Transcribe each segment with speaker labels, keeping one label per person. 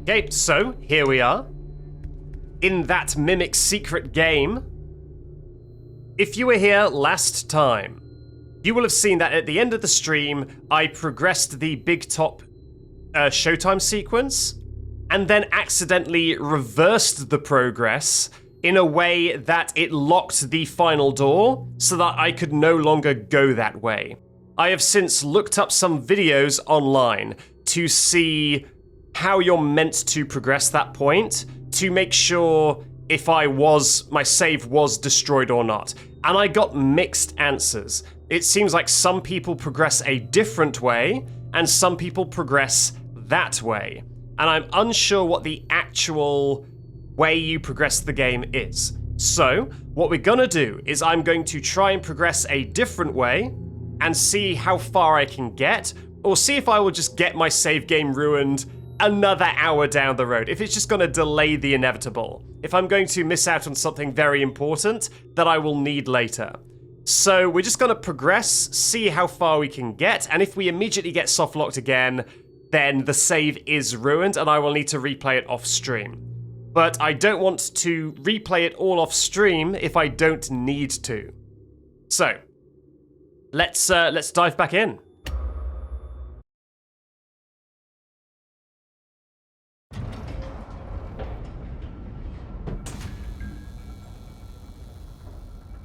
Speaker 1: Okay, so here we are. In that Mimic secret game. If you were here last time, you will have seen that at the end of the stream, I progressed the big top Showtime sequence, and then accidentally reversed the progress in a way that it locked the final door so that I could no longer go that way. I have since looked up some videos online to see how you're meant to progress that point to make sure if my save was destroyed or not. And I got mixed answers. It seems like some people progress a different way, and some people progress that way. And I'm unsure what the actual way you progress the game is. So, what we're gonna do is I'm going to try and progress a different way and see how far I can get, or see if I will just get my save game ruined another hour down the road, if it's just gonna delay the inevitable, if I'm going to miss out on something very important that I will need later. So we're just gonna progress, see how far we can get, and if we immediately get softlocked again, then the save is ruined and I will need to replay it off stream. But I don't want to replay it all off stream if I don't need to. So, let's dive back in.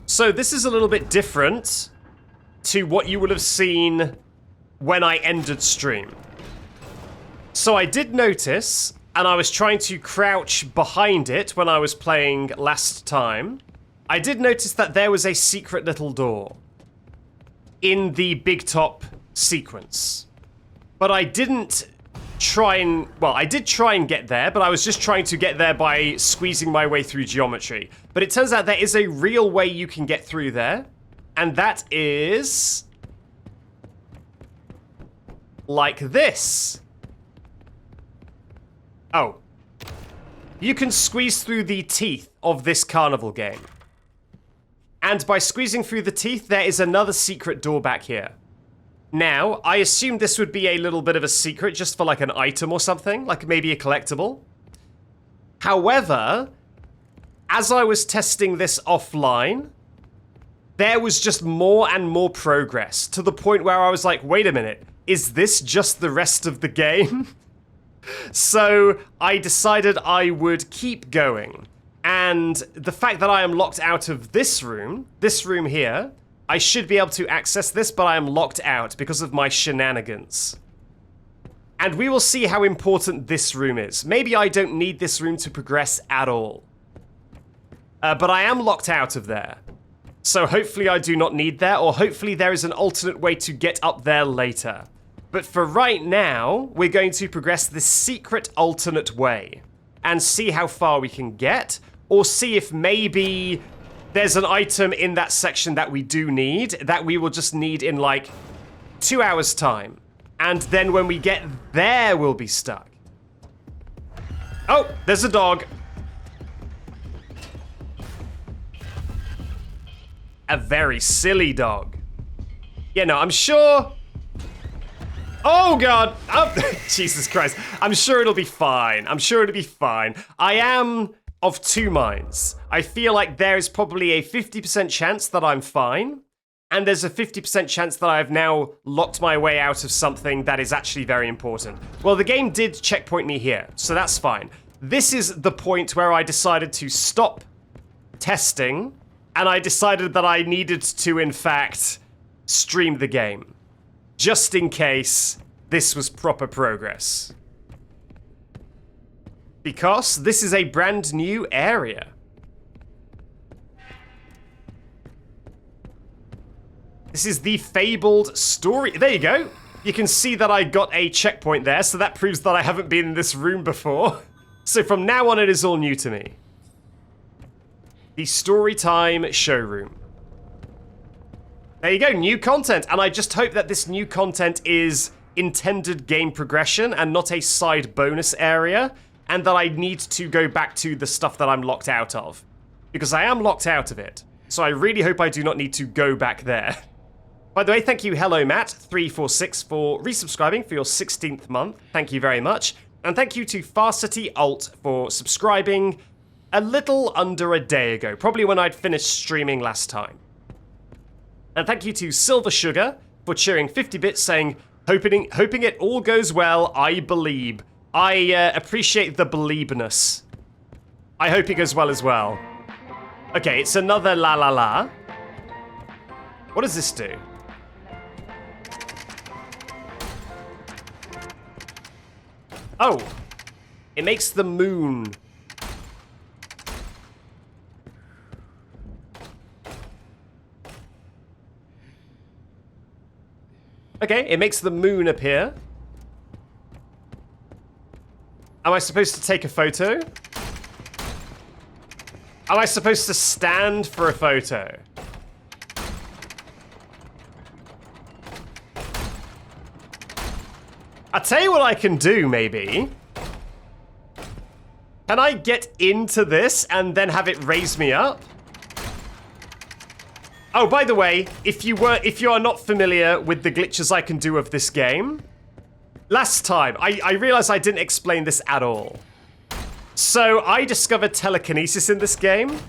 Speaker 1: So this is a little bit different to what you would have seen when I ended stream. So I did notice, and I was trying to crouch behind it when I was playing last time, I did notice that there was a secret little door in the big top sequence. But I didn't try and, well, I did try and get there, but I was just trying to get there by squeezing my way through geometry. But it turns out there is a real way you can get through there, and that is like this. Oh. You can squeeze through the teeth of this carnival game. And by squeezing through the teeth, there is another secret door back here. Now, I assume this would be a little bit of a secret just for like an item or something, like maybe a collectible. However, as I was testing this offline, there was just more and more progress to the point where I was like, wait a minute, is this just the rest of the game? So I decided I would keep going. And the fact that I am locked out of this room here, I should be able to access this, but I am locked out because of my shenanigans. And we will see how important this room is. Maybe I don't need this room to progress at all. But I am locked out of there. So hopefully I do not need there, or hopefully there is an alternate way to get up there later. But for right now, we're going to progress this secret alternate way and see how far we can get, or see if maybe there's an item in that section that we do need, that we will just need in like 2 hours time. And then when we get there, we'll be stuck. Oh, there's a dog. A very silly dog. Yeah, no, I'm sure... Oh, God. Oh, Jesus Christ. I'm sure it'll be fine. I'm sure it'll be fine. I am of two minds. I feel like there is probably a 50% chance that I'm fine, and there's a 50% chance that I've now locked my way out of something that is actually very important. Well, the game did checkpoint me here, so that's fine. This is the point where I decided to stop testing, and I decided that I needed to, in fact, stream the game. Just in case this was proper progress. Because this is a brand new area. This is the fabled story. There you go. You can see that I got a checkpoint there, so that proves that I haven't been in this room before. So from now on, it is all new to me. The Storytime Showroom. There you go, new content. And I just hope that this new content is intended game progression and not a side bonus area, and that I need to go back to the stuff that I'm locked out of. Because I am locked out of it. So I really hope I do not need to go back there. By the way, thank you, Hello Matt346, for resubscribing for your 16th month. Thank you very much. And thank you to Farsity Alt for subscribing a little under a day ago, probably when I'd finished streaming last time. And thank you to Silver Sugar for cheering 50 bits, saying, hoping it all goes well, I believe. I appreciate the beliebness. I hope it goes well as well. Okay, it's another la la la. What does this do? Oh, it makes the moon. Okay, it makes the moon appear. Am I supposed to take a photo? Am I supposed to stand for a photo? I'll tell you what I can do, maybe. Can I get into this and then have it raise me up? Oh, by the way, if you are not familiar with the glitches I can do of this game, last time, I realized I didn't explain this at all. So I discovered telekinesis in this game,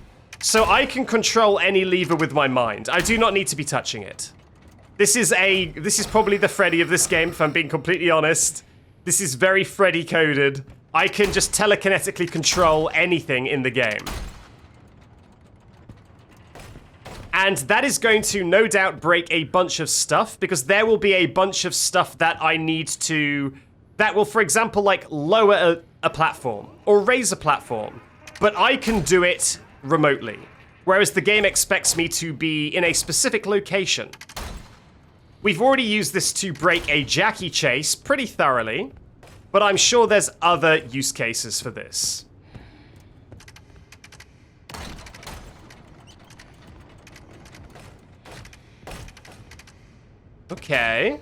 Speaker 1: so I can control any lever with my mind. I do not need to be touching it. This is probably the Freddy of this game, if I'm being completely honest. This is very Freddy coded. I can just telekinetically control anything in the game. And that is going to no doubt break a bunch of stuff, because there will be a bunch of stuff that I need to... that will, for example, like lower a platform or raise a platform. But I can do it remotely, whereas the game expects me to be in a specific location. We've already used this to break a Jackie chase pretty thoroughly, but I'm sure there's other use cases for this. Okay.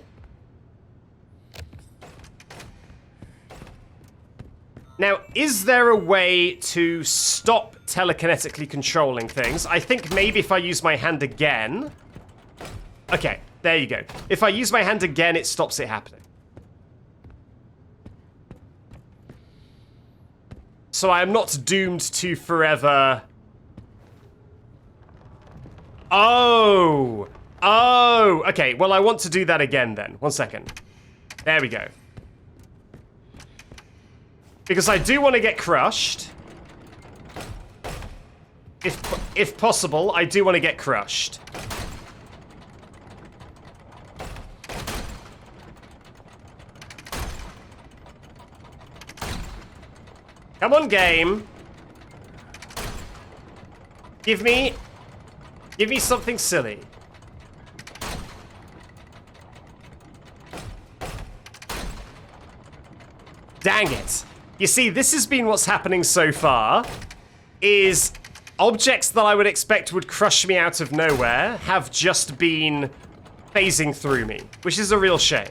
Speaker 1: Now, is there a way to stop telekinetically controlling things? I think maybe if I use my hand again... Okay, there you go. If I use my hand again, it stops it happening. So I am not doomed to forever... Oh! Oh! Okay, well I want to do that again then. 1 second. There we go. Because I do want to get crushed. If possible, I do want to get crushed. Come on, game. Give me something silly. Dang it. You see, this has been what's happening so far, is objects that I would expect would crush me out of nowhere have just been phasing through me, which is a real shame.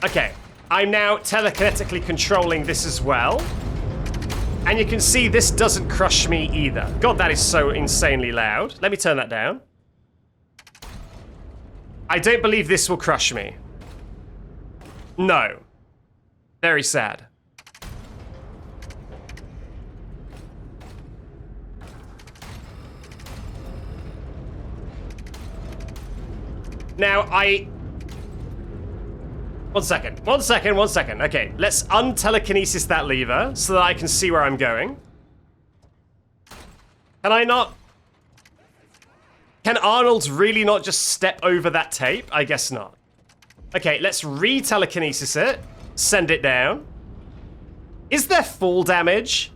Speaker 1: Okay, I'm now telekinetically controlling this as well. And you can see this doesn't crush me either. God, that is so insanely loud. Let me turn that down. I don't believe this will crush me. No. Very sad. Now, One second. Okay, let's untelekinesis that lever so that I can see where I'm going. Can I not... Can Arnold really not just step over that tape? I guess not. Okay, let's re-telekinesis it. Send it down. Is there fall damage?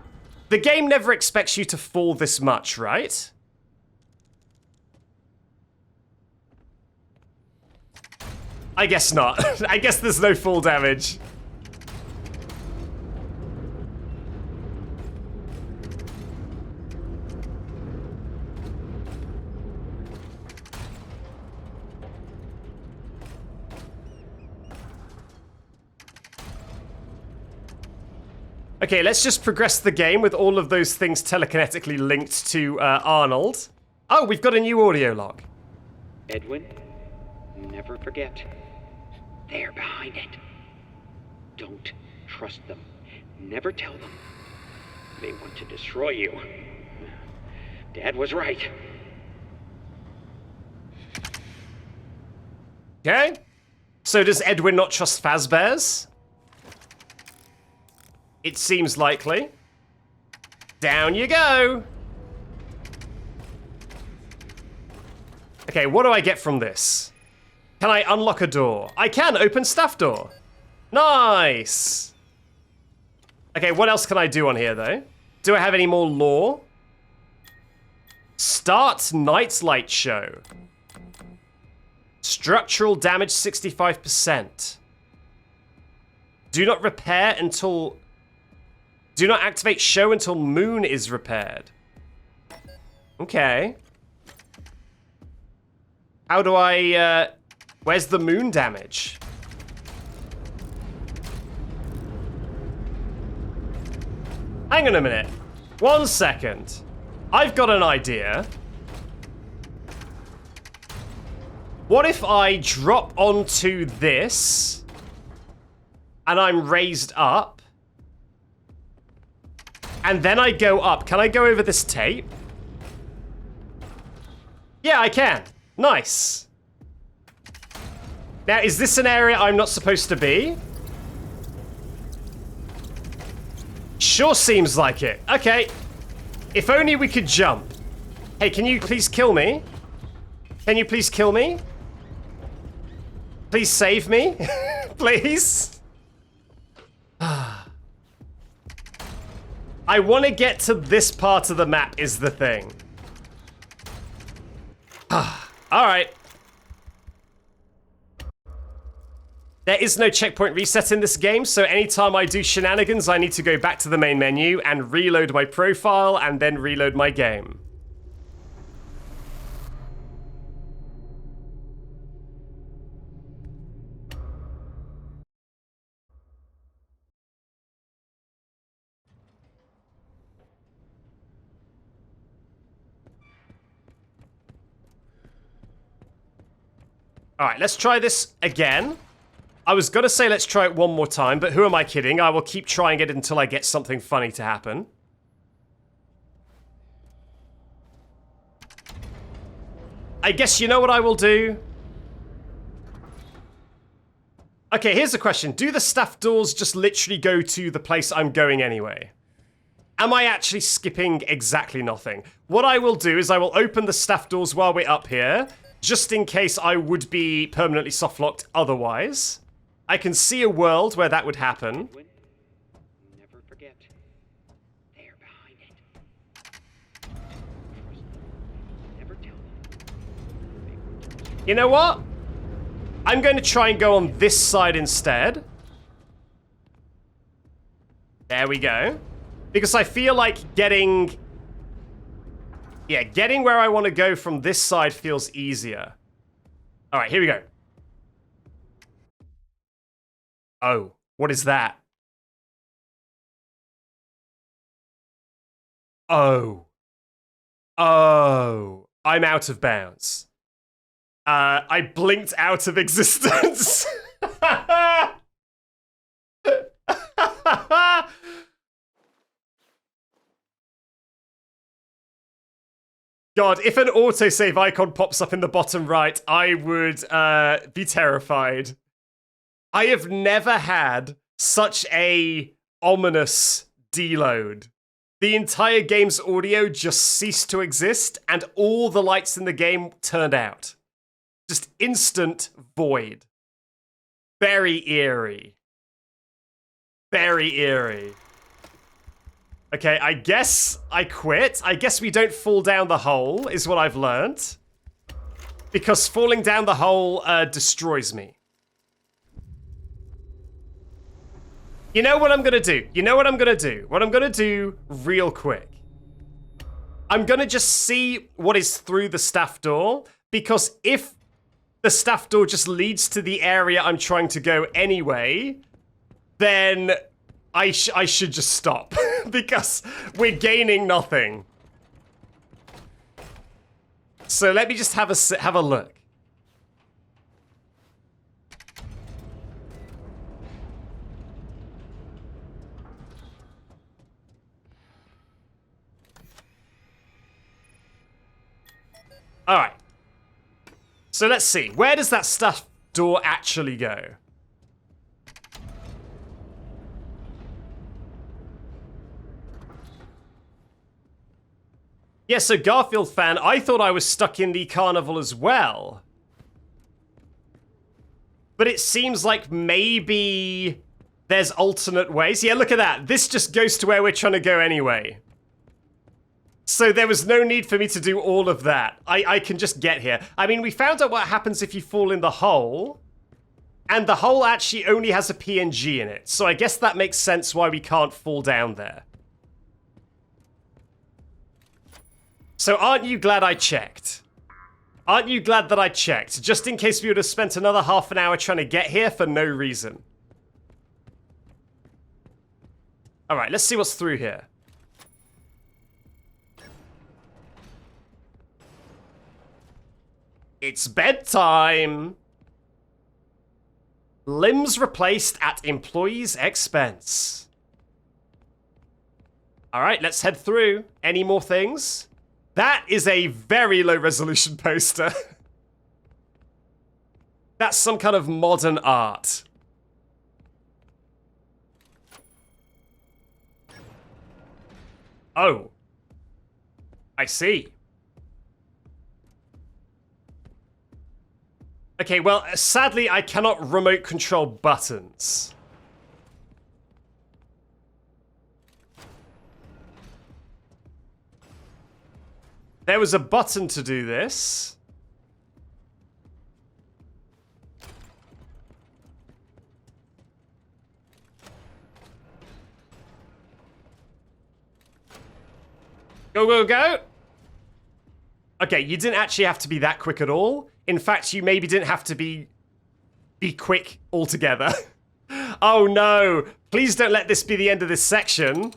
Speaker 1: The game never expects you to fall this much, right? I guess not. I guess there's no fall damage. Okay, let's just progress the game with all of those things telekinetically linked to Arnold. Oh, we've got a new audio log.
Speaker 2: Edwin, Never forget. They're behind it. Don't trust them. Never tell them. They want to destroy you. Dad was right.
Speaker 1: Okay. So does Edwin not trust Fazbear's? It seems likely. Down you go. Okay, what do I get from this? Can I unlock a door? I can open staff door. Nice. Okay, what else can I do on here, though? Do I have any more lore? Start nightlight show. Structural damage 65%. Do not repair until... Do not activate show until moon is repaired. Okay. How do I... Where's the moon damage? Hang on a minute. 1 second. I've got an idea. What if I drop onto this and I'm raised up and then I go up? Can I go over this tape? Yeah, I can. Nice. Now, is this an area I'm not supposed to be? Sure seems like it. Okay. If only we could jump. Hey, can you please kill me? Can you please kill me? Please save me. Please. I want to get to this part of the map is the thing. Alright. There is no checkpoint reset in this game, so anytime I do shenanigans, I need to go back to the main menu and reload my profile and then reload my game. Alright, let's try this again. I was gonna say let's try it one more time, but who am I kidding? I will keep trying it until I get something funny to happen. I guess you know what I will do? Okay, here's a question. Do the staff doors just literally go to the place I'm going anyway? Am I actually skipping exactly nothing? What I will do is I will open the staff doors while we're up here, just in case I would be permanently softlocked otherwise. I can see a world where that would happen.
Speaker 2: Never forget. They're behind it. Never tell them.
Speaker 1: You know what? I'm going to try and go on this side instead. There we go. Because I feel like getting... Yeah, getting where I want to go from this side feels easier. Alright, here we go. Oh, what is that? Oh. Oh. I'm out of bounds. I blinked out of existence. God, if an autosave icon pops up in the bottom right, I would be terrified. I have never had such a ominous deload. The entire game's audio just ceased to exist, and all the lights in the game turned out. Just instant void. Very eerie. Very eerie. Okay, I guess I quit. I guess we don't fall down the hole, is what I've learned. Because falling down the hole destroys me. You know what I'm gonna do? You know what I'm gonna do? What I'm gonna do real quick. I'm gonna just see what is through the staff door, because if the staff door just leads to the area I'm trying to go anyway, then I should just stop, because we're gaining nothing. So let me just have a look. Alright. So let's see. Where does that stuff door actually go? Yeah, so Garfield fan, I thought I was stuck in the carnival as well. But it seems like maybe there's alternate ways. Yeah, look at that. This just goes to where we're trying to go anyway. So there was no need for me to do all of that. I can just get here. I mean, we found out what happens if you fall in the hole. And the hole actually only has a PNG in it. So I guess that makes sense why we can't fall down there. So aren't you glad I checked? Aren't you glad that I checked? Just in case we would have spent another half an hour trying to get here for no reason. Alright, let's see what's through here. It's bedtime! Limbs replaced at employee's expense. Alright, let's head through. Any more things? That is a very low resolution poster. That's some kind of modern art. Oh. I see. Okay, well, sadly, I cannot remote control buttons. There was a button to do this. Go, go, go! Okay, you didn't actually have to be that quick at all. In fact, you maybe didn't have to be quick altogether. Oh no! Please don't let this be the end of this section.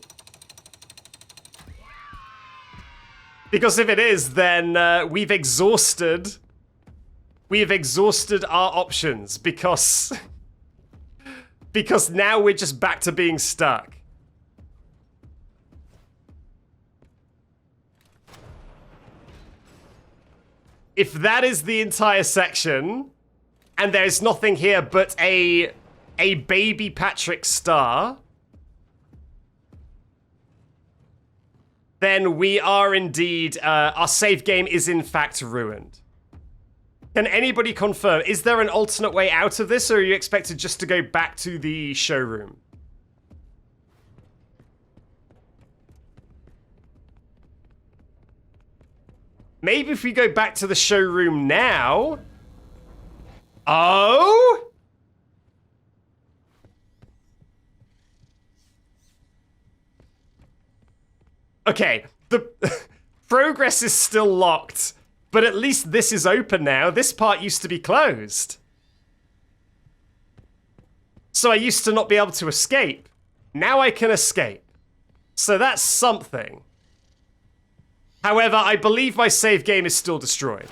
Speaker 1: Because if it is, then we've exhausted our options because now we're just back to being stuck. If that is the entire section, and there's nothing here but a baby Patrick star, then we are indeed, our save game is in fact ruined. Can anybody confirm, is there an alternate way out of this, or are you expected just to go back to the showroom? Maybe if we go back to the showroom now... Oh? Okay, the progress is still locked, but at least this is open now. This part used to be closed. So I used to not be able to escape. Now I can escape. So that's something. However, I believe my save game is still destroyed.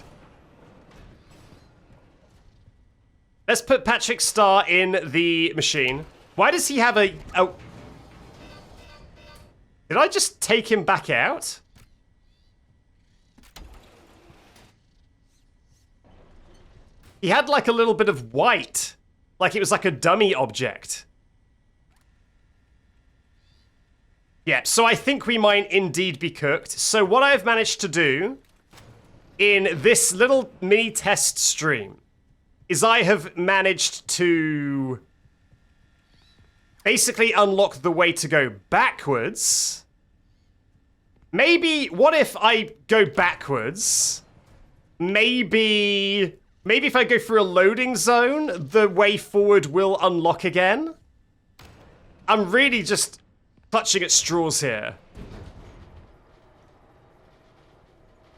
Speaker 1: Let's put Patrick Star in the machine. Why does he have a... Did I just take him back out? He had like a little bit of white. Like it was like a dummy object. Yeah, so I think we might indeed be cooked. So what I've managed to do in this little mini test stream is I have managed to basically unlock the way to go backwards. Maybe, what if I go backwards? Maybe if I go through a loading zone, the way forward will unlock again? I'm really just clutching at straws here.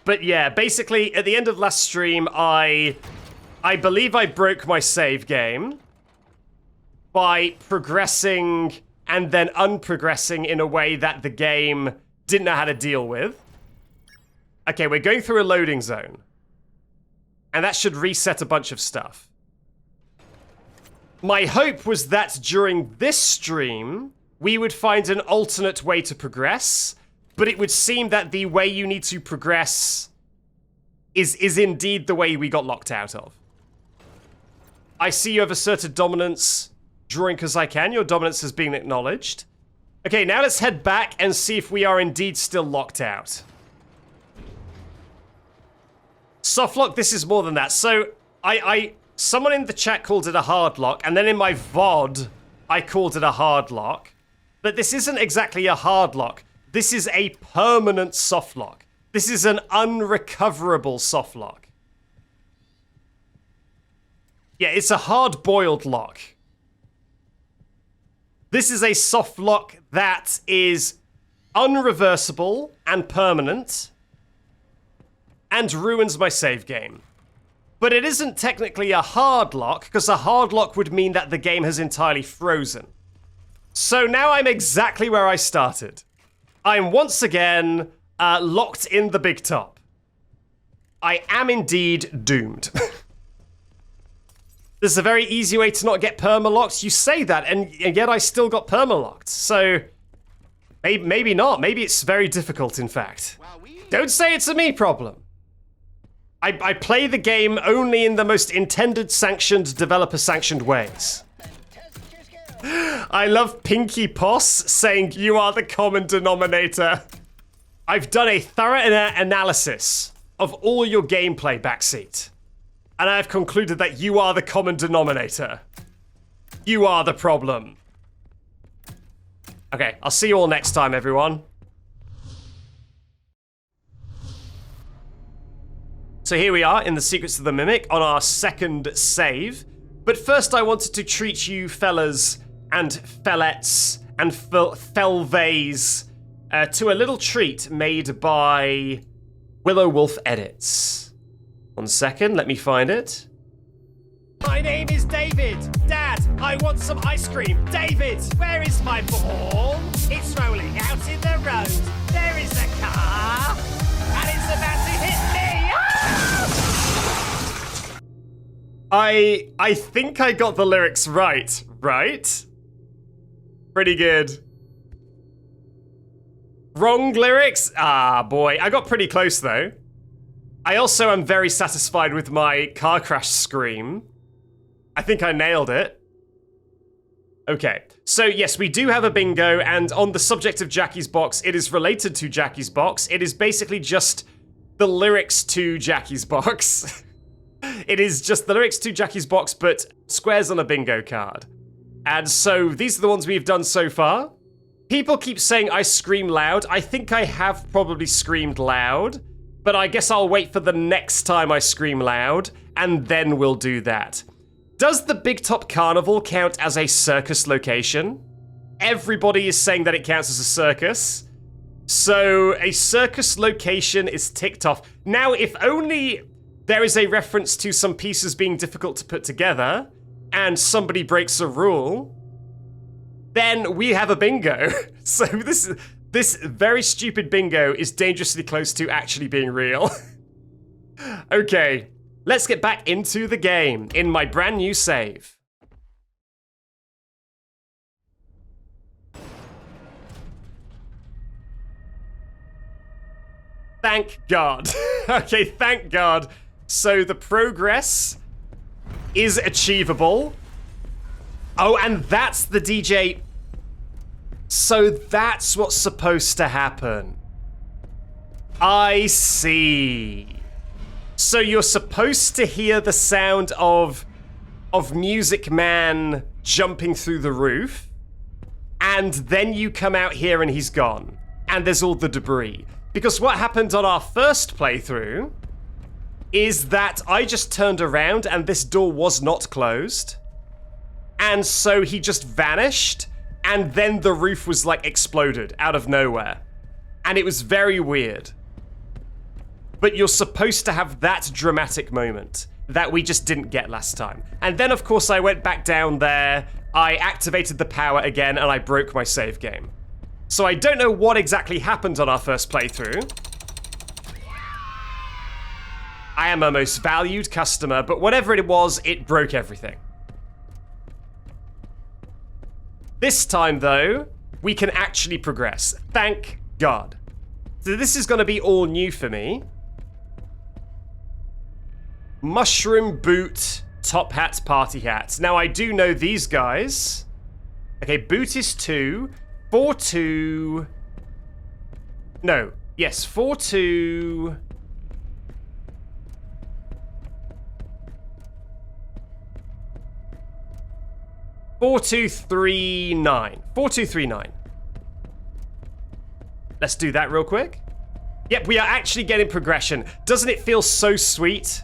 Speaker 1: But yeah, basically, at the end of last stream, I believe I broke my save game by progressing and then unprogressing in a way that the game didn't know how to deal with. Okay, we're going through a loading zone. And that should reset a bunch of stuff. My hope was that during this stream, we would find an alternate way to progress, but it would seem that the way you need to progress is indeed the way we got locked out of. I see you have asserted dominance. Drawing as I can. Your dominance has been acknowledged. Okay, now let's head back and see if we are indeed still locked out. Softlock, this is more than that. So, someone in the chat called it a hard lock, and then in my VOD, I called it a hard lock. But this isn't exactly a hard lock. This is a permanent soft lock. This is an unrecoverable soft lock. Yeah, it's a hard-boiled lock. This is a soft lock that is unreversible and permanent and ruins my save game. But it isn't technically a hard lock, because a hard lock would mean that the game has entirely frozen. So now I'm exactly where I started. I'm once again locked in the big top. I am indeed doomed. There's a very easy way to not get perma-locked. You say that, and yet I still got perma-locked. So, maybe not. Maybe it's very difficult, in fact. Don't say it's a me problem. I play the game only in the most intended, sanctioned, developer-sanctioned ways. I love Pinky Poss saying, "You are the common denominator." I've done a thorough analysis of all your gameplay, Backseat. And I've concluded that you are the common denominator. You are the problem. Okay, I'll see you all next time, everyone. So here we are in the Secrets of the Mimic on our second save. But first I wanted to treat you fellas and fellettes and felvays to a little treat made by Willow Wolf Edits. 1 second, let me find it. My name is David. Dad, I want some ice cream. David, where is my ball? It's rolling out in the road. There is a car, and it's about to hit me. Ah! I think I got the lyrics right? Pretty good. Wrong lyrics? Ah, boy. I got pretty close, though. I also am very satisfied with my car crash scream. I think I nailed it. Okay, so yes, we do have a bingo, and on the subject of Jackie's Box, it is related to Jackie's Box. It is basically just the lyrics to Jackie's Box. It is just the lyrics to Jackie's Box, but squares on a bingo card. And so these are the ones we've done so far. People keep saying I scream loud. I think I have probably screamed loud. But I guess I'll wait for the next time I scream loud, and then we'll do that. Does the Big Top Carnival count as a circus location? Everybody is saying that it counts as a circus. So a circus location is ticked off. Now, if only there is a reference to some pieces being difficult to put together, and somebody breaks a rule, then we have a bingo. So this very stupid bingo is dangerously close to actually being real. Okay, let's get back into the game in my brand new save. Thank God. Okay, thank God. So the progress is achievable. Oh, and that's the DJ. So that's what's supposed to happen. I see. So you're supposed to hear the sound of Music Man jumping through the roof, and then you come out here and he's gone, and there's all the debris. Because what happened on our first playthrough is that I just turned around and this door was not closed, and so he just vanished. And then the roof was like exploded out of nowhere. And it was very weird. But you're supposed to have that dramatic moment that we just didn't get last time. And then of course I went back down there, I activated the power again, and I broke my save game. So I don't know what exactly happened on our first playthrough. I am a most valued customer, but whatever it was, it broke everything. This time, though, we can actually progress. Thank God. So this is going to be all new for me. Mushroom boot, top hat, party hat. Now, I do know these guys. Okay, boot is 2. 4-2... No. Yes, 4-2... 4239. 4239. Let's do that real quick. Yep, we are actually getting progression. Doesn't it feel so sweet?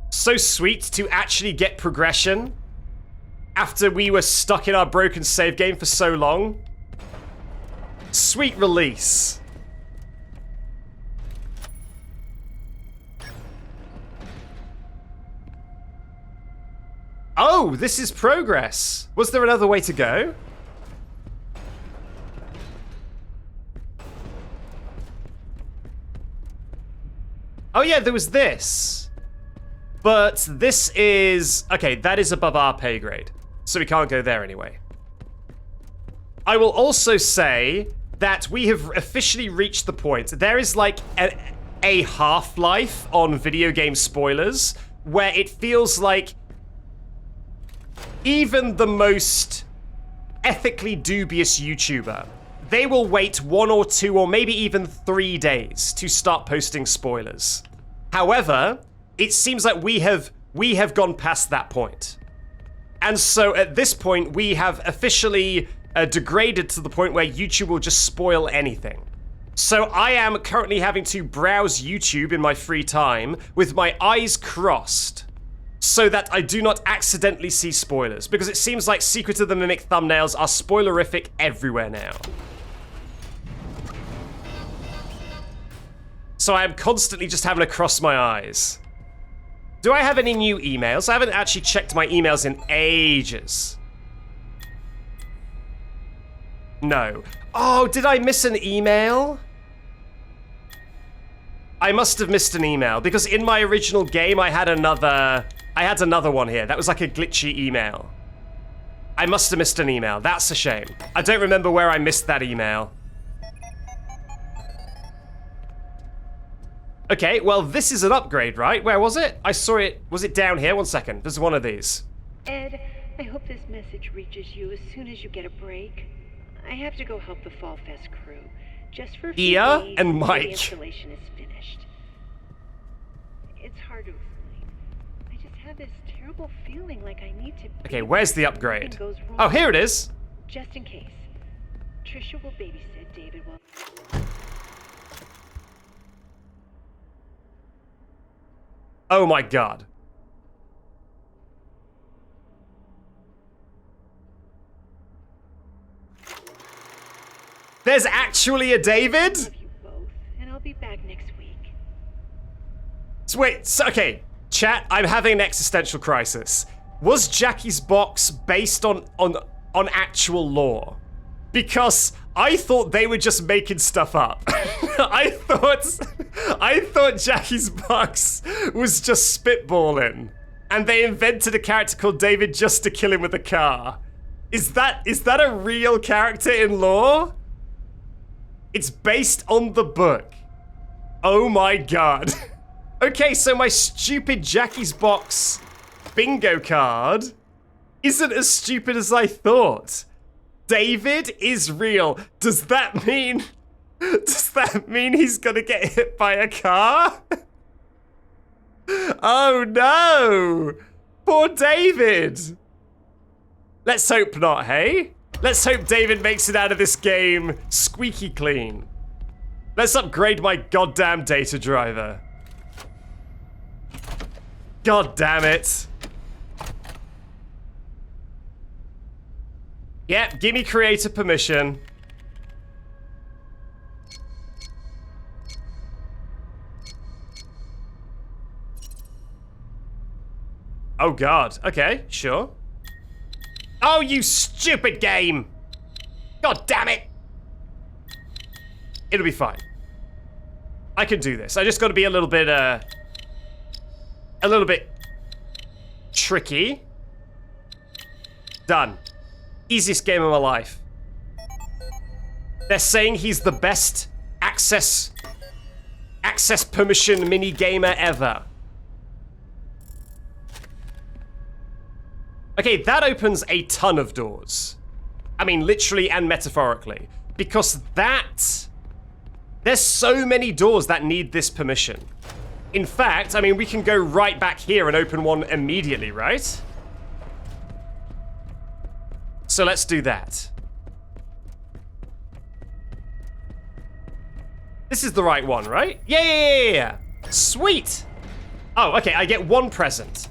Speaker 1: So sweet to actually get progression after we were stuck in our broken save game for so long. Sweet release. Oh, this is progress. Was there another way to go? Oh yeah, there was this. But this is... Okay, that is above our pay grade. So we can't go there anyway. I will also say that we have officially reached the point. There is like a half-life on video game spoilers where it feels like even the most ethically dubious YouTuber, they will wait 1 or 2 or maybe even 3 days to start posting spoilers. However, it seems like we have gone past that point. And so at this point, we have officially degraded to the point where YouTube will just spoil anything. So I am currently having to browse YouTube in my free time with my eyes crossed so that I do not accidentally see spoilers, because it seems like Secret of the Mimic thumbnails are spoilerific everywhere now. So I am constantly just having to cross my eyes. Do I have any new emails? I haven't actually checked my emails in ages. No. Oh, did I miss an email? I must have missed an email, because in my original game I had another one here. That was like a glitchy email. I must have missed an email. That's a shame. I don't remember where I missed that email. Okay, well, this is an upgrade, right? Where was it? I saw it. Was it down here? 1 second. There's one of these.
Speaker 3: Ed, I hope this message reaches you as soon as you get a break. I have to go help the Fall Fest crew. Just for a few
Speaker 1: Ia
Speaker 3: days
Speaker 1: and
Speaker 3: until
Speaker 1: Mike.
Speaker 3: the installation is finished. It's hard to explain. I just have this terrible feeling like I need to.
Speaker 1: Okay, where's the upgrade?
Speaker 3: Goes wrong.
Speaker 1: Oh, here it is.
Speaker 3: Just in case, Trisha will babysit David while.
Speaker 1: Oh my god. There's actually a David?
Speaker 3: Love you both, and I'll be back next week.
Speaker 1: So wait, so, okay, chat, I'm having an existential crisis. Was Jackie's box based on actual lore? Because I thought they were just making stuff up. I thought Jackie's box was just spitballing, and they invented a character called David just to kill him with a car. Is that a real character in lore? It's based on the book. Oh my god. Okay, so my stupid Jackie's box bingo card isn't as stupid as I thought. David is real. Does that mean he's gonna get hit by a car? Oh no! Poor David! Let's hope not, hey? Let's hope David makes it out of this game squeaky clean. Let's upgrade my goddamn data driver. God damn it. Yep, give me creator permission. Oh god, okay, sure. Oh, you stupid game! God damn it! It'll be fine. I can do this. I just gotta be a little bit tricky. Done. Easiest game of my life. They're saying he's the best access permission mini gamer ever. Okay, that opens a ton of doors. I mean, literally and metaphorically. Because there's so many doors that need this permission. In fact, I mean, we can go right back here and open one immediately, right? So let's do that. This is the right one, right? Yeah. Sweet. Oh, okay, I get one present.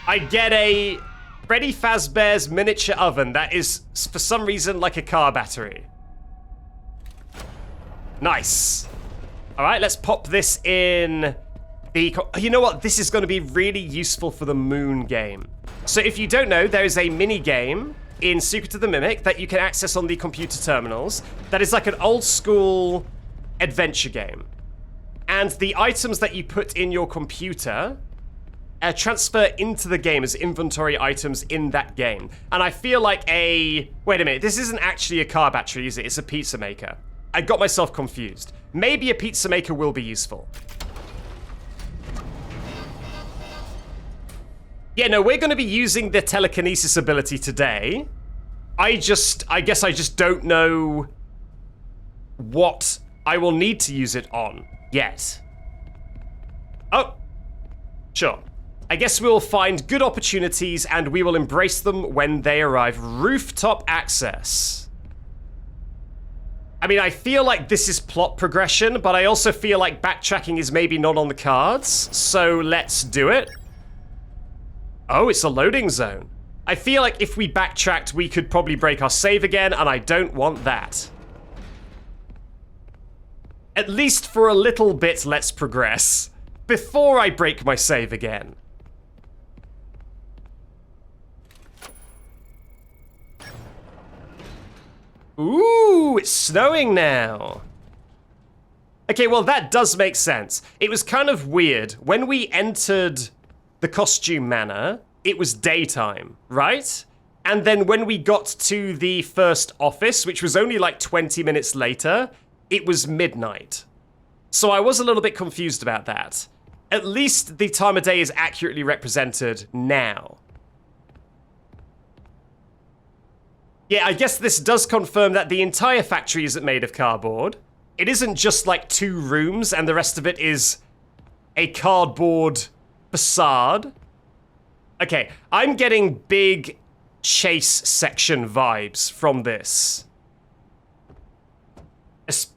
Speaker 1: I get a Freddy Fazbear's miniature oven that is, for some reason, like a car battery. Nice. All right, let's pop this in the... You know what? This is going to be really useful for the Moon game. So if you don't know, there is a mini game in Secret of the Mimic that you can access on the computer terminals that is like an old school adventure game. And the items that you put in your computer transfer into the game as inventory items in that game. And I feel like a... Wait a minute, this isn't actually a car battery, is it? It's a pizza maker. I got myself confused. Maybe a pizza maker will be useful. Yeah, no, we're going to be using the telekinesis ability today. I guess I just don't know what I will need to use it on yet. Oh, sure. I guess we'll find good opportunities and we will embrace them when they arrive. Rooftop access. I mean, I feel like this is plot progression, but I also feel like backtracking is maybe not on the cards, so let's do it. Oh, it's a loading zone. I feel like if we backtracked, we could probably break our save again, and I don't want that. At least for a little bit, let's progress before I break my save again. Ooh, it's snowing now. Okay, well, that does make sense. It was kind of weird. When we entered the costume manor, it was daytime, right? And then when we got to the first office, which was only like 20 minutes later, it was midnight. So I was a little bit confused about that. At least the time of day is accurately represented now. Yeah, I guess this does confirm that the entire factory isn't made of cardboard. It isn't just like 2 rooms and the rest of it is a cardboard facade. Okay, I'm getting big chase section vibes from this.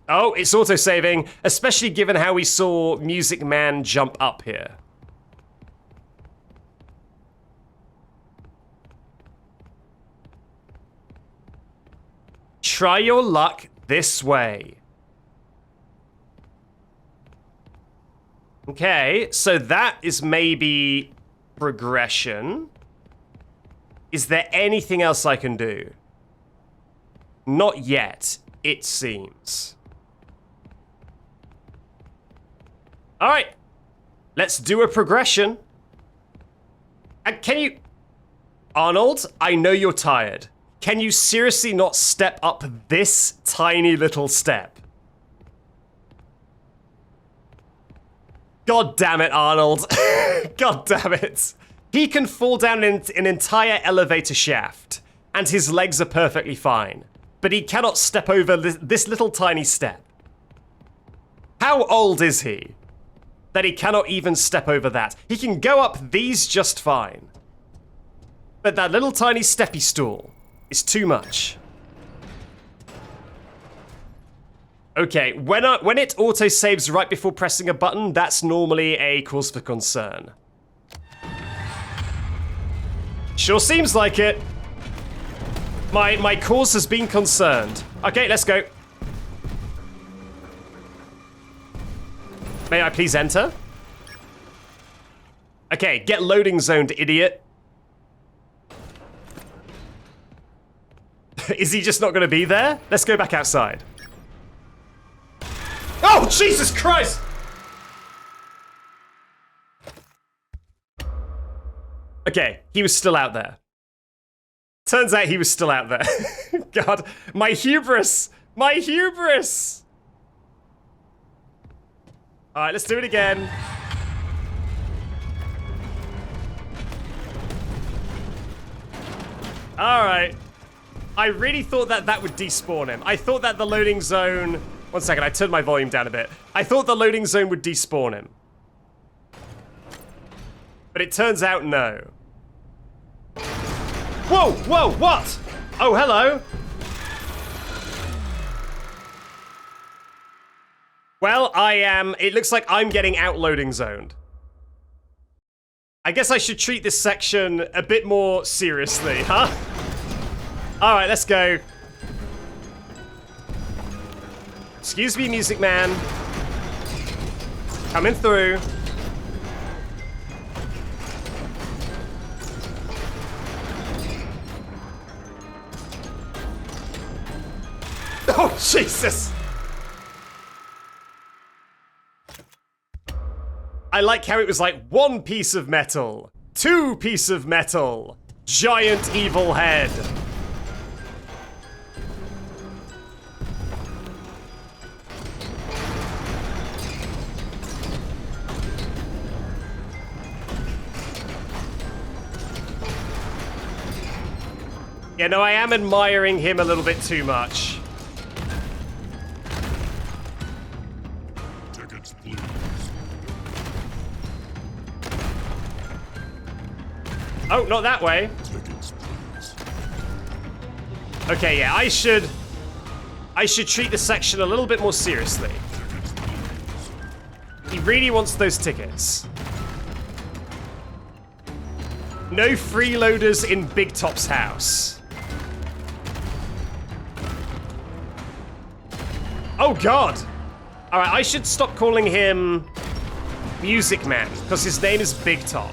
Speaker 1: Oh, it's auto-saving, especially given how we saw Music Man jump up here. Try your luck this way. Okay, so that is maybe progression. Is there anything else I can do? Not yet, it seems. All right, let's do a progression. And can you... Arnold, I know you're tired. Can you seriously not step up this tiny little step? God damn it, Arnold. God damn it. He can fall down an entire elevator shaft, and his legs are perfectly fine. But he cannot step over this little tiny step. How old is he that he cannot even step over that? He can go up these just fine. But that little tiny steppy stool is too much. Okay, when it auto-saves right before pressing a button, that's normally a cause for concern. Sure seems like it. My cause has been concerned. Okay, let's go. May I please enter? Okay, get loading zoned, idiot. Is he just not going to be there? Let's go back outside. Oh, Jesus Christ! Okay, he was still out there. Turns out he was still out there. God, my hubris! My hubris! Alright, let's do it again. Alright. I really thought that that would despawn him. I thought that the loading zone... One second, I turned my volume down a bit. I thought the loading zone would despawn him. But it turns out no. Whoa, whoa, what? Oh, hello. Well, it looks like I'm getting out loading zoned. I guess I should treat this section a bit more seriously, huh? Alright, let's go. Excuse me, Music Man. Coming through. Oh, Jesus! I like how it was like 1 piece of metal, 2 piece of metal, giant evil head. Yeah, no, I am admiring him a little bit too much.
Speaker 4: Tickets, please.
Speaker 1: Oh, not that way.
Speaker 4: Tickets, please.
Speaker 1: Okay, yeah, I should treat this section a little bit more seriously.
Speaker 4: Tickets, please.
Speaker 1: He really wants those tickets. No freeloaders in Big Top's house. Oh god! Alright, I should stop calling him Music Man, because his name is Big Top.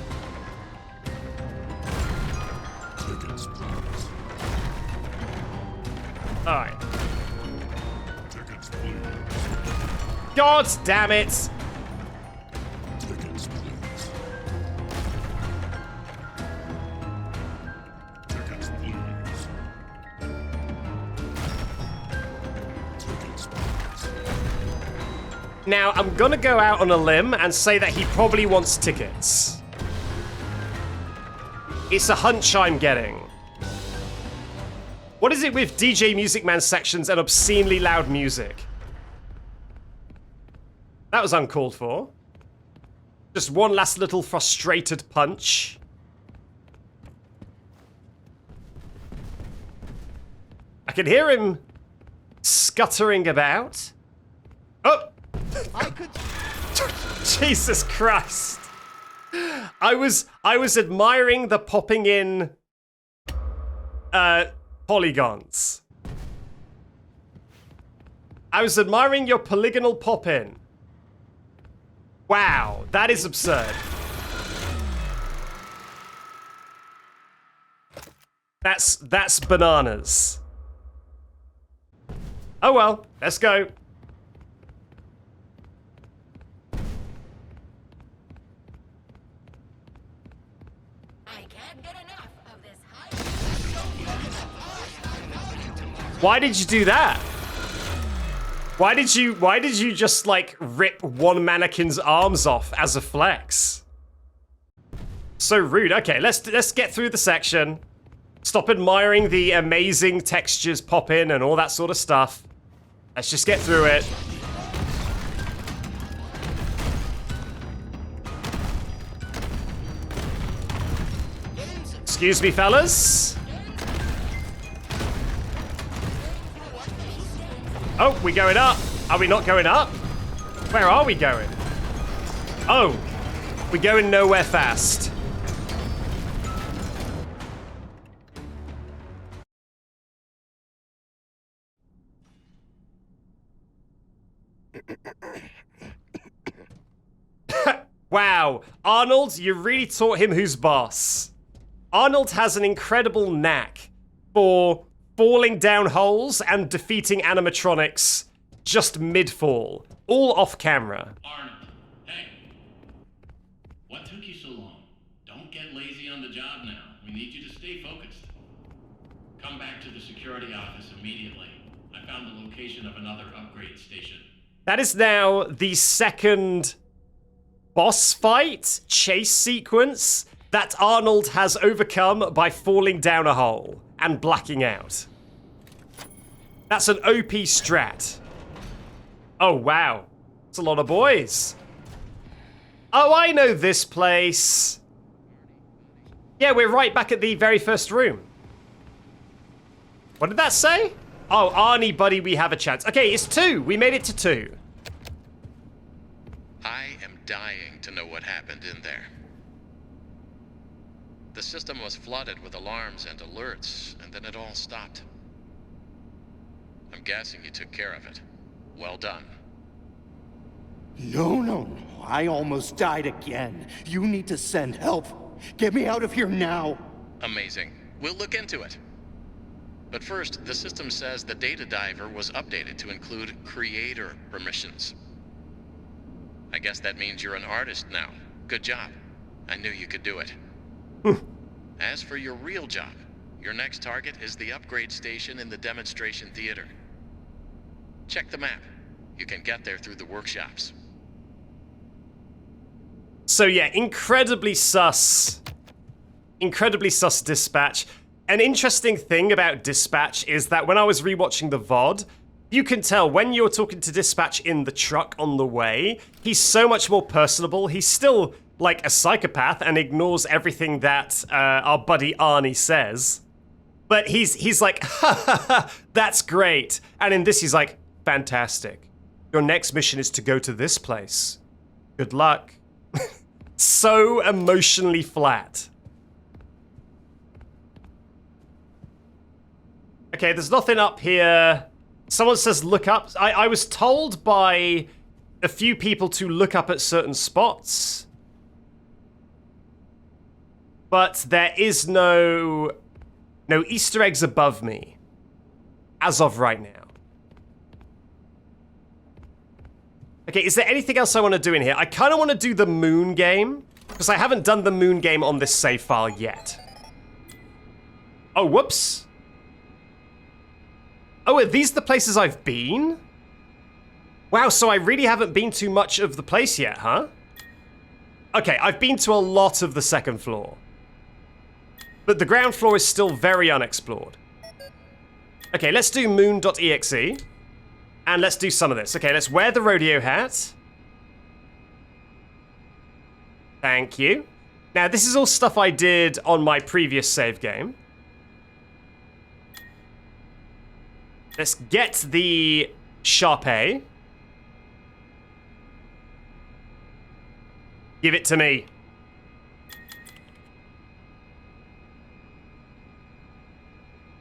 Speaker 4: Tickets, please.
Speaker 1: Alright.
Speaker 4: Tickets, please.
Speaker 1: God damn it!
Speaker 4: Tickets, please. Tickets, please. Tickets, please.
Speaker 1: Now, I'm gonna go out on a limb and say that he probably wants tickets. It's a hunch I'm getting. What is it with DJ Music Man sections and obscenely loud music? That was uncalled for. Just one last little frustrated punch. I can hear him scuttering about. Oh!
Speaker 5: I could.
Speaker 1: Jesus Christ. I was admiring the popping in polygons. I was admiring your polygonal pop in. Wow, that is absurd. That's bananas. Oh well, let's go. Why did you do that? Why did you just like rip one mannequin's arms off as a flex? So rude. Okay, let's get through the section. Stop admiring the amazing textures pop in and all that sort of stuff. Let's just get through it. Excuse me, fellas. Oh, we going up. Are we not going up? Where are we going? Oh, we're going nowhere fast. Wow, Arnold, you really taught him who's boss. Arnold has an incredible knack for falling down holes and defeating animatronics just mid-fall, all off camera.
Speaker 6: Arnold, hey. What took you so long? Don't get lazy on the job now. We need you to stay focused. Come back to the security office immediately. I found the location of another upgrade station.
Speaker 1: That is now the second boss fight chase sequence that Arnold has overcome by falling down a hole. and blacking out. That's an OP strat. Oh, wow. It's a lot of boys. Oh, I know this place. Yeah, we're right back at the very first room. What did that say? Oh, Arnie, buddy, we have a chance. Okay, it's 2. We made it to 2.
Speaker 5: I am dying to know what happened in there. The system was flooded with alarms and alerts, and then it all stopped. I'm guessing you took care of it. Well done.
Speaker 7: No. I almost died again. You need to send help. Get me out of here now.
Speaker 5: Amazing. We'll look into it. But first, the system says the data diver was updated to include creator permissions. I guess that means you're an artist now. Good job. I knew you could do it. As for your real job, your next target is the upgrade station in the demonstration theater. Check the map. You can get there through the workshops.
Speaker 1: So yeah, incredibly sus dispatch. An interesting thing about dispatch is that when I was rewatching the VOD, you can tell when you're talking to dispatch in the truck on the way, he's so much more personable. He's still like a psychopath and ignores everything that our buddy Arnie says. But he's like, ha ha ha, that's great. And in this he's like, fantastic. Your next mission is to go to this place. Good luck. So emotionally flat. Okay, there's nothing up here. Someone says look up. I was told by a few people to look up at certain spots. But there is no Easter eggs above me. As of right now. Okay, is there anything else I want to do in here? I kind of want to do the moon game. Because I haven't done the moon game on this save file yet. Oh, whoops. Oh, are these the places I've been? Wow, so I really haven't been to much of the place yet, huh? Okay, I've been to a lot of the second floor. But the ground floor is still very unexplored. Okay, let's do moon.exe. And let's do some of this. Okay, let's wear the rodeo hat. Thank you. Now, this is all stuff I did on my previous save game. Let's get the Sharpay. Give it to me.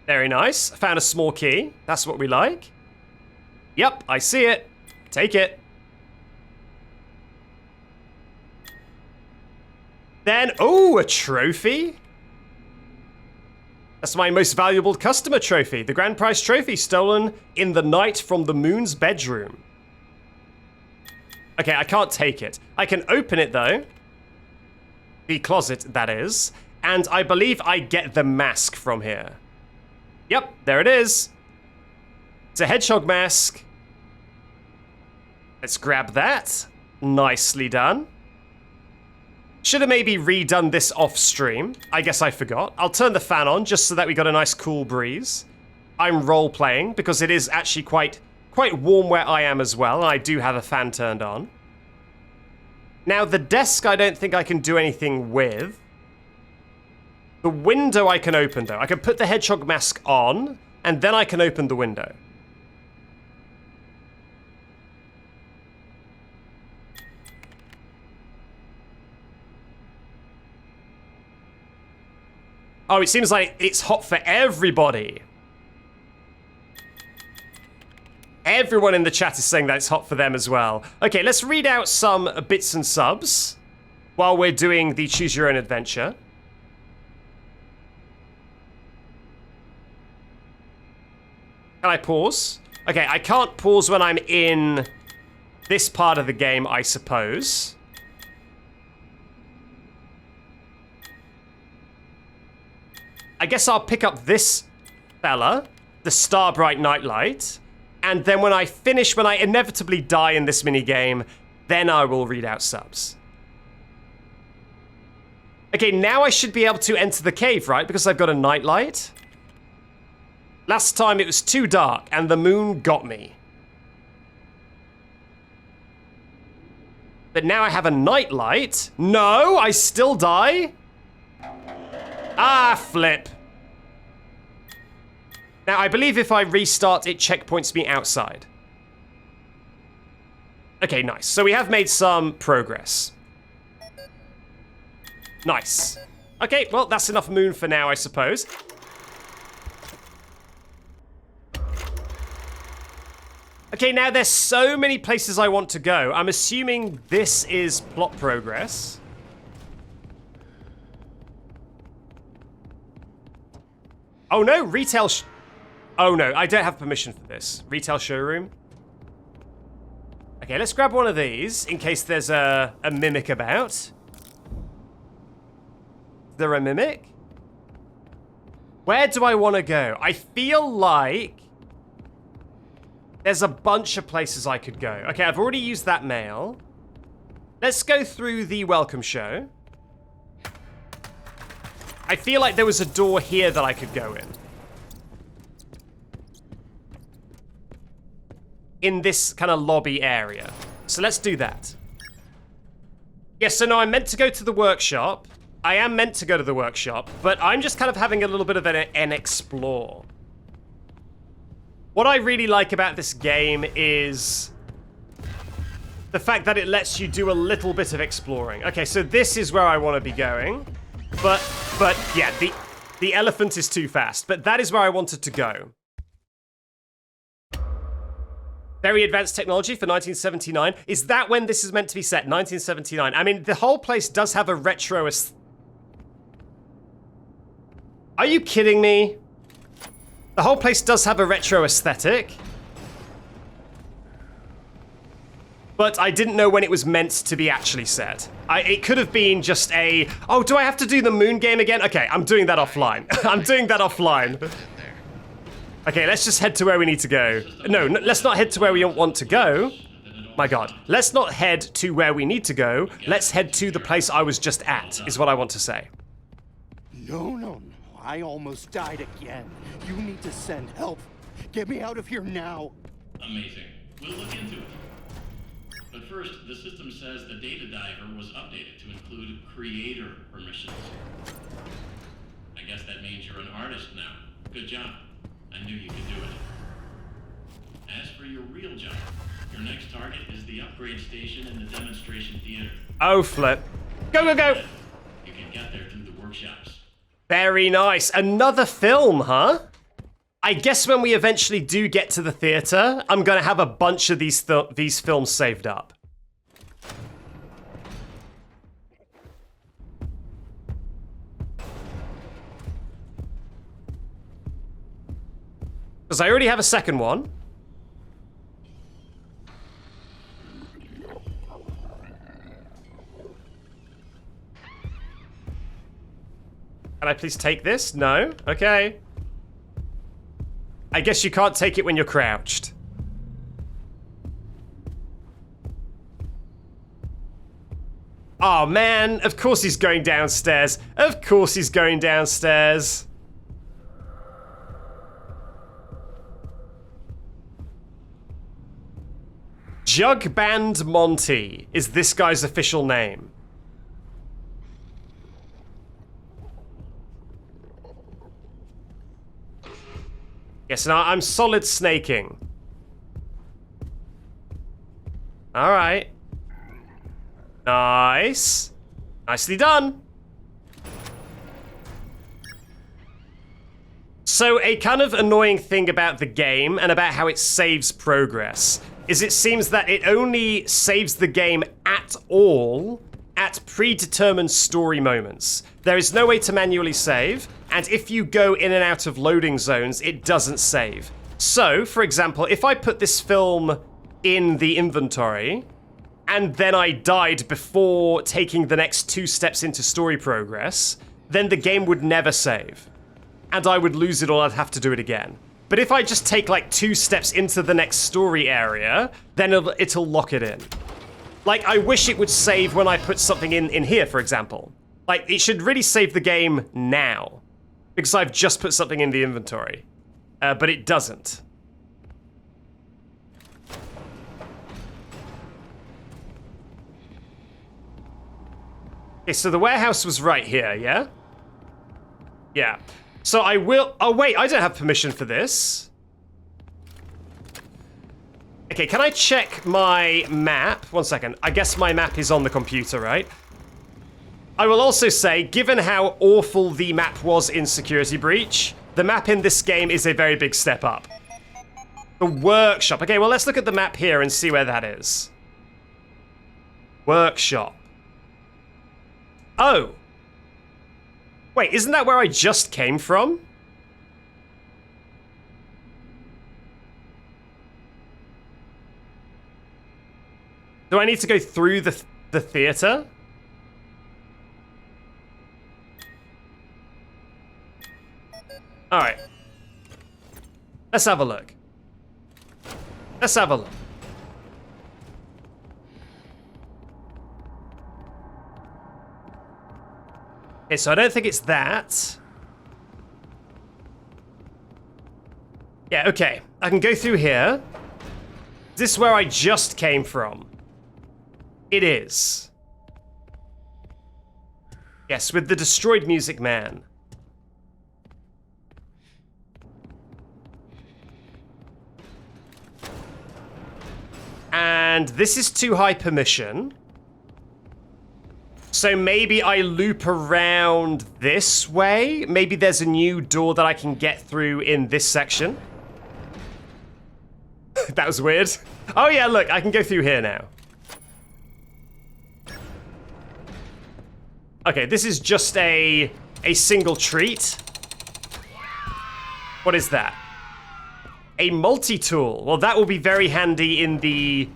Speaker 1: Very nice. Found a small key. That's what we like. Yep, I see it. Take it. Then, oh, a trophy? That's my most valuable customer trophy. The grand prize trophy stolen in the night from the moon's bedroom. Okay, I can't take it. I can open it, though. The closet, that is. And I believe I get the mask from here. Yep, there it is. It's a hedgehog mask. Let's grab that. Nicely done. Should have maybe redone this off stream. I guess I forgot. I'll turn the fan on just so that we got a nice cool breeze. I'm role-playing because it is actually quite warm where I am as well, and I do have a fan turned on. Now, the desk I don't think I can do anything with. The window I can open, though. I can put the hedgehog mask on, and then I can open the window. Oh, it seems like it's hot for everybody. Everyone in the chat is saying that it's hot for them as well. Okay, let's read out some bits and subs while we're doing the Choose Your Own Adventure. Can I pause? Okay, I can't pause when I'm in this part of the game, I suppose. I guess I'll pick up this fella, the Starbright Nightlight, and then when I finish, when I inevitably die in this minigame, then I will read out subs. Okay, now I should be able to enter the cave, right? Because I've got a nightlight. Last time it was too dark and the moon got me. But now I have a nightlight. No, I still die. Ah, flip. Now, I believe if I restart, it checkpoints me outside. Okay, nice. So we have made some progress. Nice. Okay, well, that's enough moon for now, I suppose. Okay, now there's so many places I want to go. I'm assuming this is plot progress. Oh no, retail oh no, I don't have permission for this. Retail showroom. Okay, let's grab one of these in case there's a mimic about. Is there a mimic? Where do I want to go? I feel like there's a bunch of places I could go. Okay, I've already used that mail. Let's go through the welcome show. I feel like there was a door here that I could go in this kind of lobby area. So let's do that. Yes, so now I'm meant to go to the workshop. I am meant to go to the workshop, but I'm just kind of having a little bit of an explore. What I really like about this game is the fact that it lets you do a little bit of exploring. Okay, so this is where I want to be going. But yeah, the elephant is too fast. But that is where I wanted to go. Very advanced technology for 1979. Is that when this is meant to be set? 1979. I mean, the whole place does have a retro Are you kidding me? The whole place does have a retro aesthetic. But I didn't know when it was meant to be actually set. It could have been just a, oh, do I have to do the moon game again? Okay, I'm doing that offline. I'm doing that offline. Okay, let's just head to where we need to go. No, let's not head to where we want to go. My God. Let's not head to where we need to go. Let's head to the place I was just at, is what I want to say.
Speaker 7: No. I almost died again. You need to send help. Get me out of here now.
Speaker 6: Amazing. We'll look into it. But first, the system says the data diver was updated to include creator permissions. I guess that means you're an artist now. Good job. I knew you could do it. As for your real job, your next target is the upgrade station in the demonstration theater.
Speaker 1: Oh, flip. Go!
Speaker 6: You can get there through the workshops.
Speaker 1: Very nice. Another film, huh? I guess when we eventually do get to the theater, I'm going to have a bunch of these films saved up. Because I already have a second one. Can I please take this? No? Okay. I guess you can't take it when you're crouched. Oh man, of course he's going downstairs. Of course he's going downstairs. Jug Band Monty is this guy's official name. Yes, now I'm solid snaking. Alright. Nice. Nicely done. So a kind of annoying thing about the game and about how it saves progress is it seems that it only saves the game at all at predetermined story moments. There is no way to manually save, and if you go in and out of loading zones, it doesn't save. So, for example, if I put this film in the inventory, and then I died before taking the next 2 steps into story progress, then the game would never save. And I would lose it or I'd have to do it again. But if I just take like 2 steps into the next story area, then it'll lock it in. Like, I wish it would save when I put something in here, for example. Like, it should really save the game now. Because I've just put something in the inventory. but it doesn't. Okay, so the warehouse was right here, yeah? Yeah. So I will... Oh, wait, I don't have permission for this. Okay, can I check my map? 1 second. I guess my map is on the computer, right? I will also say, given how awful the map was in Security Breach, the map in this game is a very big step up. The workshop. Okay, well, let's look at the map here and see where that is. Workshop. Oh. Wait, isn't that where I just came from? Do I need to go through the theater? All right. Let's have a look. Let's have a look. Okay, so I don't think it's that. Yeah, okay. I can go through here. Is this where I just came from? It is. Yes, with the destroyed Music Man. And this is too high permission. So maybe I loop around this way? Maybe there's a new door that I can get through in this section? That was weird. Oh yeah, look, I can go through here now. Okay, this is just a single treat. What is that? A multi-tool. Well, that will be very handy in the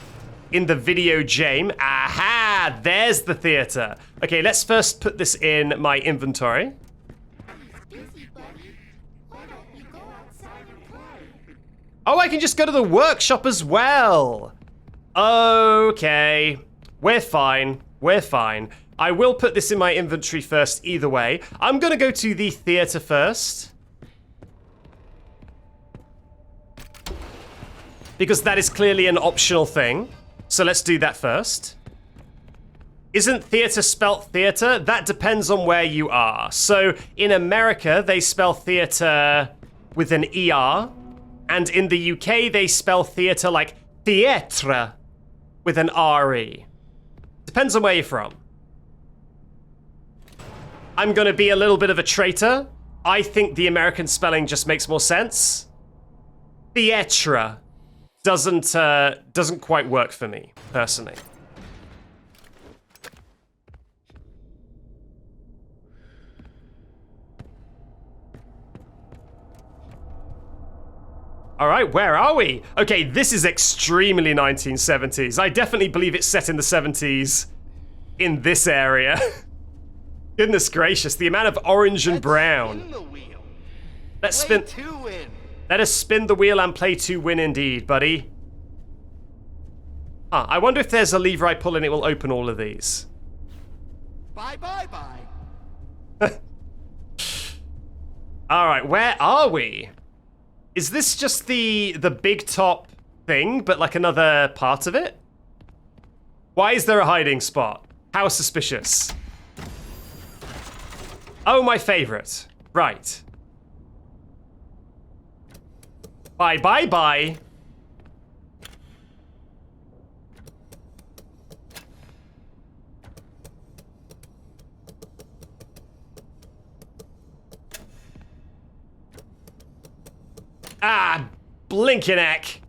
Speaker 1: video game. Aha! There's the theater. Okay, let's first put this in my inventory. Oh, I can just go to the workshop as well. Okay. We're fine. We're fine. I will put this in my inventory first either way. I'm gonna go to the theater first. Because that is clearly an optional thing. So let's do that first. Isn't theater spelt theater? That depends on where you are. So in America, they spell theater with an ER. And in the UK, they spell theater like theatre with an RE. Depends on where you're from. I'm gonna be a little bit of a traitor. I think the American spelling just makes more sense. Theatre doesn't quite work for me, personally. All right, where are we? Okay, this is extremely 1970s. I definitely believe it's set in the 70s in this area. Goodness gracious, the amount of orange and brown. Let's spin. Let us spin the wheel and play to win indeed, buddy. Ah, I wonder if there's a lever I pull and it will open all of these.
Speaker 7: Bye.
Speaker 1: All right, where are we? Is this just the big top thing, but like another part of it? Why is there a hiding spot? How suspicious. Oh, my favorite. Right. Bye. Ah, blinking heck.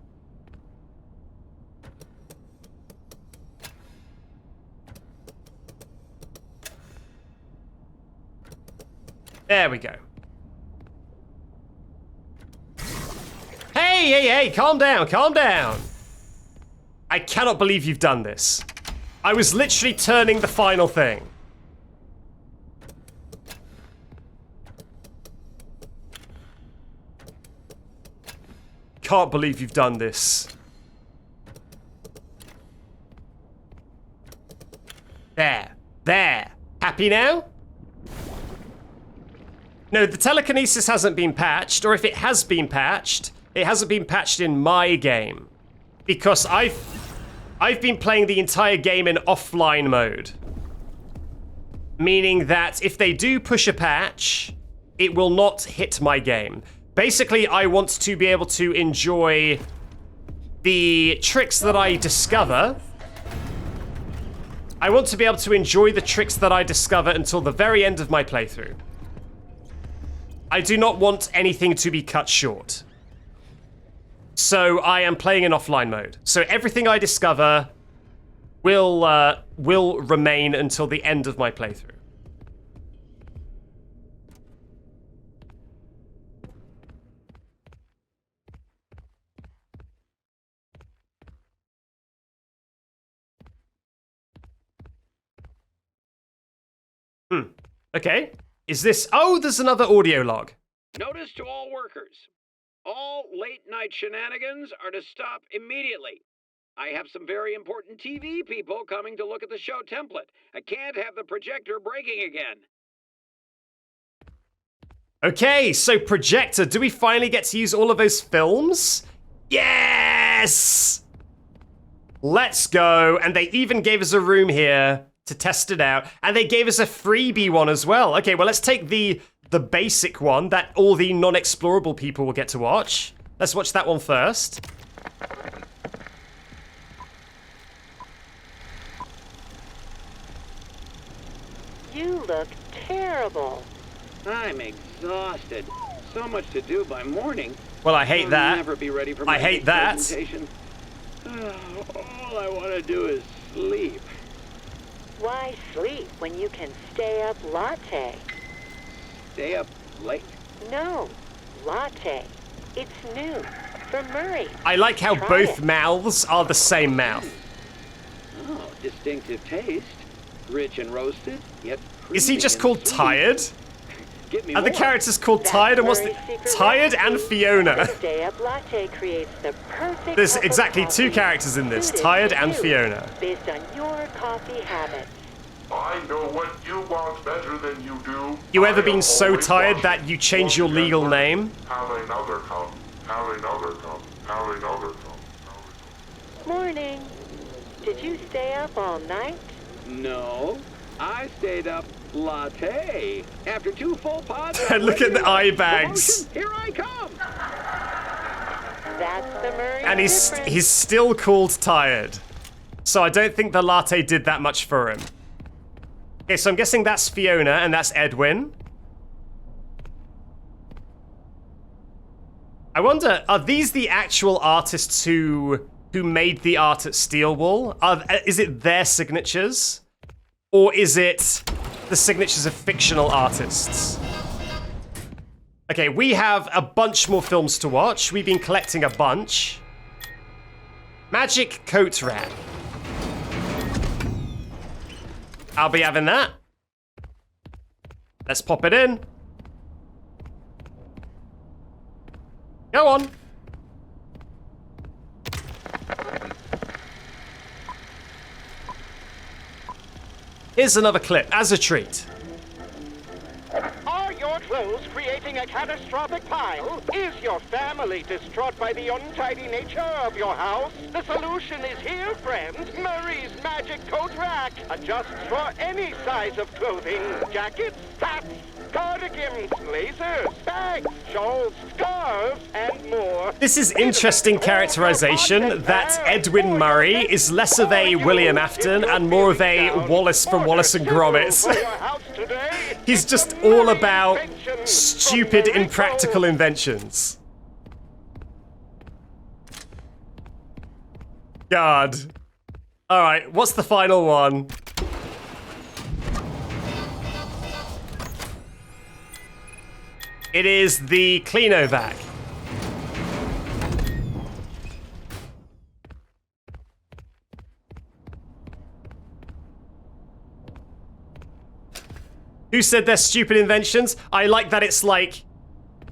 Speaker 1: There we go. Hey, calm down. I cannot believe you've done this. I was literally turning the final thing. Can't believe you've done this. There. Happy now? No, the telekinesis hasn't been patched, or if it has been patched, it hasn't been patched in my game. Because I've been playing the entire game in offline mode. Meaning that if they do push a patch, it will not hit my game. Basically, I want to be able to enjoy the tricks that I discover. I want to be able to enjoy the tricks that I discover until the very end of my playthrough. I do not want anything to be cut short. So I am playing in offline mode. So everything I discover will remain until the end of my playthrough. Okay. Is this... Oh, there's another audio log.
Speaker 2: Notice to all workers. All late-night shenanigans are to stop immediately. I have some very important TV people coming to look at the show template. I can't have the projector breaking again.
Speaker 1: Okay, so projector. Do we finally get to use all of those films? Yes! Let's go. And they even gave us a room here to test it out. And they gave us a freebie one as well. Okay, well, let's take the basic one that all the non-explorable people will get to watch. Let's watch that one first.
Speaker 3: You look terrible.
Speaker 2: I'm exhausted. So much to do by morning.
Speaker 1: Well, I hate
Speaker 2: I'll
Speaker 1: that.
Speaker 2: never be ready for my
Speaker 1: I hate
Speaker 2: next
Speaker 1: that.
Speaker 2: presentation. All I want to do is sleep.
Speaker 3: Why sleep when you can stay up latte?
Speaker 2: Stay up late.
Speaker 3: No, latte. It's new. From Murray.
Speaker 1: I like how
Speaker 3: Try
Speaker 1: both
Speaker 3: it.
Speaker 1: mouths are the same mouth.
Speaker 2: Oh, distinctive taste. Rich and roasted, yet
Speaker 1: Is he
Speaker 2: creamy
Speaker 1: just
Speaker 2: and
Speaker 1: called
Speaker 2: sweet.
Speaker 1: Tired?
Speaker 2: Get me
Speaker 1: Are the
Speaker 2: more.
Speaker 1: characters called
Speaker 3: That's
Speaker 1: Tired and what's
Speaker 3: Murray's
Speaker 1: the...
Speaker 3: secret
Speaker 1: Tired
Speaker 3: recipe.
Speaker 1: and Fiona.
Speaker 3: The Stay Up Latte creates the perfect
Speaker 1: There's
Speaker 3: cup of
Speaker 1: exactly two
Speaker 3: coffee
Speaker 1: characters in this,
Speaker 3: suited
Speaker 1: Tired
Speaker 3: to
Speaker 1: and
Speaker 3: you,
Speaker 1: Fiona.
Speaker 3: Based on your coffee habits.
Speaker 8: I know what you want better than you do.
Speaker 1: You ever
Speaker 8: I
Speaker 1: been
Speaker 8: am
Speaker 1: so
Speaker 8: always
Speaker 1: tired
Speaker 8: watching.
Speaker 1: that you change your
Speaker 8: Won't
Speaker 1: legal
Speaker 8: you
Speaker 1: name?
Speaker 8: Have another cup. Have another cup. Have another cup.
Speaker 3: Morning. Did you stay up all night?
Speaker 2: No, I stayed up latte. After 2 full pods.
Speaker 1: And look at the eye bags.
Speaker 2: Here I come.
Speaker 3: That's the Murray
Speaker 1: And he's
Speaker 3: difference.
Speaker 1: still called Tired. So I don't think the latte did that much for him. Okay, so I'm guessing that's Fiona and that's Edwin. I wonder, are these the actual artists who made the art at Steelwall? Is it their signatures? Or is it the signatures of fictional artists? Okay, we have a bunch more films to watch. We've been collecting a bunch. Magic Coat Rack. I'll be having that. Let's pop it in. Go on. Here's another clip as a treat.
Speaker 9: Are your clothes creating a catastrophic pile? Is your family distraught by the untidy nature of your house? The solution is here, friends. Murray's Magic Coat Rack adjusts for any size of clothing. Jackets, hats, cardigans, blazers, bags, shawls, scarves, and more.
Speaker 1: This is interesting characterization that Edwin Murray is less of a William Afton and more of a Wallace from Wallace and Gromit. He's just all about stupid, impractical inventions. God. Alright, what's the final one? It is the Cleanovac. Who said they're stupid inventions? I like that it's like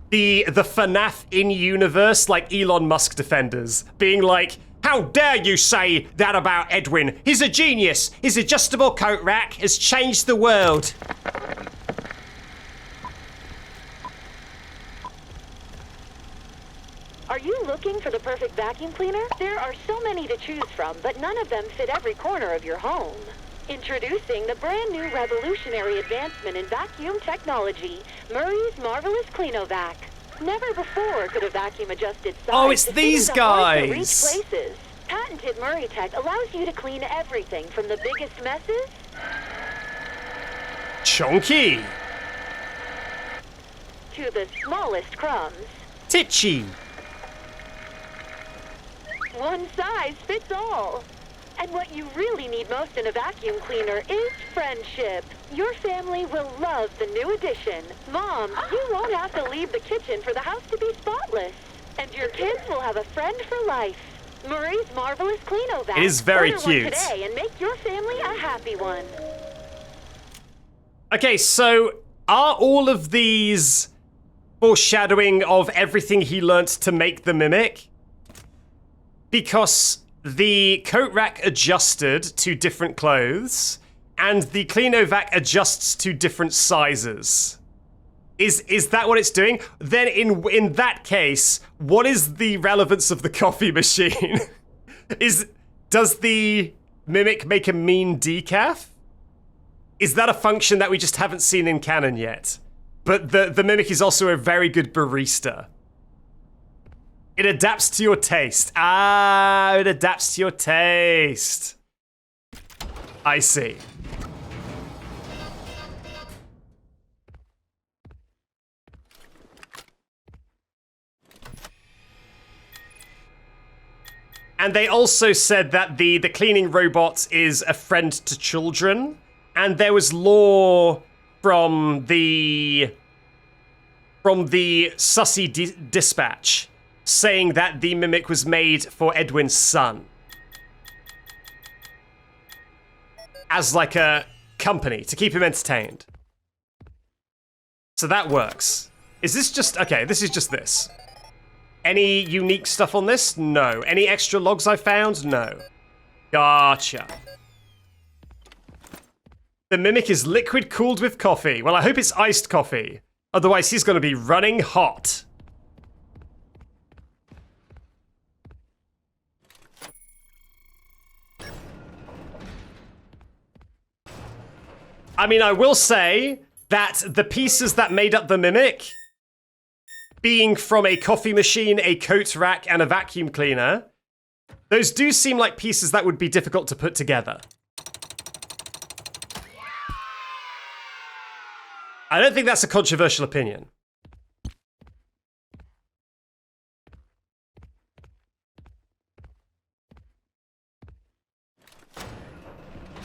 Speaker 1: the FNAF in-universe, like Elon Musk defenders, being like, how dare you say that about Edwin? He's a genius. His adjustable coat rack has changed the world.
Speaker 10: vacuum cleaner? There are so many to choose from, but none of them fit every corner of your home. Introducing the brand new revolutionary advancement in vacuum technology, Murray's Marvelous Cleanovac. Never before could a vacuum adjust its size.
Speaker 1: Oh, it's
Speaker 10: to fit
Speaker 1: these
Speaker 10: into hard-to-reach
Speaker 1: guys.
Speaker 10: places. Patented Murray Tech allows you to clean everything from the biggest messes
Speaker 1: Chunky.
Speaker 10: to the smallest crumbs.
Speaker 1: Titchy.
Speaker 10: One size fits all. And what you really need most in a vacuum cleaner is friendship. Your family will love the new addition. Mom, you won't have to leave the kitchen for the house to be spotless. And your kids will have a friend for life. Murray's Marvelous Cleanovac.
Speaker 1: It is very
Speaker 10: Order one
Speaker 1: cute.
Speaker 10: today and make your family a happy one.
Speaker 1: Okay, so are all of these foreshadowing of everything he learnt to make the mimic? Because the coat rack adjusted to different clothes, and the Cleanovac adjusts to different sizes. Is that what it's doing? Then in that case, what is the relevance of the coffee machine? Does the mimic make a mean decaf? Is that a function that we just haven't seen in canon yet? But the mimic is also a very good barista. It adapts to your taste. Ah, it adapts to your taste. I see. And they also said that the cleaning robot is a friend to children. And there was lore from the Sussy Dispatch saying that the mimic was made for Edwin's son. As like a company, to keep him entertained. So that works. Is this just... Okay, this is just this. Any unique stuff on this? No. Any extra logs I found? No. Gotcha. The mimic is liquid cooled with coffee. Well, I hope it's iced coffee. Otherwise, he's going to be running hot. I mean, I will say that the pieces that made up the mimic, being from a coffee machine, a coat rack, and a vacuum cleaner, those do seem like pieces that would be difficult to put together. I don't think that's a controversial opinion.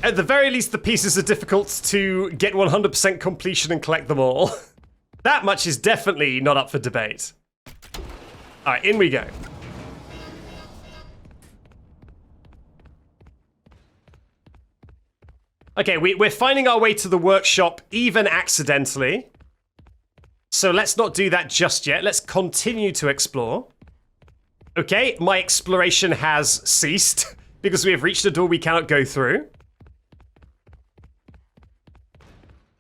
Speaker 1: At the very least, the pieces are difficult to get 100% completion and collect them all. That much is definitely not up for debate. Alright, in we go. Okay, we're finding our way to the workshop even accidentally. So let's not do that just yet. Let's continue to explore. Okay, my exploration has ceased because we have reached a door we cannot go through.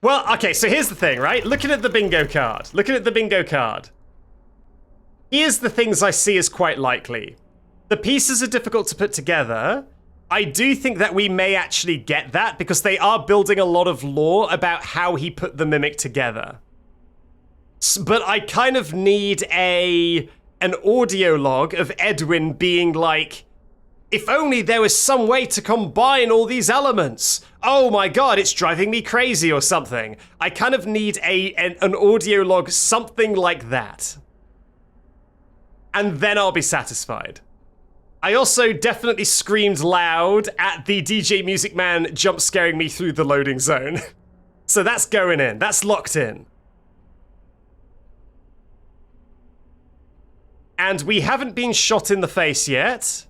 Speaker 1: Well, okay, so here's the thing, right? Looking at the bingo card. Here's the things I see as quite likely. The pieces are difficult to put together. I do think that we may actually get that because they are building a lot of lore about how he put the mimic together. But I kind of need an audio log of Edwin being like, if only there was some way to combine all these elements. Oh my god, it's driving me crazy or something. I kind of need an audio log, something like that. And then I'll be satisfied. I also definitely screamed loud at the DJ Music Man jump scaring me through the loading zone. So that's going in, that's locked in. And we haven't been shot in the face yet.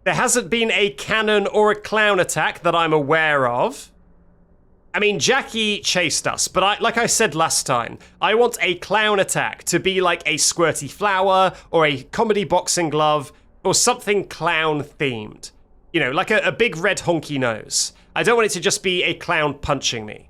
Speaker 1: There hasn't been a cannon or a clown attack that I'm aware of. I mean, Jackie chased us, but like I said last time, I want a clown attack to be like a squirty flower or a comedy boxing glove or something clown themed. You know, like a big red honky nose. I don't want it to just be a clown punching me.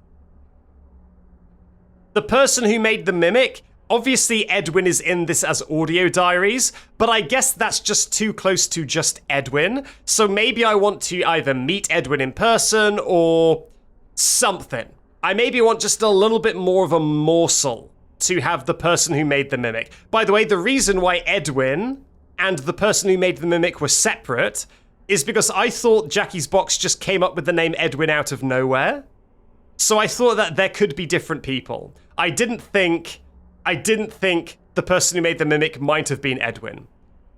Speaker 1: The person who made the mimic obviously Edwin is in this as audio diaries, but I guess that's just too close to just Edwin. So maybe I want to either meet Edwin in person or something. I maybe want just a little bit more of a morsel to have the person who made the mimic. By the way, the reason why Edwin and the person who made the mimic were separate is because I thought Jackie's Box just came up with the name Edwin out of nowhere. So I thought that there could be different people. I didn't think the person who made the mimic might have been Edwin.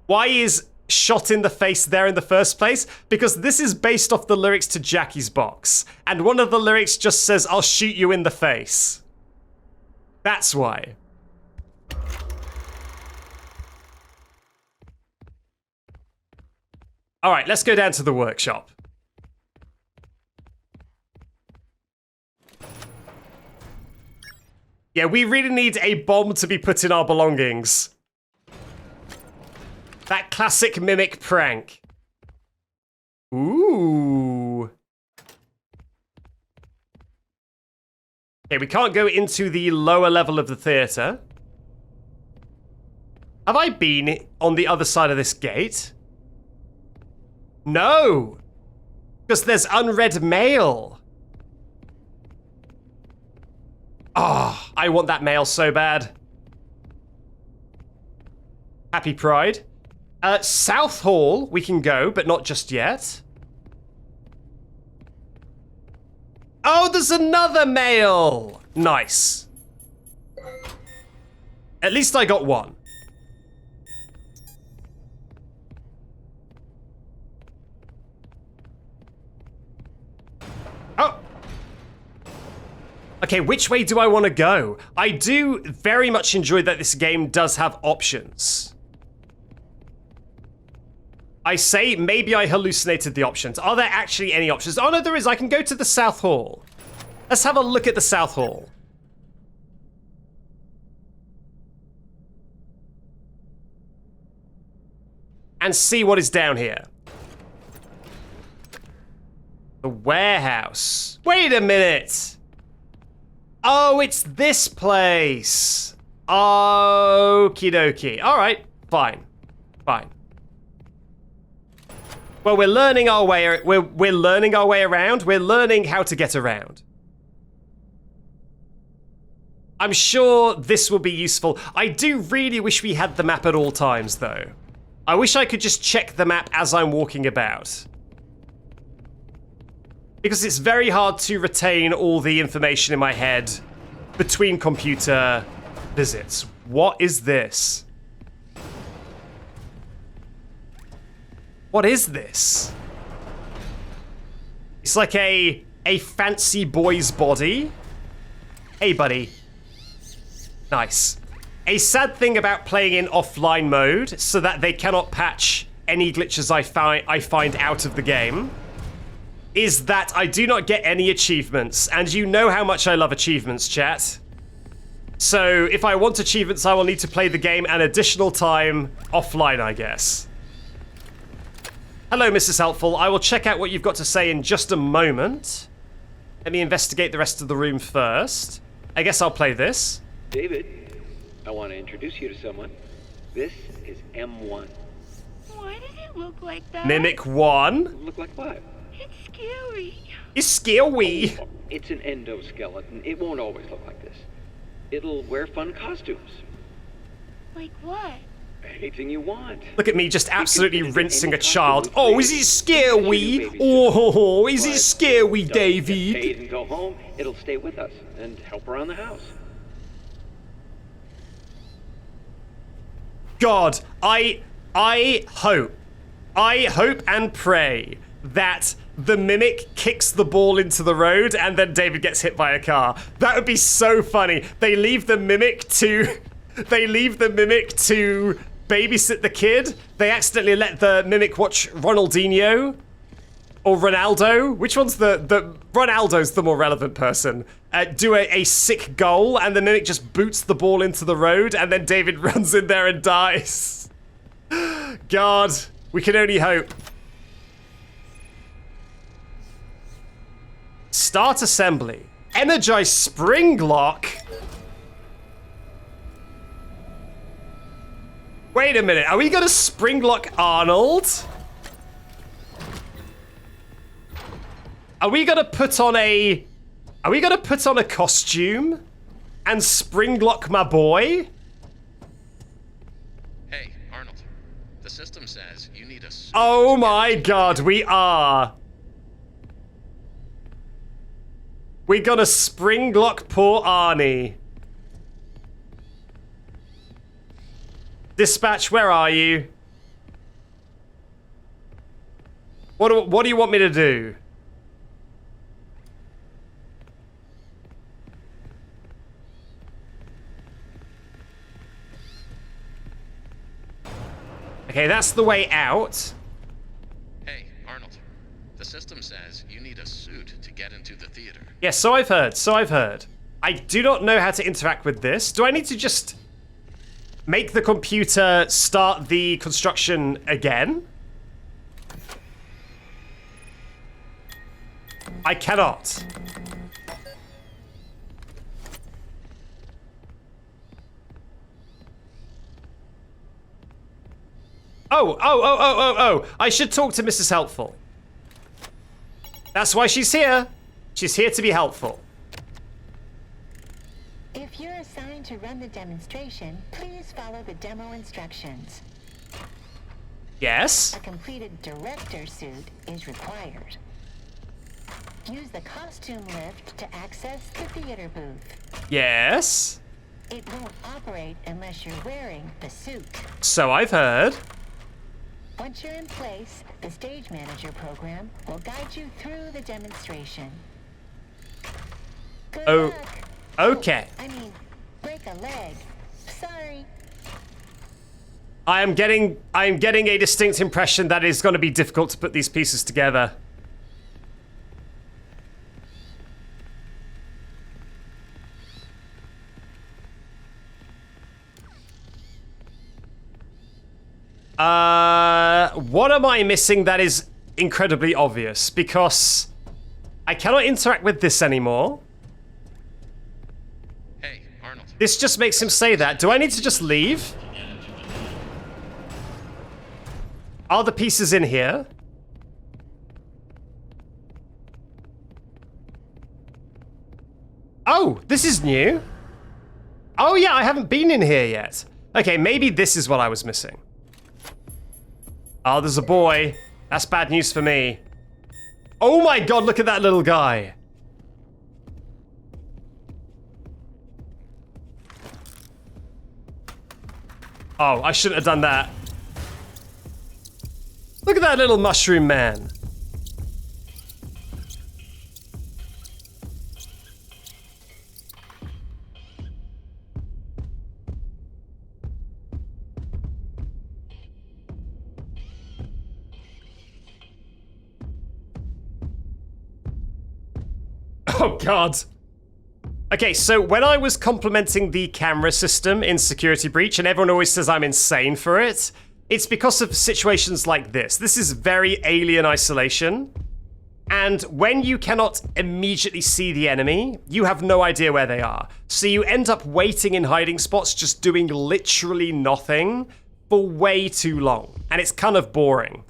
Speaker 1: Why is shot in the face there in the first place? Because this is based off the lyrics to Jackie's Box. And one of the lyrics just says, "I'll shoot you in the face." That's why. All right, let's go down to the workshop. Yeah, we really need a bomb to be put in our belongings. That classic mimic prank. Ooh. Okay, we can't go into the lower level of the theater. Have I been on the other side of this gate? No! Because there's unread mail. Ah, oh, I want that mail so bad. Happy Pride. South Hall, we can go, but not just yet. Oh, there's another mail! Nice. At least I got one. Oh! Okay, which way do I want to go? I do very much enjoy that this game does have options. I say maybe I hallucinated the options. Are there actually any options? Oh no, there is. I can go to the South Hall. Let's have a look at the South Hall. And see what is down here. The warehouse. Wait a minute. Oh, it's this place. Okie dokie. All right, fine, fine. Well, we're learning our way. We're learning our way around. We're learning how to get around. I'm sure this will be useful. I do really wish we had the map at all times, though. I wish I could just check the map as I'm walking about. Because it's very hard to retain all the information in my head between computer visits. What is this? What is this? It's like a fancy boy's body. Hey, buddy. Nice. A sad thing about playing in offline mode, so that they cannot patch any glitches I find out of the game, is that I do not get any achievements. And you know how much I love achievements, chat. So if I want achievements, I will need to play the game an additional time offline, I guess. Hello, Mrs. Helpful. I will check out what you've got to say in just a moment. Let me investigate the rest of the room first. I guess I'll play this.
Speaker 2: David, I want to introduce you to someone. This is M1.
Speaker 11: Why does it look like that?
Speaker 1: Mimic 1.
Speaker 2: Look like what?
Speaker 11: It's scary.
Speaker 1: It's scary.
Speaker 2: Oh, it's an endoskeleton. It won't always look like this. It'll wear fun costumes.
Speaker 11: Like what?
Speaker 2: Anything you want.
Speaker 1: Look at me just absolutely rinsing a child. Oh, is it scary? Oh, is it scary, David?
Speaker 2: Paid and go home. It'll stay with us and help around the house.
Speaker 1: God, I hope and pray that the mimic kicks the ball into the road and then David gets hit by a car. That would be so funny. They leave the mimic to babysit the kid. They accidentally let the mimic watch Ronaldinho or Ronaldo. Which one's the Ronaldo's the more relevant person. Do a sick goal and the mimic just boots the ball into the road and then David runs in there and dies. God, we can only hope. Start assembly. Energize Springlock. Wait a minute. Are we gonna Springlock Arnold? Are we gonna put on a costume and Springlock my boy?
Speaker 5: Hey, Arnold. The system says you need a suit.
Speaker 1: Oh my god, we are. We're gonna Springlock poor Arnie. Dispatch, where are you? What do you want me to do? Okay, that's the way out.
Speaker 5: Hey, Arnold. The system says you need a suit to get into the theater.
Speaker 1: Yes, so I've heard. I do not know how to interact with this. Do I need to just make the computer start the construction again? I cannot. Oh. I should talk to Mrs. Helpful. That's why she's here. She's here to be helpful.
Speaker 12: If you're assigned to run the demonstration, please follow the demo instructions.
Speaker 1: Yes?
Speaker 12: A completed director suit is required. Use the costume lift to access the theater booth.
Speaker 1: Yes?
Speaker 12: It won't operate unless you're wearing the suit.
Speaker 1: So I've heard.
Speaker 12: Once you're in place, the stage manager program will guide you through the demonstration. Good luck.
Speaker 1: Okay.
Speaker 12: I mean, break a leg. Sorry.
Speaker 1: I am getting a distinct impression that it's going to be difficult to put these pieces together. What am I missing that is incredibly obvious? Because I cannot interact with this anymore.
Speaker 5: Hey, Arnold.
Speaker 1: This just makes him say that. Do I need to just leave? Are the pieces in here? Oh, this is new. Oh yeah, I haven't been in here yet. Okay, maybe this is what I was missing. Oh, there's a boy. That's bad news for me. Oh my god, look at that little guy. Oh, I shouldn't have done that. Look at that little mushroom man. Oh god. Okay, so when I was complimenting the camera system in Security Breach, and everyone always says I'm insane for it, it's because of situations like this. This is very Alien Isolation. And when you cannot immediately see the enemy, you have no idea where they are. So you end up waiting in hiding spots, just doing literally nothing for way too long. And it's kind of boring.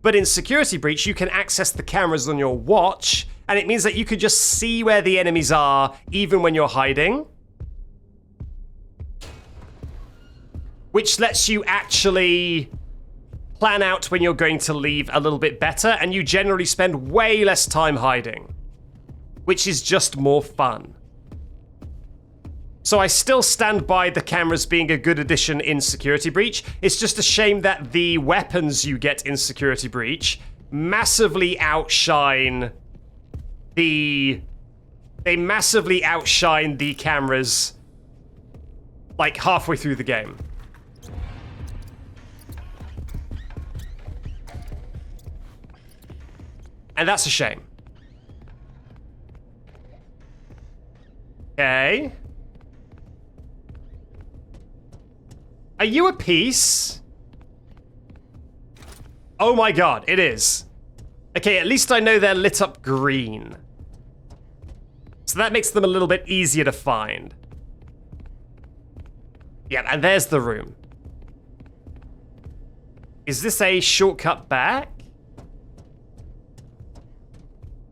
Speaker 1: But in Security Breach, you can access the cameras on your watch, and it means that you can just see where the enemies are, even when you're hiding. Which lets you actually plan out when you're going to leave a little bit better, and you generally spend way less time hiding, which is just more fun. So I still stand by the cameras being a good addition in Security Breach. It's just a shame that the weapons you get in Security Breach massively outshine the cameras like halfway through the game. And that's a shame. Okay. Are you a piece? Oh my god, it is. Okay, at least I know they're lit up green. So that makes them a little bit easier to find. Yeah, and there's the room. Is this a shortcut back?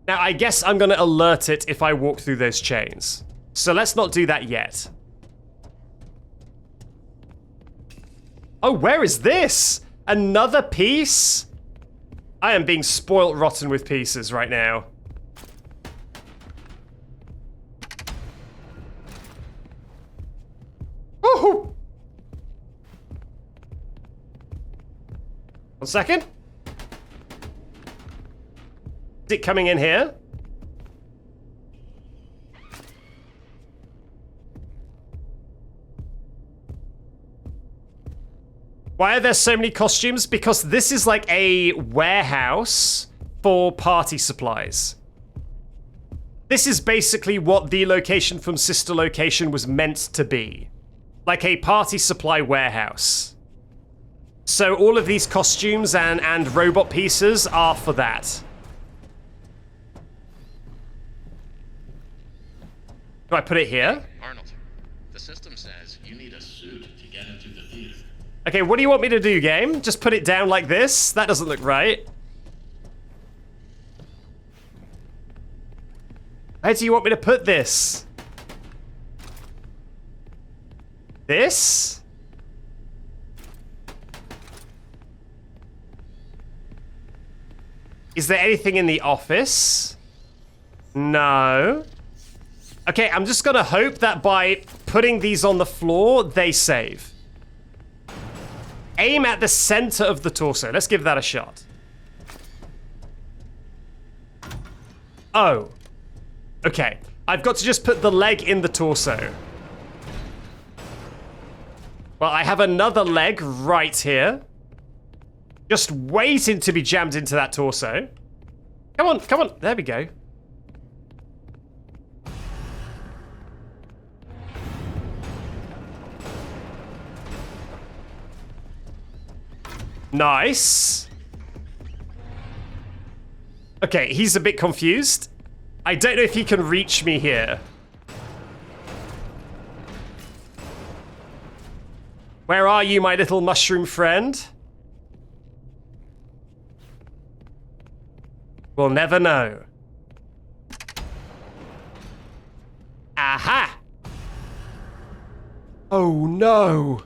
Speaker 1: Now, I guess I'm going to alert it if I walk through those chains. So let's not do that yet. Oh, where is this? Another piece? I am being spoilt rotten with pieces right now. Woohoo! 1 second. Is it coming in here? Why are there so many costumes? Because this is like a warehouse for party supplies. This is basically what the location from Sister Location was meant to be. Like a party supply warehouse. So all of these costumes and robot pieces are for that. Do I put it here?
Speaker 5: Arnold, the system says you need a suit to get into the theater.
Speaker 1: Okay, what do you want me to do, game? Just put it down like this? That doesn't look right. Where do you want me to put this? This? Is there anything in the office? No. Okay, I'm just gonna hope that by putting these on the floor, they save. Aim at the center of the torso. Let's give that a shot. Oh. Okay. I've got to just put the leg in the torso. Well, I have another leg right here. Just waiting to be jammed into that torso. Come on, come on. There we go. Nice. Okay, he's a bit confused. I don't know if he can reach me here. Where are you, my little mushroom friend? We'll never know. Aha! Oh no!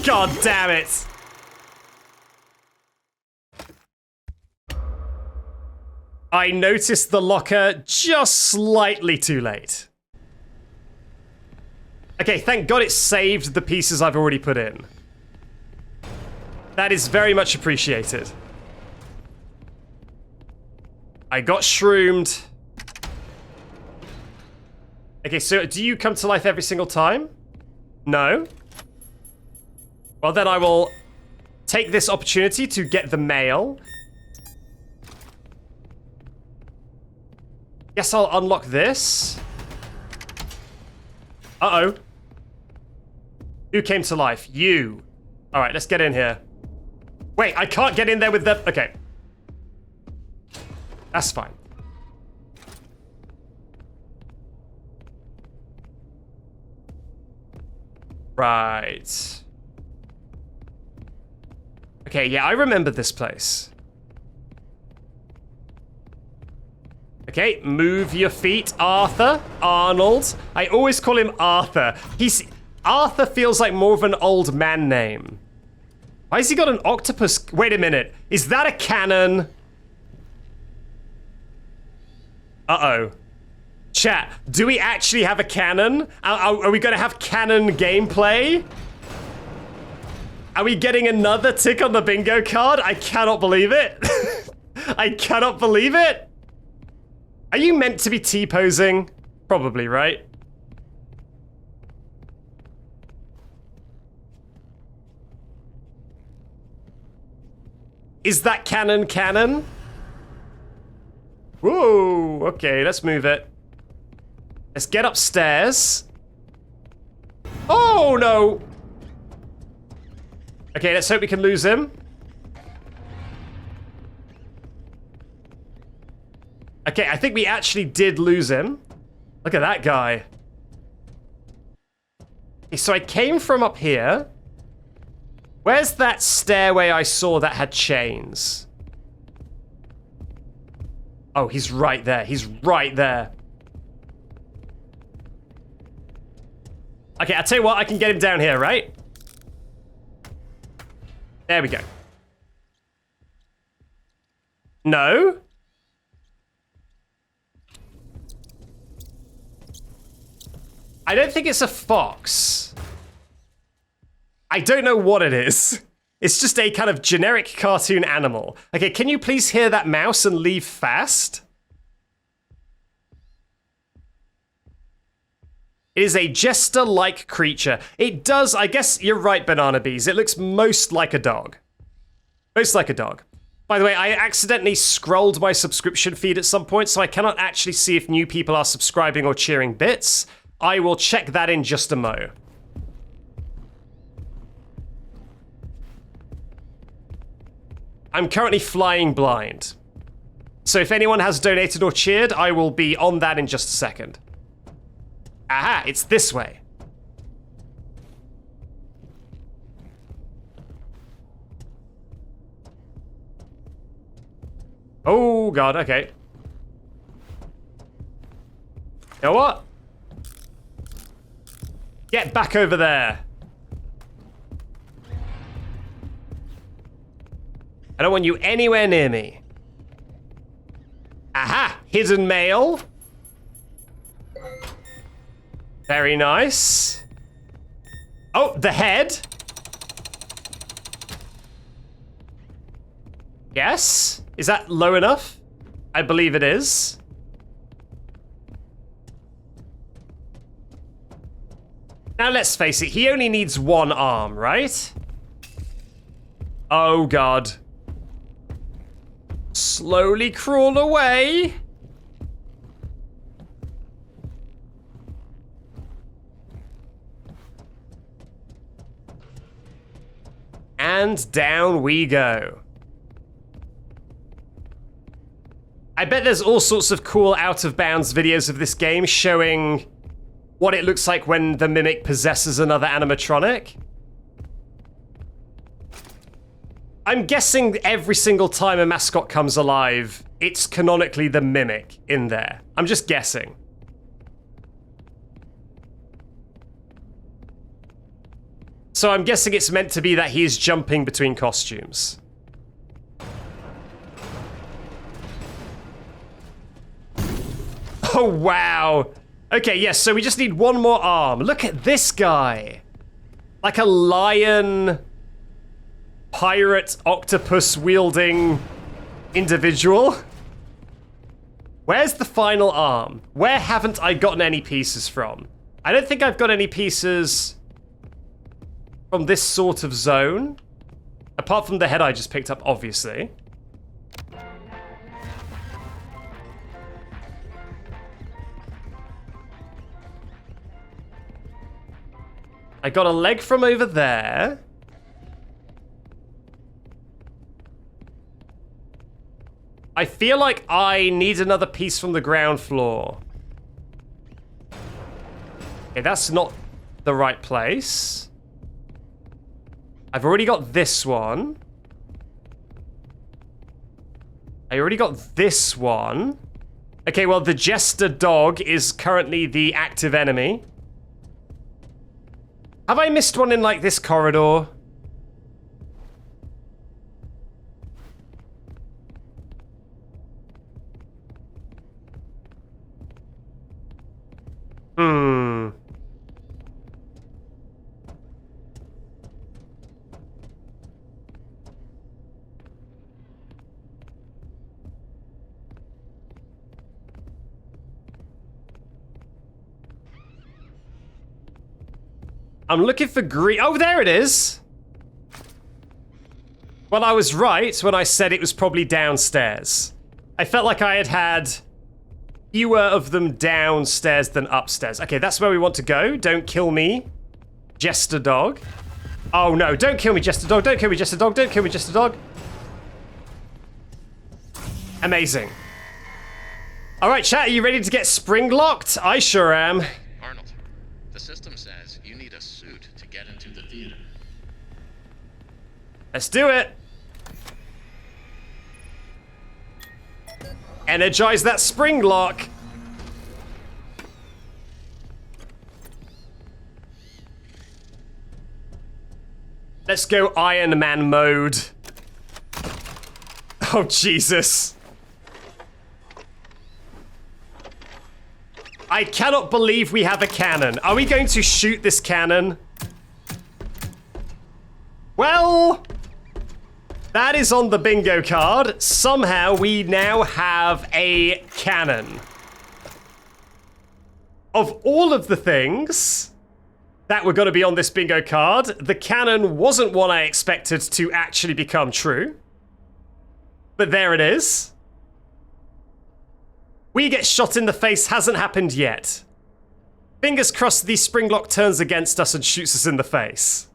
Speaker 1: God damn it! I noticed the locker just slightly too late. Okay, thank God it saved the pieces I've already put in. That is very much appreciated. I got shroomed. Okay, so do you come to life every single time? No? Well, then I will take this opportunity to get the mail. Guess I'll unlock this. Uh-oh. Who came to life? You. All right, let's get in here. Wait, I can't get in there with the... Okay. That's fine. Right. Okay, yeah, I remember this place. Okay, move your feet, Arthur. Arnold. I always call him Arthur. Arthur feels like more of an old man name. Why has he got an octopus? Wait a minute. Is that a cannon? Uh-oh. Chat, do we actually have a cannon? Are we gonna have cannon gameplay? Are we getting another tick on the bingo card? I cannot believe it. I cannot believe it. Are you meant to be T-posing? Probably, right? Is that cannon? Whoa, okay, let's move it. Let's get upstairs. Oh, no. Okay, let's hope we can lose him. Okay, I think we actually did lose him. Look at that guy. Okay, so I came from up here. Where's that stairway I saw that had chains? Oh, he's right there. He's right there. Okay, I'll tell you what, I can get him down here, right? There we go. No? I don't think it's a fox. I don't know what it is. It's just a kind of generic cartoon animal. Okay, can you please hear that mouse and leave fast? It is a jester-like creature. It does, I guess you're right, Banana Bees. It looks most like a dog. Most like a dog. By the way, I accidentally scrolled my subscription feed at some point, so I cannot actually see if new people are subscribing or cheering bits. I will check that in just a mo. I'm currently flying blind. So if anyone has donated or cheered, I will be on that in just a second. Aha, it's this way. Oh god, okay. You know what? Get back over there. I don't want you anywhere near me. Aha! Hidden mail. Very nice. Oh, the head. Yes? Is that low enough? I believe it is. Now let's face it, he only needs one arm, right? Oh god. Slowly crawl away. And down we go. I bet there's all sorts of cool out-of-bounds videos of this game showing what it looks like when the Mimic possesses another animatronic. I'm guessing every single time a mascot comes alive, it's canonically the Mimic in there. I'm just guessing. So I'm guessing it's meant to be that he's jumping between costumes. Oh, wow. Okay, yes, so we just need one more arm. Look at this guy. Like a lion, pirate, octopus-wielding individual. Where's the final arm? Where haven't I gotten any pieces from? I don't think I've got any pieces from this sort of zone. Apart from the head I just picked up, obviously. I got a leg from over there. I feel like I need another piece from the ground floor. Okay, that's not the right place. I've already got this one. I already got this one. Okay, well, the Jester dog is currently the active enemy. Have I missed one in, like, this corridor? I'm looking for green. Oh, there it is. Well, I was right when I said it was probably downstairs. I felt like I had fewer of them downstairs than upstairs. Okay, that's where we want to go. Don't kill me, Jester dog. Oh no, don't kill me, Jester dog. Don't kill me, Jester dog. Don't kill me, Jester dog. Amazing. All right, chat, are you ready to get spring-locked? I sure am.
Speaker 5: The system says you need a suit to get into the theater.
Speaker 1: Let's do it. Energize that spring lock. Let's go Iron Man mode. Oh, Jesus. I cannot believe we have a cannon. Are we going to shoot this cannon? Well, that is on the bingo card. Somehow we now have a cannon. Of all of the things that were going to be on this bingo card, the cannon wasn't one I expected to actually become true. But there it is. We get shot in the face hasn't happened yet. Fingers crossed the Springlock turns against us and shoots us in the face.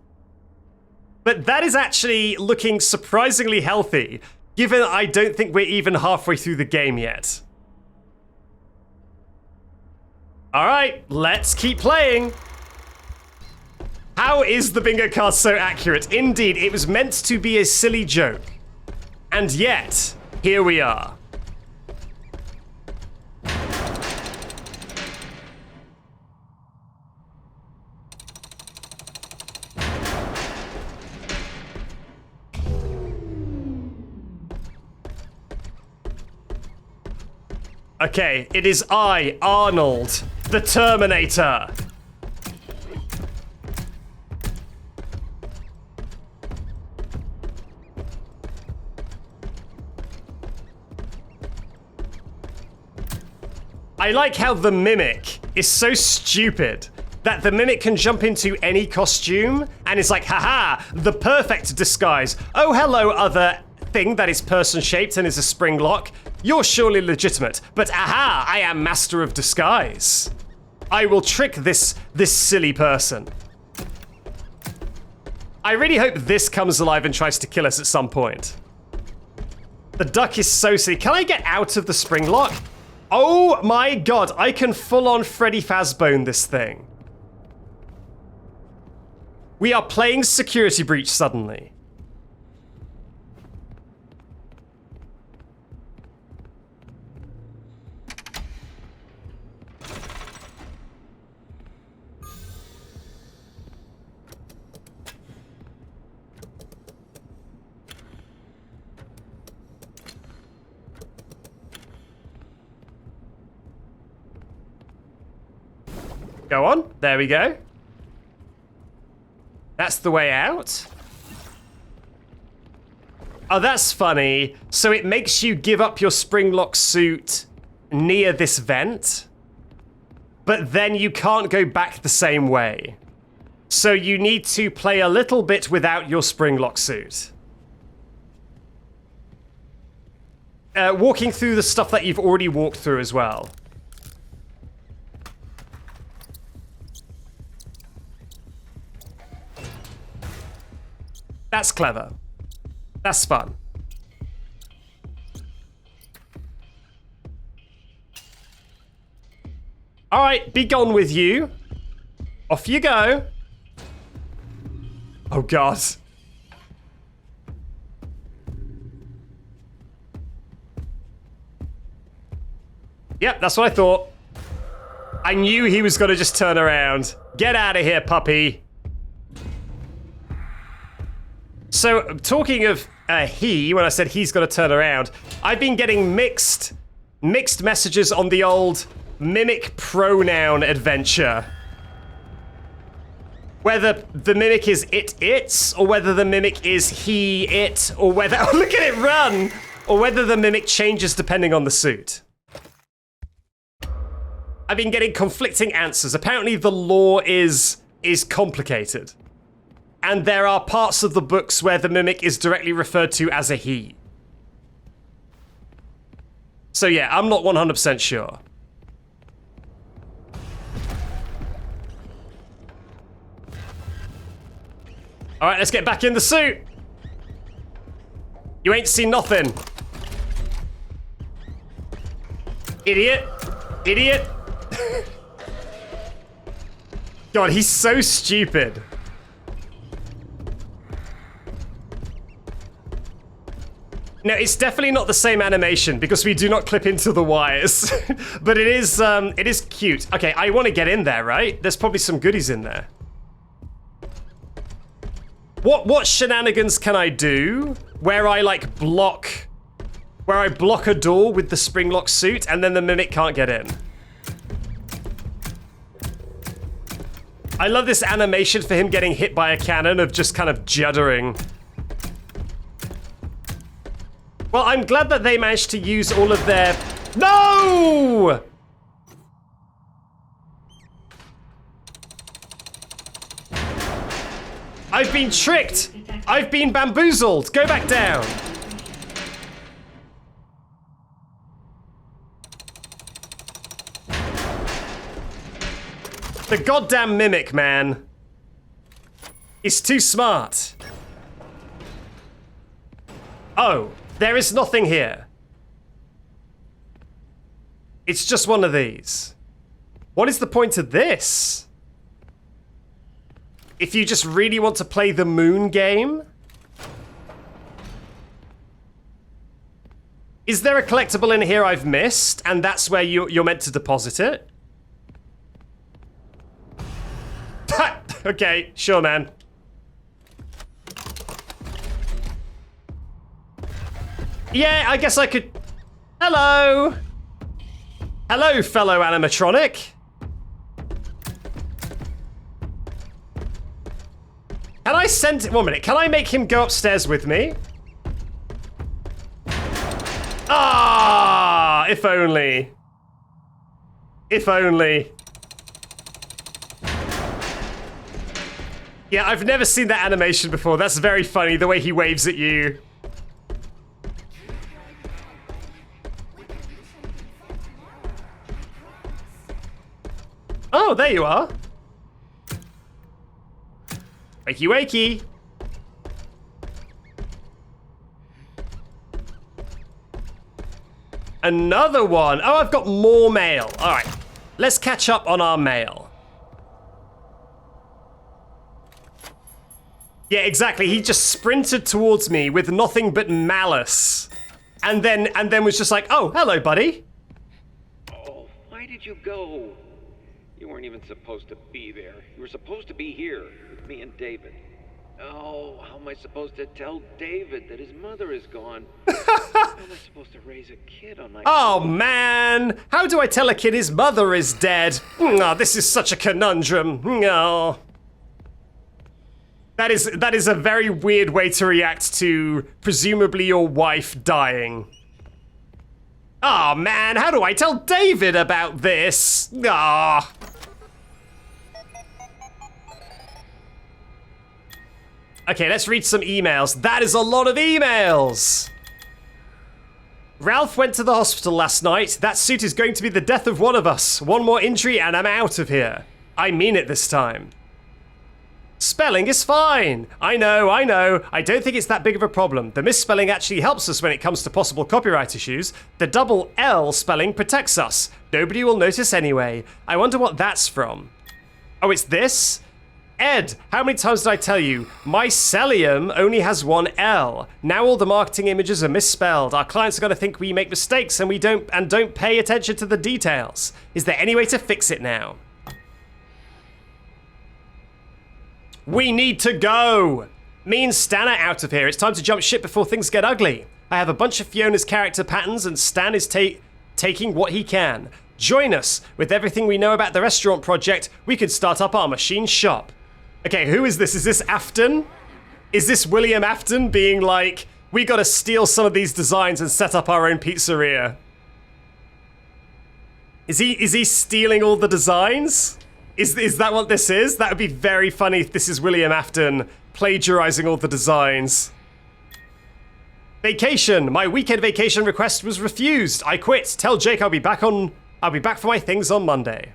Speaker 1: But that is actually looking surprisingly healthy, given I don't think we're even halfway through the game yet. Alright, let's keep playing. How is the bingo card so accurate? Indeed, it was meant to be a silly joke. And yet, here we are. Okay, it is I, Arnold, the Terminator. I like how the Mimic is so stupid that the Mimic can jump into any costume and is like, haha, the perfect disguise. Oh, hello, other thing that is person-shaped and is a spring lock. You're surely legitimate, but aha, I am master of disguise. I will trick this silly person. I really hope this comes alive and tries to kill us at some point. The duck is so silly. Can I get out of the spring lock? Oh my god, I can full-on Freddy Fazbone this thing. We are playing Security Breach suddenly. Go on. There we go. That's the way out. Oh, that's funny. So it makes you give up your Springlock suit near this vent, but then you can't go back the same way. So you need to play a little bit without your Springlock suit. Walking through the stuff that you've already walked through as well. That's clever. That's fun. All right, be gone with you. Off you go. Oh, God. Yep, that's what I thought. I knew he was going to just turn around. Get out of here, puppy. So, talking of he, when I said he's going to turn around, I've been getting mixed messages on the old Mimic pronoun adventure. Whether the Mimic is it's, or whether the Mimic is he, it, or whether... Oh, look at it run! Or whether the Mimic changes depending on the suit. I've been getting conflicting answers. Apparently the lore is complicated. And there are parts of the books where the Mimic is directly referred to as a he. So yeah, I'm not 100% sure. Alright, let's get back in the suit. You ain't seen nothing. Idiot. Idiot. God, he's so stupid. No, it's definitely not the same animation because we do not clip into the wires. But it is cute. Okay, I want to get in there, right? There's probably some goodies in there. What shenanigans can I do where I like block a door with the Springlock suit and then the Mimic can't get in? I love this animation for him getting hit by a cannon of just kind of juddering. Well, I'm glad that they managed to use all of their... No! I've been tricked! I've been bamboozled! Go back down! The goddamn Mimic, man. He's too smart. Oh. There is nothing here. It's just one of these. What is the point of this? If you just really want to play the moon game? Is there a collectible in here I've missed, and that's where you're meant to deposit it? Okay, sure, man. Yeah, I guess I could... Hello! Hello, fellow animatronic. Can I send... 1 minute, can I make him go upstairs with me? Ah! If only. If only. Yeah, I've never seen that animation before. That's very funny, the way he waves at you. Oh, there you are. Wakey, wakey. Another one. Oh, I've got more mail. All right, let's catch up on our mail. Yeah, exactly. He just sprinted towards me with nothing but malice, and then was just like, "Oh, hello, buddy."
Speaker 2: Oh, why did you go? You weren't even supposed to be there. You were supposed to be here with me and David. Oh, how am I supposed to tell David that his mother is gone? How am I supposed to raise a kid on my own?
Speaker 1: Man, how do I tell a kid his mother is dead? Oh, this is such a conundrum. Oh. That is a very weird way to react to presumably your wife dying. Oh man, how do I tell David about this? Ah. Okay, let's read some emails. That is a lot of emails! Ralph went to the hospital last night. That suit is going to be the death of one of us. One more injury and I'm out of here. I mean it this time. Spelling is fine. I know. I don't think it's that big of a problem. The misspelling actually helps us when it comes to possible copyright issues. The double L spelling protects us. Nobody will notice anyway. I wonder what that's from. Oh, it's this? Ed, how many times did I tell you? Mycelium only has one L. Now all the marketing images are misspelled. Our clients are going to think we make mistakes and don't pay attention to the details. Is there any way to fix it now? We need to go! Me and Stan are out of here. It's time to jump ship before things get ugly. I have a bunch of Fiona's character patterns and Stan is taking what he can. Join us. With everything we know about the restaurant project, we could start up our machine shop. Okay, who is this? Is this Afton? Is this William Afton being like, we gotta steal some of these designs and set up our own pizzeria? Is he stealing all the designs? Is that what this is? That would be very funny if this is William Afton plagiarizing all the designs. Vacation. My weekend vacation request was refused. I quit. Tell Jake I'll be back for my things on Monday.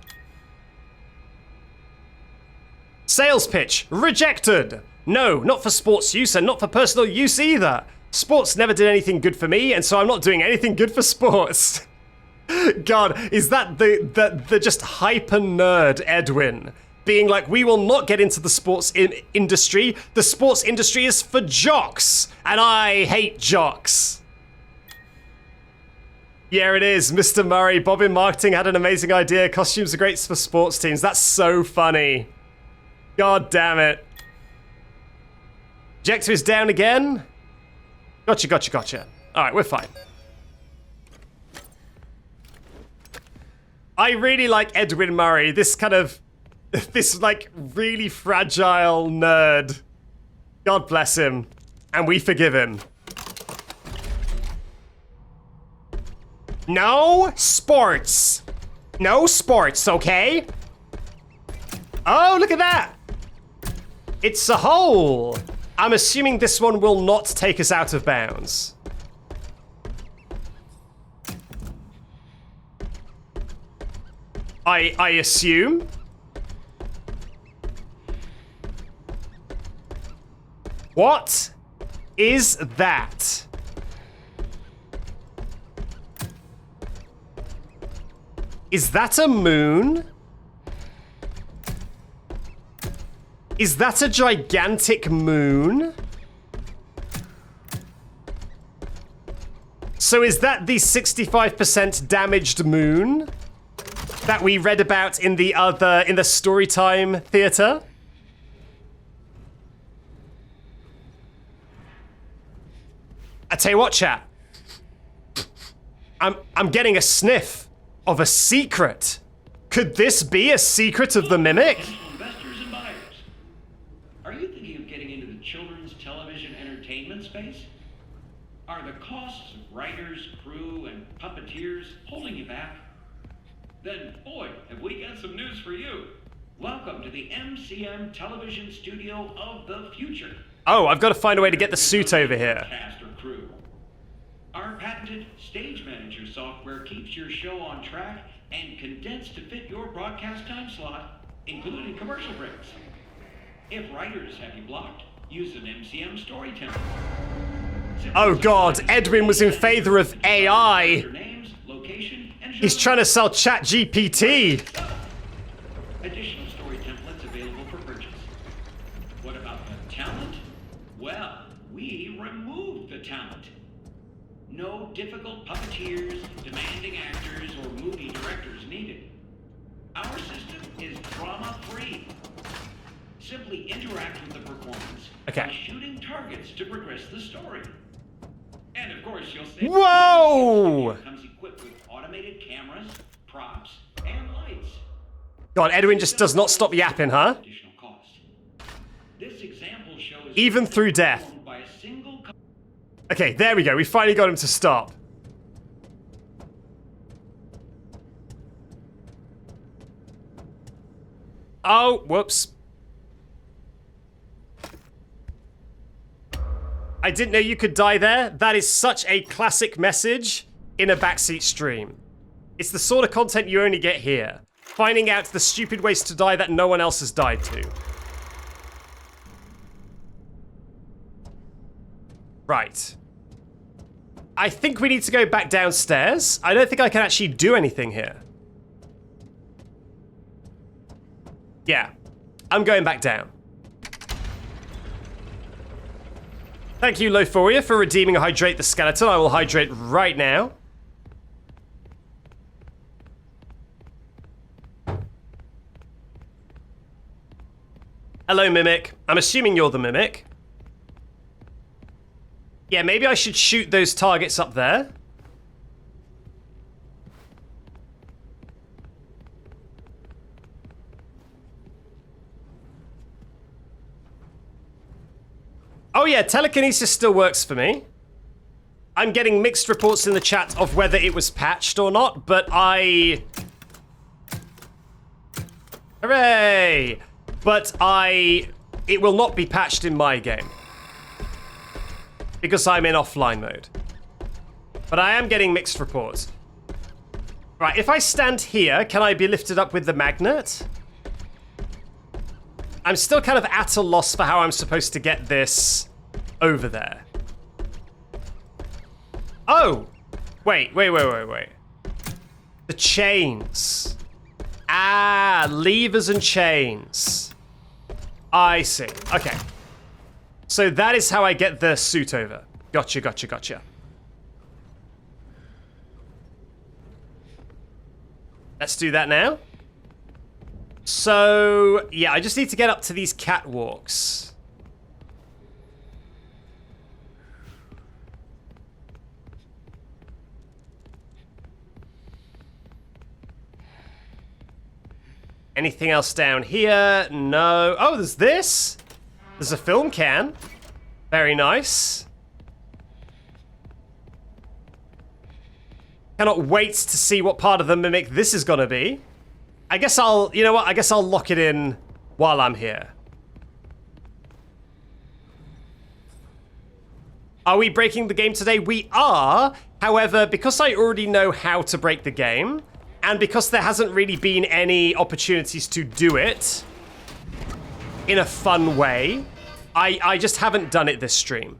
Speaker 1: Sales pitch. Rejected. No, not for sports use and not for personal use either. Sports never did anything good for me, and so I'm not doing anything good for sports. God, is that the just hyper nerd Edwin being like, we will not get into the sports industry. The sports industry is for jocks, and I hate jocks. Yeah, it is. Mr. Murray, Bob in marketing had an amazing idea. Costumes are great for sports teams. That's so funny. God damn it. Objective is down again. Gotcha, gotcha, gotcha. Alright, we're fine. I really like Edwin Murray. This kind of... this, like, really fragile nerd. God bless him. And we forgive him. No sports. No sports, okay? Oh, look at that. It's a hole. I'm assuming this one will not take us out of bounds. I assume. What is that? Is that a moon? Is that a gigantic moon? So is that the 65% damaged moon that we read about in the Storytime theater? I tell you what, chat. I'm getting a sniff of a secret. Could this be a secret of the Mimic?
Speaker 6: Investors and buyers. Are you thinking of getting into the children's television entertainment space? Are the costs of writers, crew, and puppeteers holding you back? Then, boy, have we got some news for you. Welcome to the MCM television studio of the future.
Speaker 1: Oh, I've got to find a way to get the suit over here.
Speaker 6: Cast or crew. Our patented Stage Manager software keeps your show on track and condensed to fit your broadcast time slot, including commercial breaks. If writers have you blocked, use an MCM story template.
Speaker 1: Oh god, Edwin was in favor of AI. He's trying to sell ChatGPT.
Speaker 6: Additional story templates available for purchase. What about the talent? Well, we removed the talent. No difficult puppeteers, demanding actors, or movie directors needed. Our system is drama-free. Simply interact with the performance by shooting targets to progress the story. And of course, you'll say
Speaker 1: whoa!
Speaker 6: Comes equipped with automated cameras, props, and lights.
Speaker 1: God, Edwin just does not stop yapping, huh?
Speaker 6: Additional cost. This example shows
Speaker 1: even through death.
Speaker 6: By a single
Speaker 1: okay, there we go. We finally got him to stop. Oh, whoops. I didn't know you could die there. That is such a classic message in a Backseat stream. It's the sort of content you only get here. Finding out the stupid ways to die that no one else has died to. Right. I think we need to go back downstairs. I don't think I can actually do anything here. Yeah. I'm going back down. Thank you, Lophoria, for redeeming Hydrate the Skeleton. I will hydrate right now. Hello, Mimic. I'm assuming you're the Mimic. Yeah, maybe I should shoot those targets up there. Oh yeah, telekinesis still works for me. I'm getting mixed reports in the chat of whether it was patched or not, but Hooray! But it will not be patched in my game. Because I'm in offline mode. But I am getting mixed reports. Right, if I stand here, can I be lifted up with the magnet? I'm still kind of at a loss for how I'm supposed to get this over there. Oh! Wait. The chains. Ah, levers and chains. I see. Okay. So that is how I get the suit over. Gotcha. Let's do that now. So, yeah, I just need to get up to these catwalks. Anything else down here? No. Oh, there's this. There's a film can. Very nice. Cannot wait to see what part of the Mimic this is gonna be. I guess I'll, you know what? I guess I'll lock it in while I'm here. Are we breaking the game today? We are. However, because I already know how to break the game, and because there hasn't really been any opportunities to do it in a fun way, I just haven't done it this stream.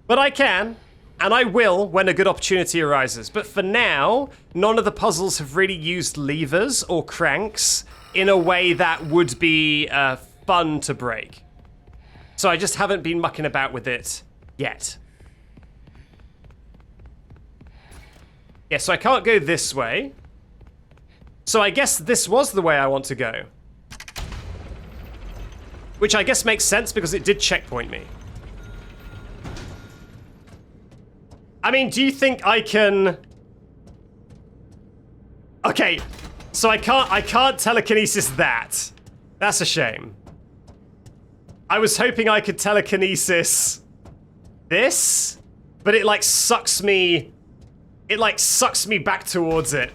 Speaker 1: But I can, and I will when a good opportunity arises. But for now, none of the puzzles have really used levers or cranks in a way that would be fun to break. So I just haven't been mucking about with it yet. Yeah, so I can't go this way. So I guess this was the way I want to go. Which I guess makes sense because it did checkpoint me. I mean, do you think I can... Okay, so I can't telekinesis that. That's a shame. I was hoping I could telekinesis this, but it like sucks me... It like sucks me back towards it.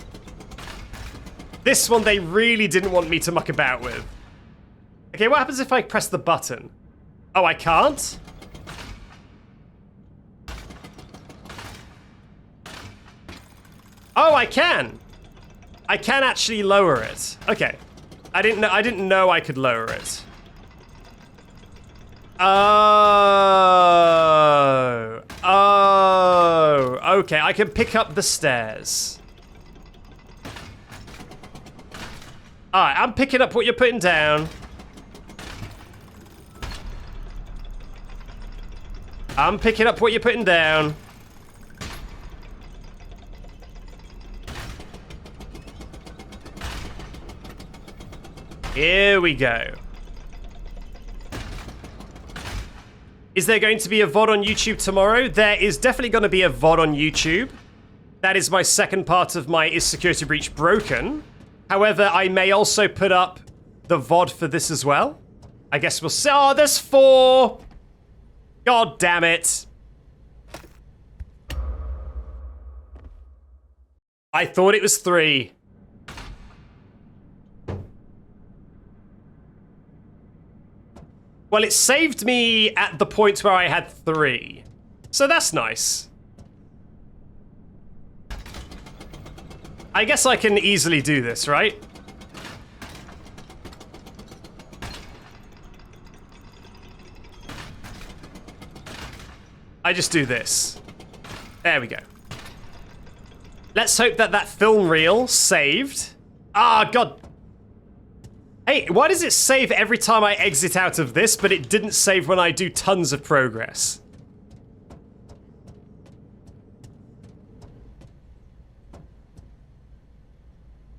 Speaker 1: This one they really didn't want me to muck about with. Okay, what happens if I press the button? Oh, I can't? Oh, I can! I can actually lower it. Okay. I didn't know I could lower it. Oh. Oh. Okay, I can pick up the stairs. Alright, I'm picking up what you're putting down. I'm picking up what you're putting down. Here we go. Is there going to be a VOD on YouTube tomorrow? There is definitely going to be a VOD on YouTube. That is my second part of my Is Security Breach Broken? However, I may also put up the VOD for this as well. I guess we'll see. Oh, there's 4! God damn it. I thought it was 3. Well, it saved me at the point where I had 3. So that's nice. I guess I can easily do this, right? I just do this. There we go. Let's hope that that film reel saved. Ah, God. Hey, why does it save every time I exit out of this, but it didn't save when I do tons of progress?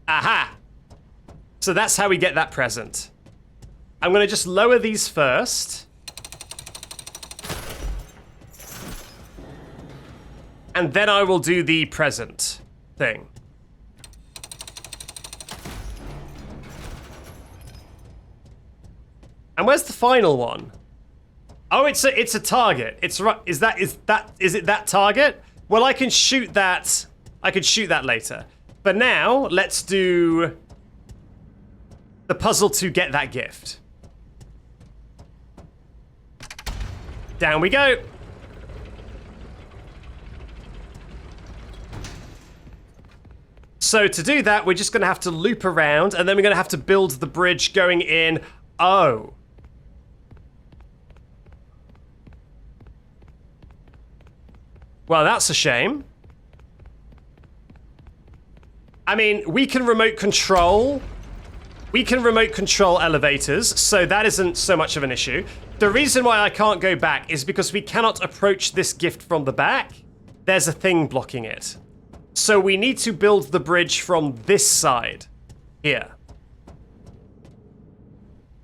Speaker 1: Aha! So that's how we get that present. I'm gonna just lower these first. And then I will do the present thing. And where's the final one? Oh, it's a target. It's right. Is it that target? Well, I can shoot that. I could shoot that later. But now let's do the puzzle to get that gift. Down we go. So to do that, we're just going to have to loop around, and then we're going to have to build the bridge going in. Oh. Well, that's a shame. I mean, we can remote control. We can remote control elevators, so that isn't so much of an issue. The reason why I can't go back is because we cannot approach this gift from the back. There's a thing blocking it. So we need to build the bridge from this side. Here.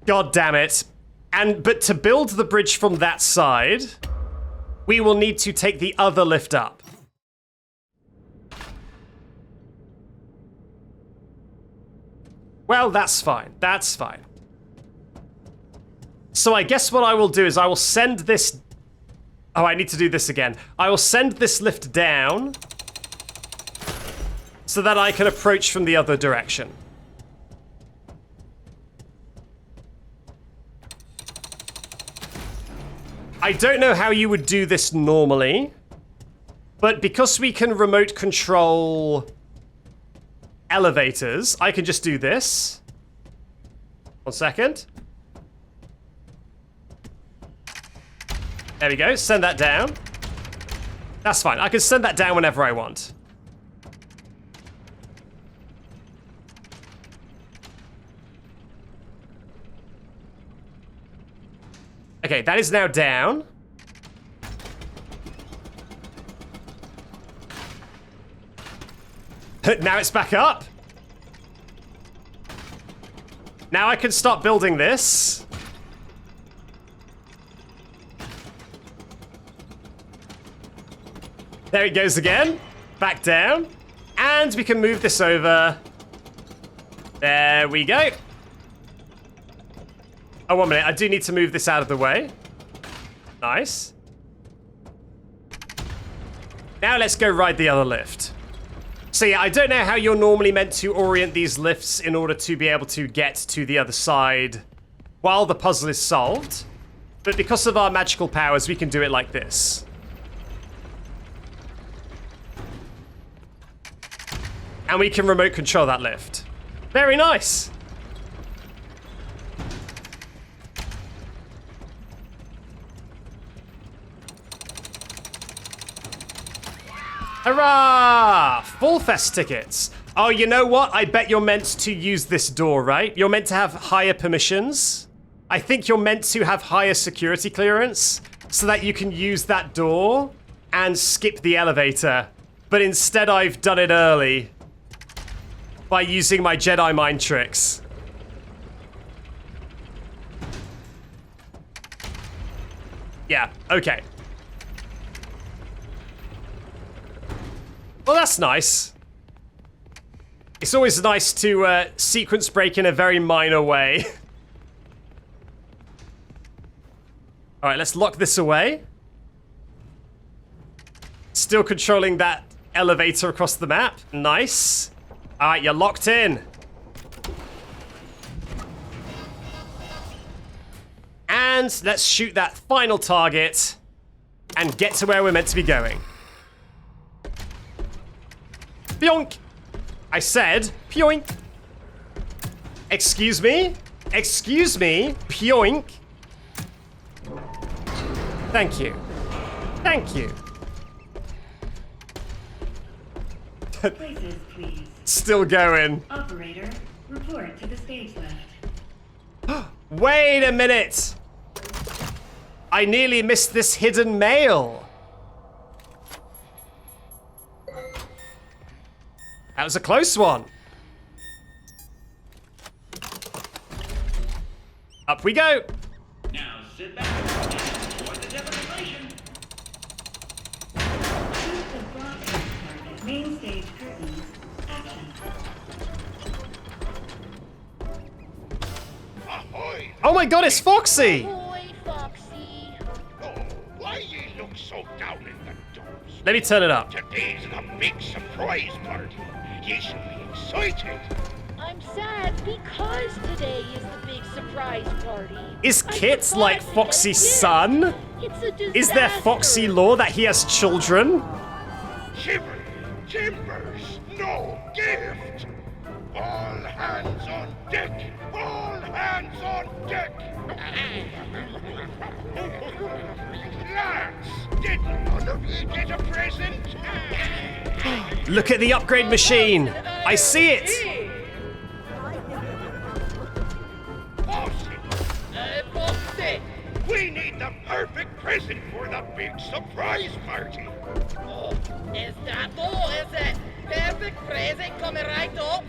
Speaker 1: God damn it. But to build the bridge from that side, we will need to take the other lift up. Well, that's fine. That's fine. So I guess what I will do is I will send this... Oh, I need to do this again. I will send this lift down so that I can approach from the other direction. I don't know how you would do this normally, but because we can remote control elevators, I can just do this. 1 second. There we go, send that down. That's fine, I can send that down whenever I want. Okay, that is now down. Now it's back up. Now I can start building this. There it goes again. Back down. And we can move this over. There we go. Oh, 1 minute. I do need to move this out of the way. Nice. Now let's go ride the other lift. So yeah, I don't know how you're normally meant to orient these lifts in order to be able to get to the other side while the puzzle is solved. But because of our magical powers, we can do it like this. And we can remote control that lift. Very nice. Hurrah! Fall Fest tickets. Oh, you know what? I bet you're meant to use this door, right? You're meant to have higher permissions. I think you're meant to have higher security clearance so that you can use that door and skip the elevator. But instead I've done it early by using my Jedi mind tricks. Yeah, okay. Well, that's nice. It's always nice to sequence break in a very minor way. All right, let's lock this away. Still controlling that elevator across the map. Nice. All right, you're locked in. And let's shoot that final target and get to where we're meant to be going. Pyoink! I said, pyoink! Excuse me? Excuse me? Pyoink! Thank you. Thank you.
Speaker 13: Places, please.
Speaker 1: Still going.
Speaker 13: Operator, report to the stage left.
Speaker 1: Wait a minute! I nearly missed this hidden mail. That was a close one. Up we go.
Speaker 6: Now sit back and enjoy the demonstration.
Speaker 13: Shoot the broadcast target. Main stage curtains. Action.
Speaker 9: Ahoy!
Speaker 1: Oh my god, it's Foxy!
Speaker 11: Boy, Foxy.
Speaker 9: Oh, why ye look so down in the dumps?
Speaker 1: Let me turn it up.
Speaker 9: Today's the big surprise party. Ye should be excited.
Speaker 11: I'm sad because today is the big surprise party.
Speaker 1: Is
Speaker 11: I
Speaker 1: Kit
Speaker 11: forgot
Speaker 1: like
Speaker 11: to get
Speaker 1: Foxy's
Speaker 11: a gift.
Speaker 1: son?
Speaker 11: It's a disaster.
Speaker 1: Is there Foxy lore that he has children?
Speaker 9: Shiver, timbers, no gift. All hands on deck. All hands on deck. Lads, did none of you get a present?
Speaker 1: Look at the upgrade machine. I see it.
Speaker 9: Foxy, we need the perfect present for the big surprise party.
Speaker 11: Oh, is that all, is it?
Speaker 14: perfect present coming right up.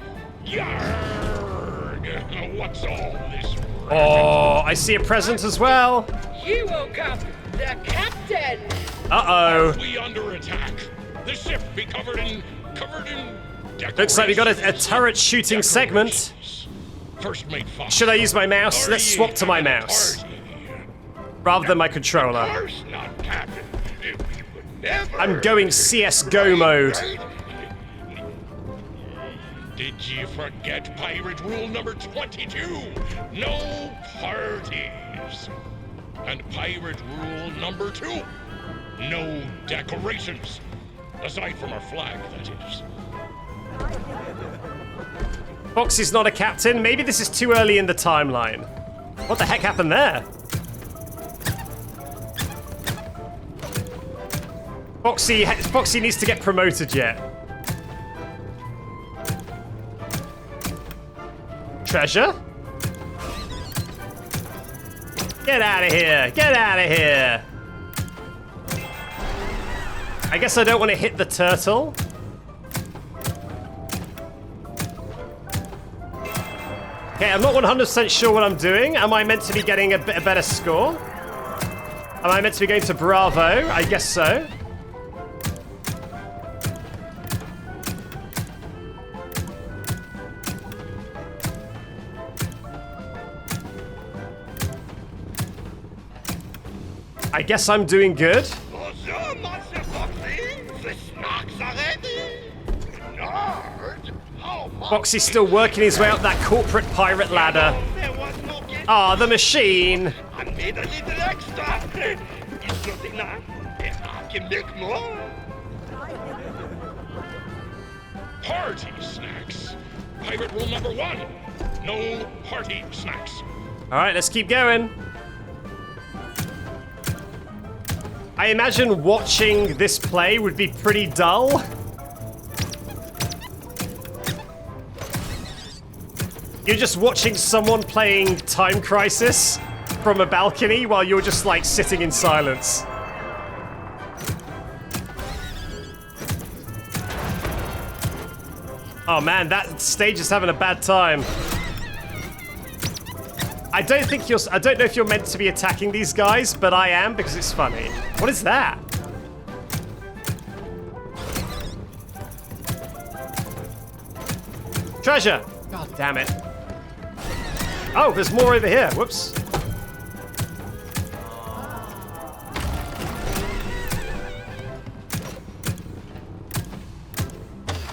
Speaker 15: Yarg! What's all this?
Speaker 1: Oh, I see a present as well.
Speaker 14: You woke up the captain.
Speaker 1: Uh-oh.
Speaker 15: We under attack. The ship be covered in
Speaker 1: Looks like we got a turret shooting segment.
Speaker 15: First mate Fox.
Speaker 1: Should I use my mouse? Let's swap to my mouse. Rather than my controller.
Speaker 15: Of course not, Captain. You would never.
Speaker 1: I'm going CSGO mode.
Speaker 15: Did you forget pirate rule number 22? No parties. And pirate rule number 2. No decorations. Aside from our flag, that is.
Speaker 1: Foxy's not a captain. Maybe this is too early in the timeline. What the heck happened there? Foxy needs to get promoted yet. Treasure? Get out of here! Get out of here! I guess I don't want to hit the turtle. Okay, I'm not 100% sure what I'm doing. Am I meant to be getting a better score? Am I meant to be going to Bravo? I guess so. I guess I'm doing good.
Speaker 15: Bonjour, Monsieur Foxy. The snacks are ready. Nerd. Oh,
Speaker 1: Foxy's still working his way up that corporate pirate ladder. Ah, the machine.
Speaker 15: I made a little extra. It's not enough. I can make more. Party snacks. Pirate rule number 1. No party snacks.
Speaker 1: All right, let's keep going. I imagine watching this play would be pretty dull. You're just watching someone playing Time Crisis from a balcony while you're just like sitting in silence. Oh man, that stage is having a bad time. I don't know if you're meant to be attacking these guys, but I am because it's funny. What is that? Treasure! God damn it. Oh, there's more over here. Whoops.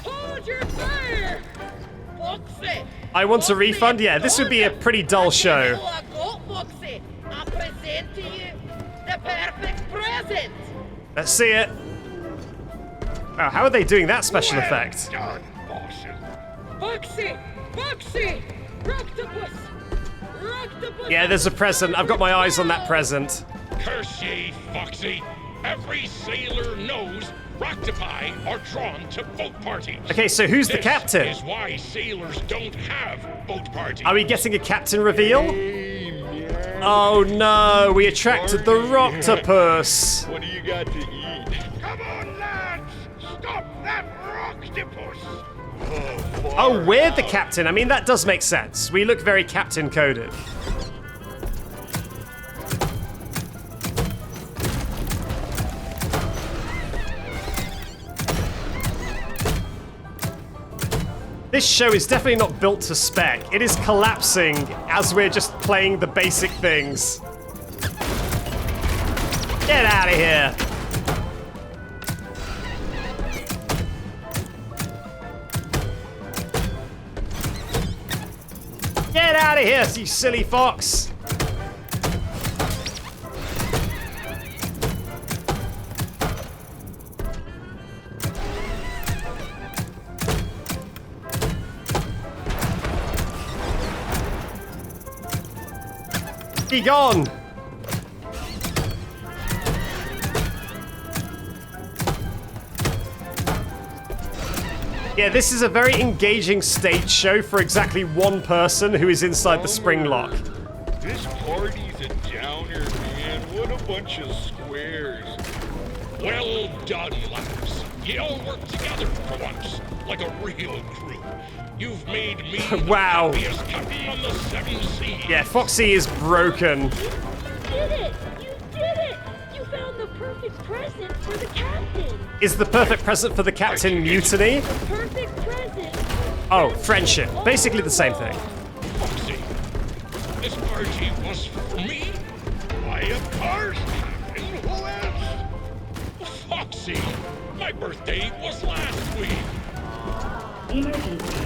Speaker 14: Hold your fire! Foxy!
Speaker 1: I want a refund? Yeah, this would be a pretty dull show.
Speaker 14: Foxy, I present to you the perfect present!
Speaker 1: Let's see it. Oh, how are they doing that special effect?
Speaker 14: Foxy! Foxy! Roctopus! Roctopus!
Speaker 1: Yeah, there's a present. I've got my eyes on that present.
Speaker 15: Curse ye, Foxy. Every sailor knows Roctopi are drawn to boat parties.
Speaker 1: Okay, so who's the captain?
Speaker 15: This is why sailors don't have boat parties.
Speaker 1: Are we getting a captain reveal? Oh no, we attracted the Roctopus.
Speaker 15: What do you got to eat? Come on, lads! Stop that Roctopus!
Speaker 1: Oh, we're the captain. I mean, that does make sense. We look very captain-coded. This show is definitely not built to spec. It is collapsing as we're just playing the basic things. Get out of here. Get out of here, you silly fox! Be gone! Yeah, this is a very engaging stage show for exactly one person who is inside the Springlock.
Speaker 15: This party's a downer, man. What a bunch of squares. Well done, lads. You all work together for once. like a real crew. You've made me
Speaker 1: Wow.
Speaker 15: the happiest captain on the seven seas.
Speaker 1: Yeah, Foxy is broken.
Speaker 11: You did it! You did it! You found the perfect present for the captain!
Speaker 1: Is the perfect present for the captain mutiny?
Speaker 11: The perfect present!
Speaker 1: Oh, friendship. Basically the same thing.
Speaker 15: Foxy, this party was for me? Why, of course, Captain. Who else? Foxy, my birthday was last week.
Speaker 13: Emergency.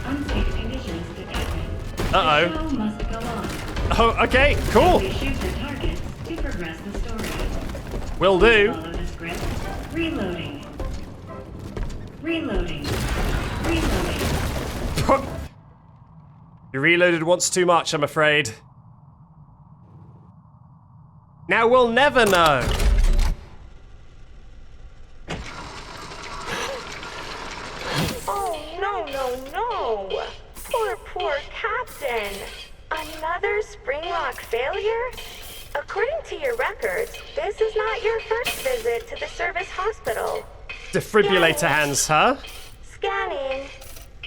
Speaker 13: Unsafe conditions detected.
Speaker 1: Uh-oh.
Speaker 13: The show must go on.
Speaker 1: Oh, okay, cool.
Speaker 13: Please shoot your targets to progress the story.
Speaker 1: Will do.
Speaker 13: Follow the script. Reloading. Reloading. Reloading.
Speaker 1: You reloaded once too much, I'm afraid. Now we'll never know.
Speaker 10: Oh, no. Poor Captain. Another Springlock failure? According to your records, this is not your first visit to the service hospital.
Speaker 1: Defibrillator hands, huh?
Speaker 10: Scanning.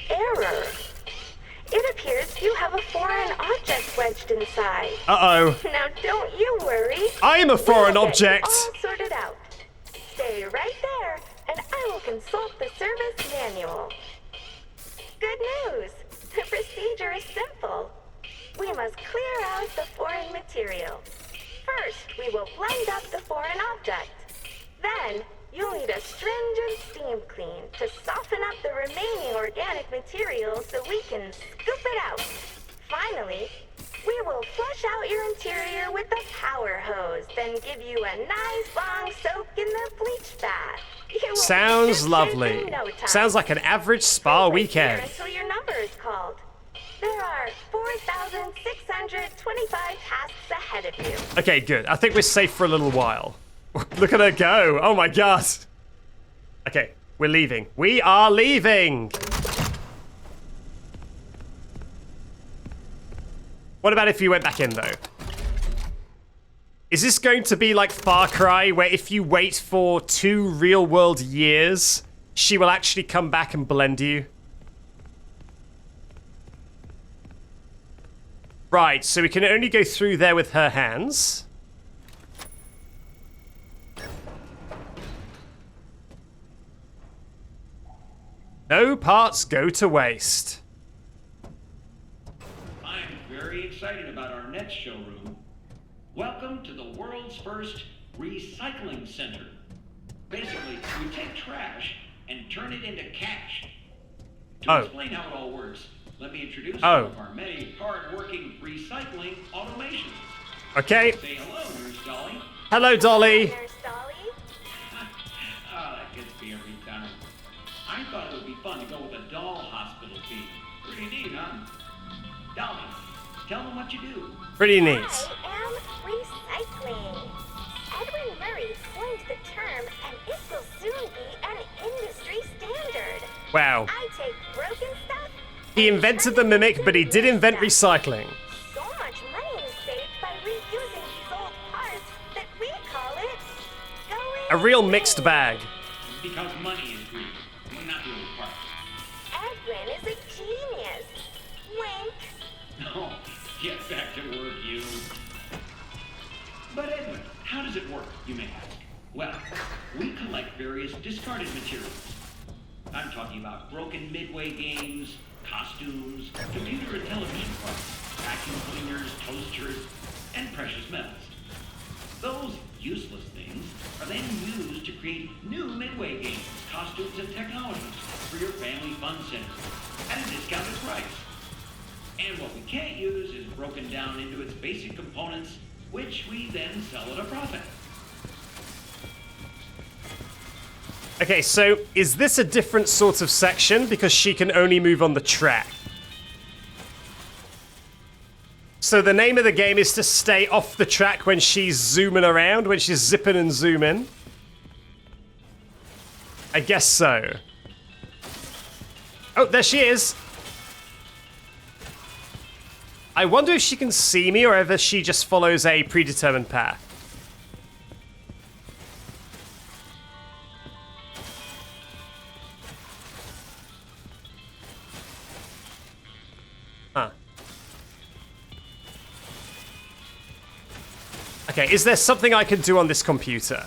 Speaker 10: Error. It appears you have a foreign object wedged inside.
Speaker 1: Uh-oh.
Speaker 10: Now don't you worry.
Speaker 1: I'm a foreign
Speaker 10: We'll get you
Speaker 1: object.
Speaker 10: all sorted out. Stay right there, and I will consult the service manual. Good news. The procedure is simple. We must clear out the foreign material. First, we will blend up the foreign object. Then, you'll need a stringent steam clean to soften up the remaining organic material so we can scoop it out. Finally, we will flush out your interior with a power hose, then give you a nice long soak in the bleach bath. You will be
Speaker 1: Sounds
Speaker 10: good
Speaker 1: lovely.
Speaker 10: in no time.
Speaker 1: Sounds like an average spa
Speaker 10: Stay right
Speaker 1: weekend.
Speaker 10: here until your number is called. There are 4,625 tasks ahead of you.
Speaker 1: Okay, good. I think we're safe for a little while. Look at her go. Oh my god. Okay, we're leaving. We are leaving. What about if you went back in, though? Is this going to be like Far Cry, where if you wait for 2 real-world years, she will actually come back and blend you? Right, so we can only go through there with her hands. No parts go to waste.
Speaker 2: I'm very excited about our next showroom. Welcome to the world's first recycling center. Basically, we take trash and turn it into cash. To explain how it all works, let me introduce one of our many hard-working recycling automations.
Speaker 1: Okay.
Speaker 2: Say hello, Nurse Dollie.
Speaker 1: Hello, Dollie.
Speaker 10: Nurse Dollie?
Speaker 2: Oh, that gets me every time. I thought it would be fun to go with a doll hospital theme. Pretty neat, huh? Dollie, tell them what you do.
Speaker 1: Pretty neat.
Speaker 10: I am recycling. Edwin Murray coined the term, and it will soon be an industry standard.
Speaker 1: Wow.
Speaker 10: I take broken stuff.
Speaker 1: He invented the mimic, but he did invent recycling.
Speaker 10: So much money is saved by reusing these old parts that we call it going
Speaker 1: A real mixed bag.
Speaker 2: Because money is green, not the old parts.
Speaker 10: Edwin is a genius. Wink.
Speaker 2: Oh, get back to work, you. But Edwin, how does it work, you may ask? Well, we collect various discarded materials. I'm talking about broken Midway games, costumes, computer and television parts, vacuum cleaners, toasters, and precious metals. Those useless things are then used to create new Midway games, costumes, and technologies for your family fun center at a discounted price. And what we can't use is broken down into its basic components, which we then sell at a profit.
Speaker 1: Okay, so is this a different sort of section because she can only move on the track? So the name of the game is to stay off the track when she's zooming around, when she's zipping and zooming. I guess so. Oh, there she is. I wonder if she can see me or whether she just follows a predetermined path. Huh. Okay, is there something I can do on this computer?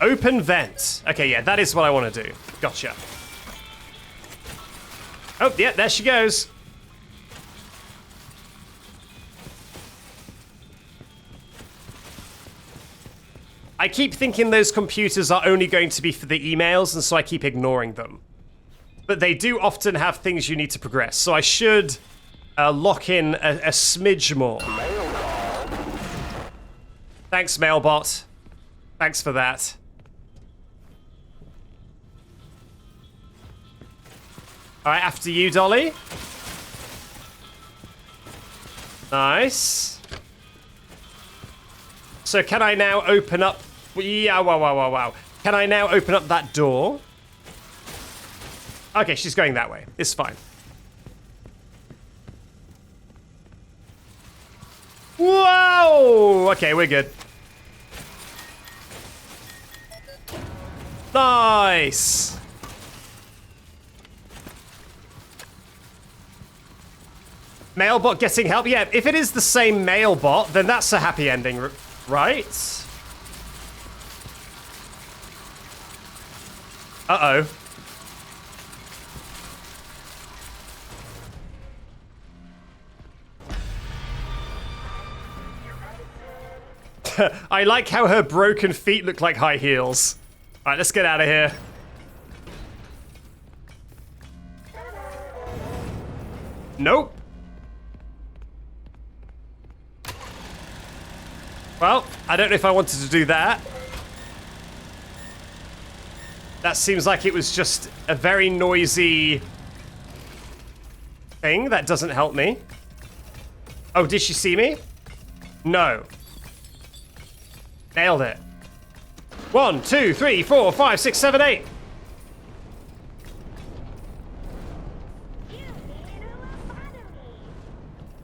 Speaker 1: Open vent. Okay, yeah, that is what I want to do. Gotcha. Oh, yeah, there she goes. I keep thinking those computers are only going to be for the emails, and so I keep ignoring them. But they do often have things you need to progress, so I should lock in a smidge more. Thanks, Mailbot. Thanks for that. Alright, after you, Dolly. Nice. So can I now open up... Yeah, wow. Can I now open up that door? Okay, she's going that way. It's fine. Whoa! Okay, we're good. Nice! Mailbot getting help? Yeah, if it is the same Mailbot, then that's a happy ending, right? Uh-oh. I like how her broken feet look like high heels. Alright, let's get out of here. Nope. Well, I don't know if I wanted to do that. That seems like it was just a very noisy thing. That doesn't help me. Oh, did she see me? No. Nailed it. 1, 2, 3, 4, 5, 6, 7, 8.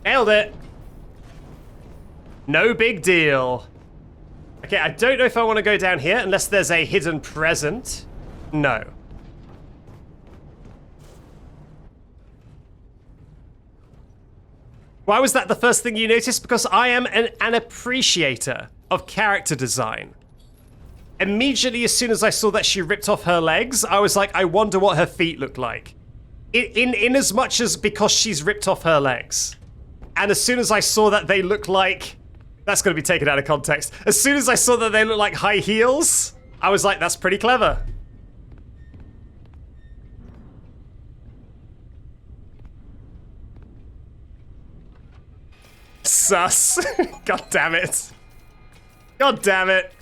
Speaker 1: Nailed it. No big deal. Okay, I don't know if I want to go down here unless there's a hidden present. No. Why was that the first thing you noticed? Because I am an appreciator of character design. Immediately as soon as I saw that she ripped off her legs, I was like, I wonder what her feet look like. In as much as because she's ripped off her legs. And as soon as I saw that they look like... That's going to be taken out of context. As soon as I saw that they look like high heels, I was like, that's pretty clever. Sus. God damn it. God damn it.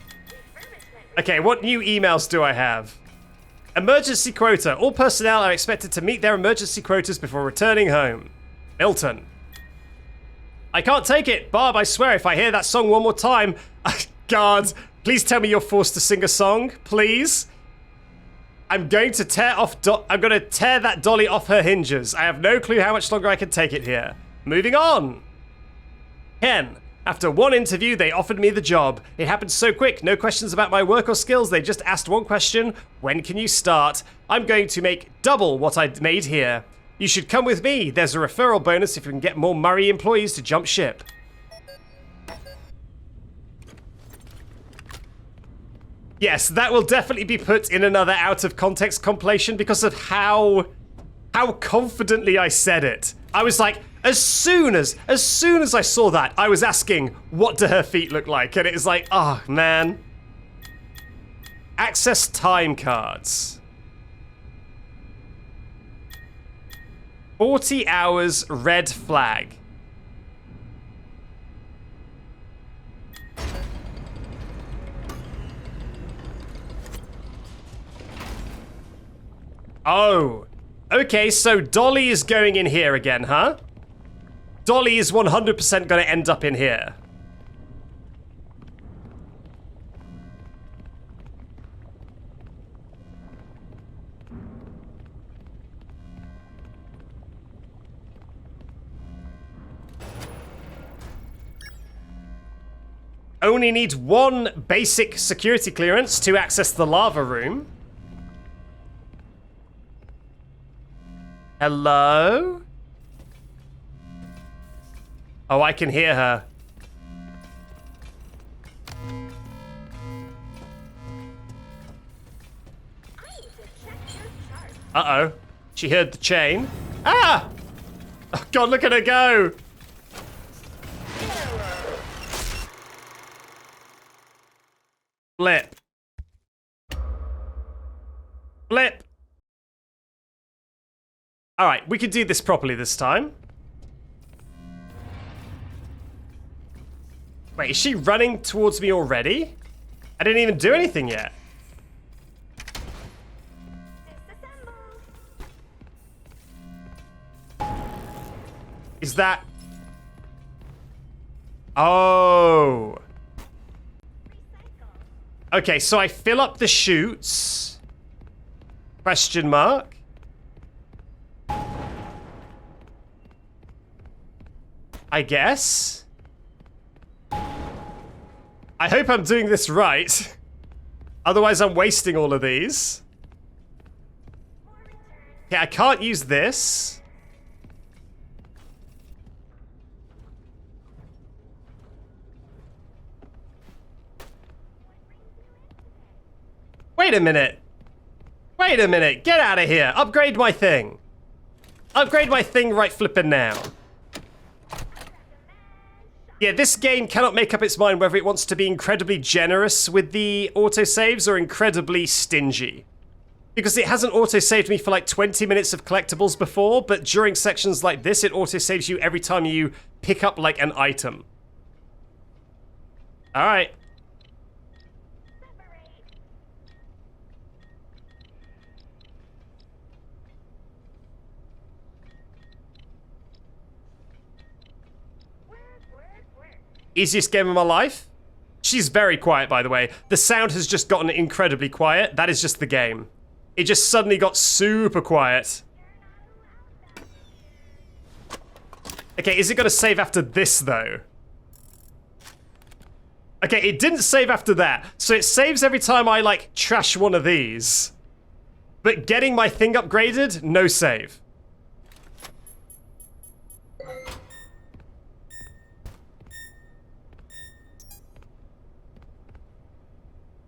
Speaker 1: Okay, what new emails do I have? Emergency quota. All personnel are expected to meet their emergency quotas before returning home. Milton. I can't take it. Barb, I swear, if I hear that song one more time... God, please tell me you're forced to sing a song, please. I'm going to tear that dolly off her hinges. I have no clue how much longer I can take it here. Moving on. Ken. After one interview, they offered me the job. It happened so quick, no questions about my work or skills. They just asked one question, when can you start? I'm going to make double what I made here. You should come with me. There's a referral bonus if we can get more Murray employees to jump ship. Yes, that will definitely be put in another out-of-context compilation because of how confidently I said it. I was like, as soon as I saw that, I was asking, what do her feet look like? And it was like, oh, man. Access time cards. 40 hours red flag. Oh. Okay, so Dolly is going in here again, huh? Dolly is 100% going to end up in here. Only need one basic security clearance to access the lava room. Hello? Oh, I can hear her. Uh-oh. She heard the chain. Ah! Oh, God, look at her go! Flip. Flip. Alright, we can do this properly this time. Wait, is she running towards me already? I didn't even do anything yet. Is that... Oh. Okay, so I fill up the chutes. Question mark. I guess. I hope I'm doing this right. Otherwise, I'm wasting all of these. Okay, I can't use this. Wait a minute. Wait a minute. Get out of here. Upgrade my thing. Upgrade my thing right flippin' now. Yeah, this game cannot make up its mind whether it wants to be incredibly generous with the autosaves or incredibly stingy. Because it hasn't autosaved me for like 20 minutes of collectibles before, but during sections like this, it autosaves you every time you pick up like an item. Alright. Easiest game of my life? She's very quiet, by the way. The sound has just gotten incredibly quiet. That is just the game. It just suddenly got super quiet. Okay, is it gonna save after this, though? Okay, it didn't save after that. So it saves every time I, like, trash one of these. But getting my thing upgraded, no save.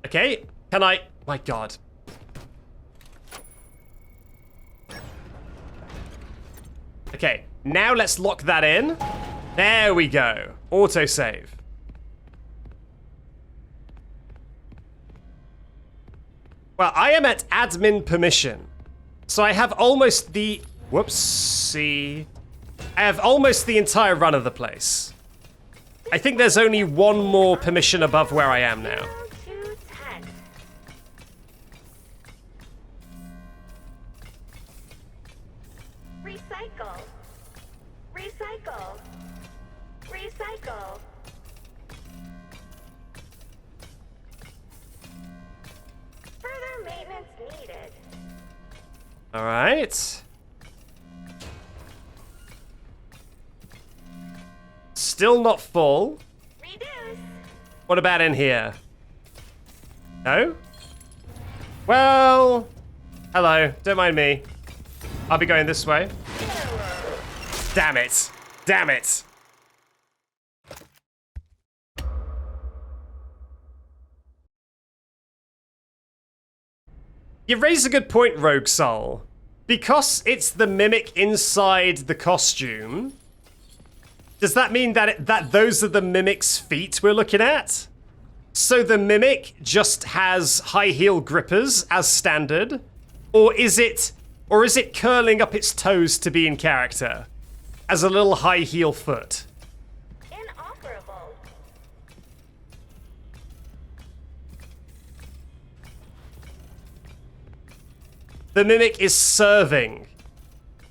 Speaker 1: Okay, can I... My God. Okay, now let's lock that in. There we go. Autosave. Well, I am at admin permission. So I have almost the... Whoopsie. I have almost the entire run of the place. I think there's only one more permission above where I am now.
Speaker 10: Recycle. Recycle. Recycle. Further maintenance needed.
Speaker 1: All right. Still not full.
Speaker 10: Reduce.
Speaker 1: What about in here? No? Well, hello. Don't mind me. I'll be going this way. Damn it. Damn it. You raise a good point, Rogue Soul. Because it's the mimic inside the costume, does that mean that those are the mimic's feet we're looking at? So the mimic just has high heel grippers as standard? Or is it curling up its toes to be in character? As a little high heel foot?
Speaker 10: Inoperable.
Speaker 1: The mimic is serving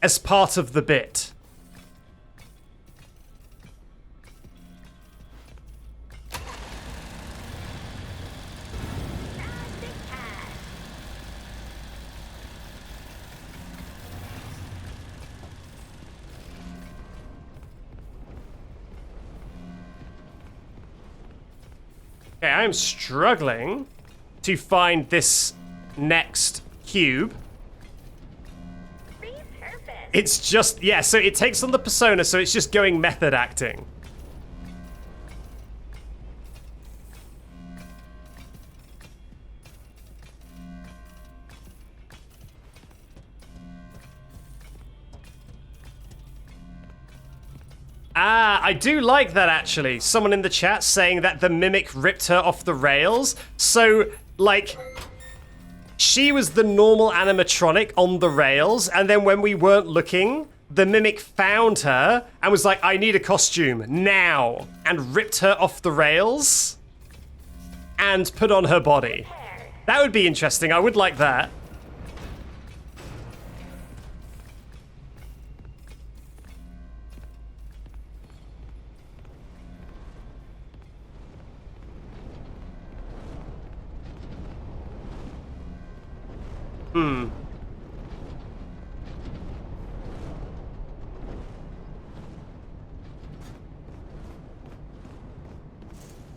Speaker 1: as part of the bit. Okay, I'm struggling to find this next cube. It's just, yeah, so it takes on the persona, so it's just going method acting. Ah, I do like that, actually. Someone in the chat saying that the mimic ripped her off the rails. So, like, she was the normal animatronic on the rails, and then when we weren't looking, the mimic found her and was like, I need a costume now, and ripped her off the rails and put on her body. That would be interesting. I would like that.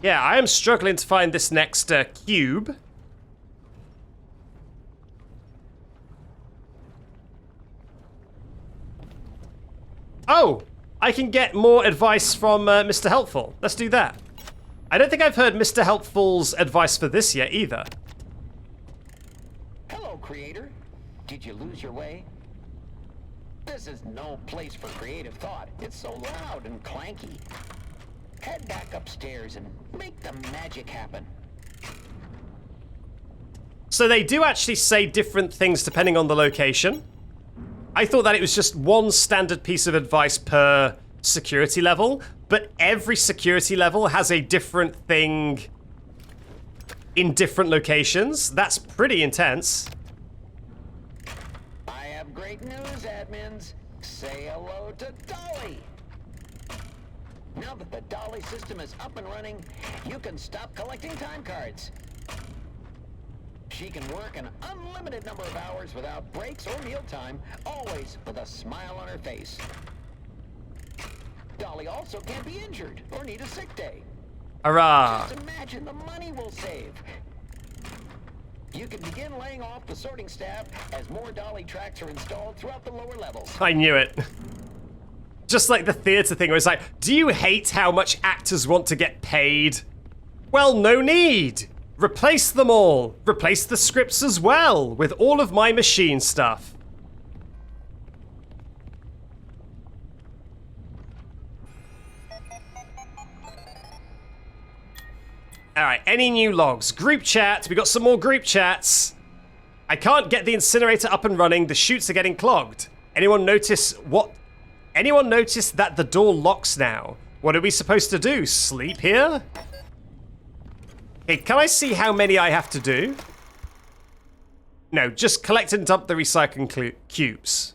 Speaker 1: Yeah, I am struggling to find this next cube. Oh, I can get more advice from Mr. Helpful. Let's do that. I don't think I've heard Mr. Helpful's advice for this yet either.
Speaker 9: Hello, creator. Did you lose your way? This is no place for creative thought. It's so loud and clanky. Head back upstairs and make the magic happen.
Speaker 1: So they do actually say different things depending on the location. I thought that it was just one standard piece of advice per security level, but every security level has a different thing in different locations. That's pretty intense.
Speaker 9: I have great news, admins. Say hello to Dollie. Now that the Dollie system is up and running, you can stop collecting time cards. She can work an unlimited number of hours without breaks or mealtime, always with a smile on her face. Dollie also can't be injured or need a sick day.
Speaker 1: Hurrah!
Speaker 9: Just imagine the money we'll save. You can begin laying off the sorting staff as more Dollie tracks are installed throughout the lower levels.
Speaker 1: I knew it. Just like the theatre thing where it's like, do you hate how much actors want to get paid? Well, no need. Replace them all. Replace the scripts as well with all of my machine stuff. Alright, any new logs? Group chat. We got some more group chats. I can't get the incinerator up and running. The chutes are getting clogged. Anyone notice what? Anyone notice that the door locks now? What are we supposed to do? Sleep here? Okay, can I see how many I have to do? No, just collect and dump the recycling cubes.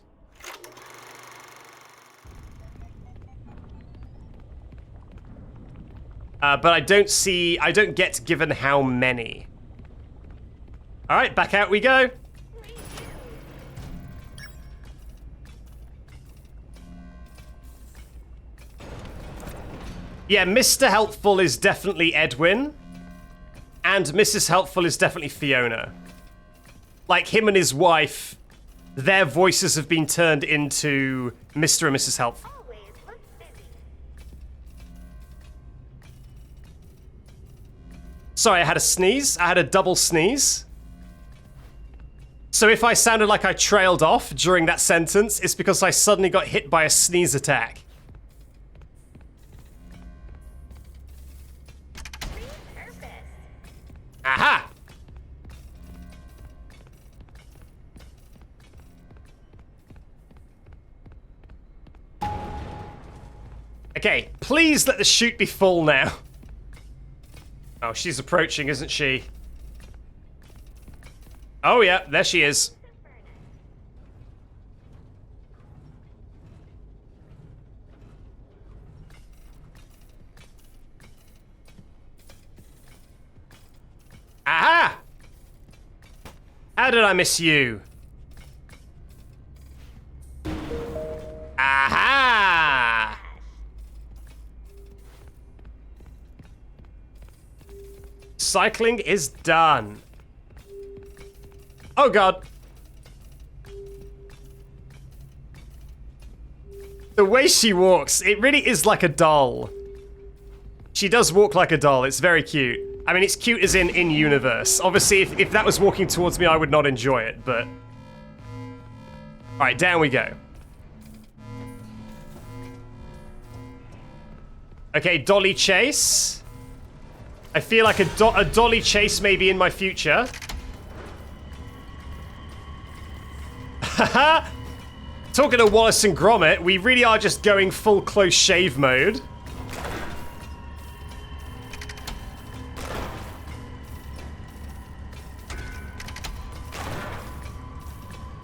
Speaker 1: But I don't get given how many. All right, back out we go. Yeah, Mr. Helpful is definitely Edwin. And Mrs. Helpful is definitely Fiona. Like him and his wife, their voices have been turned into Mr. and Mrs. Helpful. Sorry, I had a sneeze. I had a double sneeze. So if I sounded like I trailed off during that sentence, it's because I suddenly got hit by a sneeze attack. Aha! Okay, please let the chute be full now. Oh, she's approaching, isn't she? Oh yeah, there she is. Aha! How did I miss you? Aha! Cycling is done. Oh god. The way she walks, it really is like a doll. She does walk like a doll. It's very cute. I mean, it's cute as in universe. Obviously, if that was walking towards me, I would not enjoy it, but... Alright, down we go. Okay, dolly chase. I feel like a dolly chase may be in my future. Haha! Talking to Wallace and Gromit, we really are just going full close shave mode.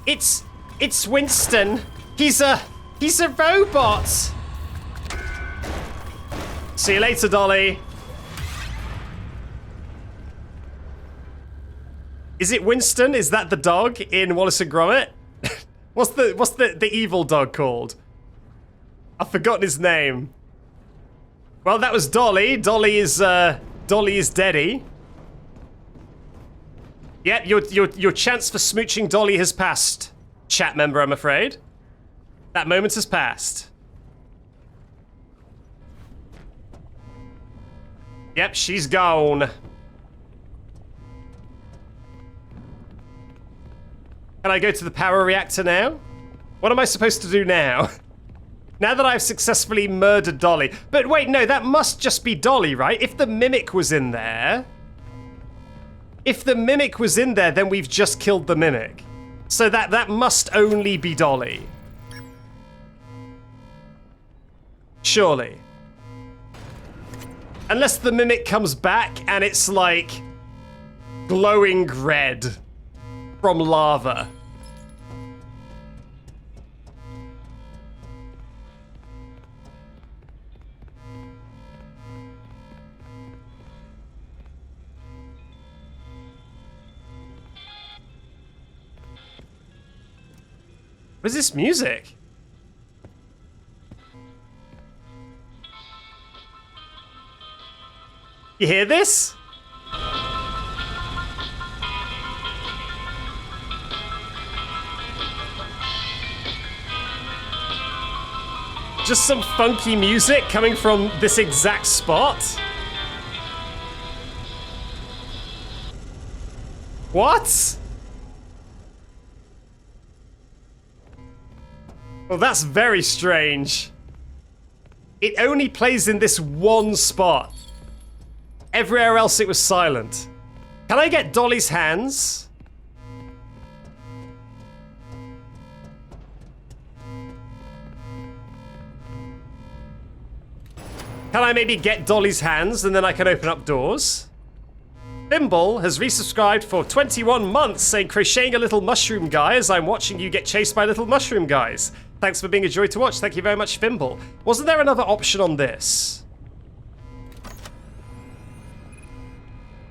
Speaker 1: It's Winston. He's a robot. See you later, Dolly. Is it Winston? Is that the dog in Wallace and Gromit? What's the evil dog called? I've forgotten his name. Well, that was Dolly. Dolly is Daddy. Yeah, your chance for smooching Dolly has passed, chat member, I'm afraid. That moment has passed. Yep, she's gone. Can I go to the power reactor now? What am I supposed to do now? Now that I've successfully murdered Dolly. But wait, no, that must just be Dolly, right? If the Mimic was in there... If the Mimic was in there, then we've just killed the Mimic. So that must only be Dolly. Surely. Unless the Mimic comes back and it's like... glowing red. From lava. What is this music? You hear this? Just some funky music coming from this exact spot? What? Well, that's very strange. It only plays in this one spot. Everywhere else it was silent. Can I get Dolly's hands? Can I maybe get Dolly's hands and then I can open up doors? Thimble has resubscribed for 21 months saying, crocheting a little mushroom guy as I'm watching you get chased by little mushroom guys. Thanks for being a joy to watch. Thank you very much, Thimble. Wasn't there another option on this?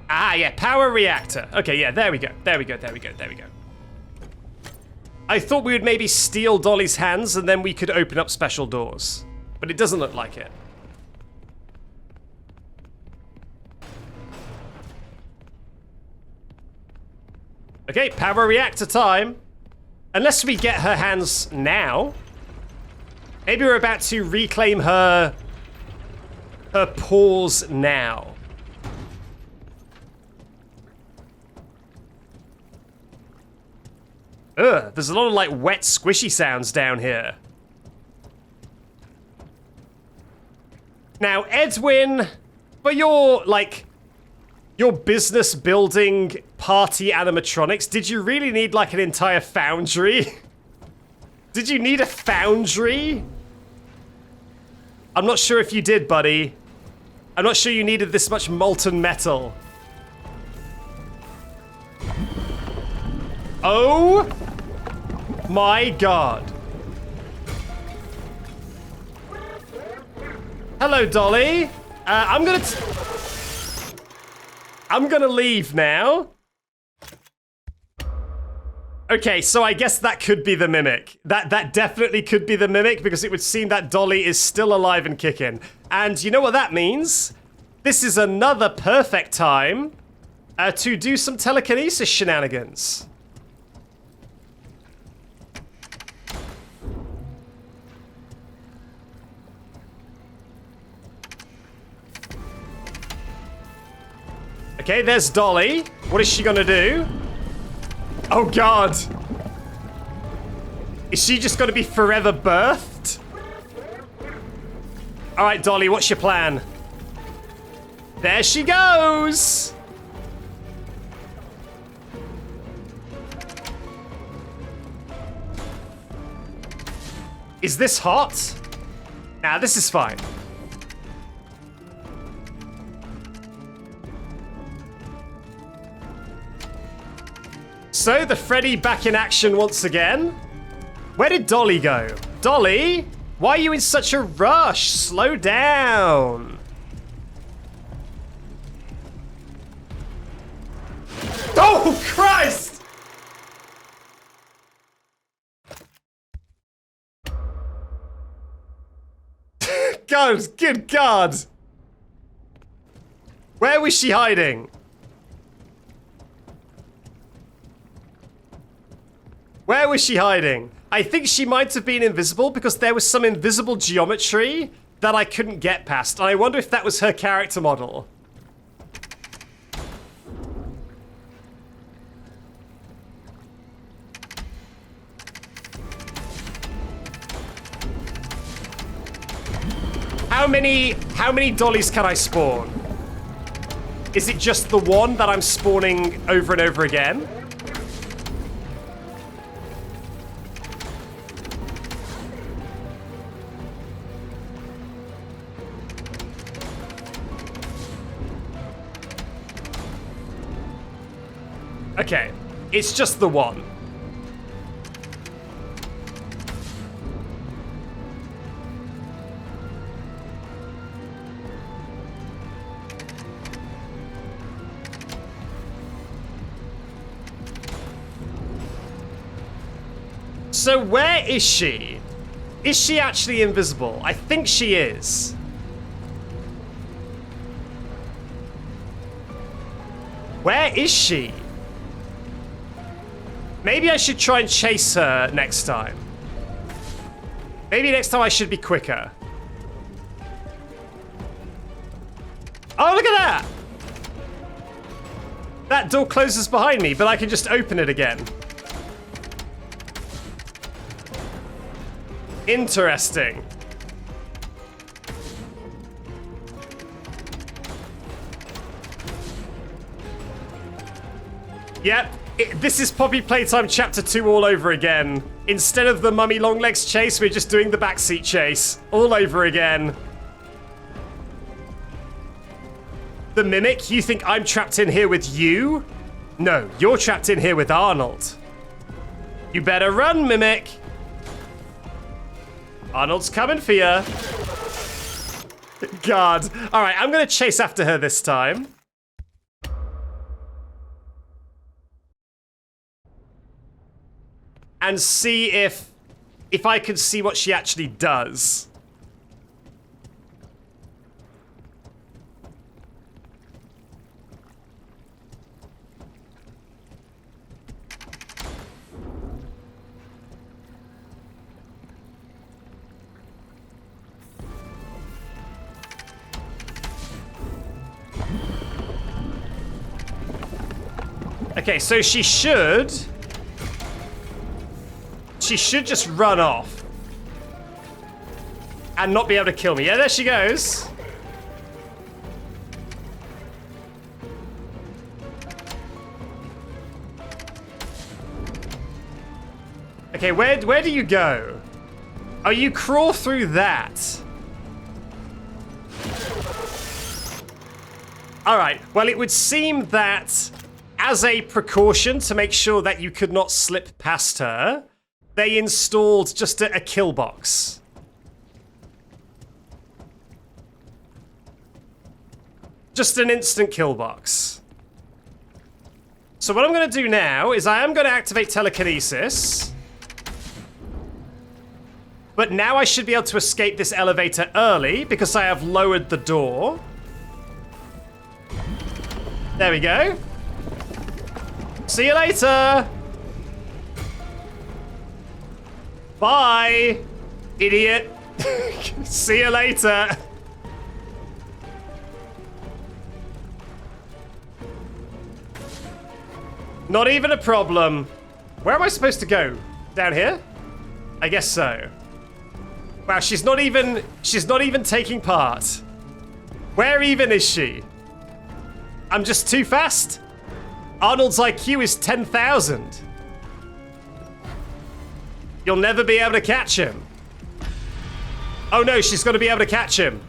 Speaker 1: Ah, yeah, power reactor. Okay, yeah, there we go. There we go, there we go, there we go. I thought we would maybe steal Dolly's hands and then we could open up special doors. But it doesn't look like it. Okay, power reactor time. Unless we get her hands now. Maybe we're about to reclaim her paws now. Ugh, there's a lot of like wet squishy sounds down here. Now, Edwin, for your business building party animatronics, did you really need like an entire foundry? Did you need a foundry? I'm not sure if you did, buddy. I'm not sure you needed this much molten metal. Oh my god. Hello, Dolly. I'm gonna leave now. Okay, so I guess that could be the Mimic. That definitely could be the Mimic because it would seem that Dolly is still alive and kicking. And you know what that means? This is another perfect time to do some telekinesis shenanigans. Okay, there's Dolly. What is she gonna do? Oh God. Is she just gonna be forever birthed? All right, Dolly, what's your plan? There she goes. Is this hot? Nah, this is fine. So, the Freddy back in action once again. Where did Dolly go? Dolly? Why are you in such a rush? Slow down. Oh, Christ! God, good God. Where was she hiding? Where was she hiding? I think she might have been invisible because there was some invisible geometry that I couldn't get past. And I wonder if that was her character model. How many dollies can I spawn? Is it just the one that I'm spawning over and over again? Okay, it's just the one. So where is she? Is she actually invisible? I think she is. Where is she? Maybe I should try and chase her next time. Maybe next time I should be quicker. Oh, look at that! That door closes behind me, but I can just open it again. Interesting. Yep, this is Poppy Playtime Chapter 2 all over again. Instead of the Mummy Longlegs chase, we're just doing the backseat chase. All over again. The Mimic, you think I'm trapped in here with you? No, you're trapped in here with Arnold. You better run, Mimic. Arnold's coming for you. God. All right, I'm going to chase after her this time. And see if I can see what she actually does. Okay, so she should just run off and not be able to kill me. Yeah, there she goes. Okay, where do you go? Oh, you crawl through that. All right, well, it would seem that as a precaution to make sure that you could not slip past her, they installed just a kill box. Just an instant kill box. So what I'm going to do now is I am going to activate telekinesis. But now I should be able to escape this elevator early because I have lowered the door. There we go. See you later. Bye, idiot. See you later. Not even a problem. Where am I supposed to go? Down here? I guess so. Wow, she's not even taking part. Where even is she? I'm just too fast? Arnold's IQ is 10,000. You'll never be able to catch him. Oh no, she's gonna be able to catch him.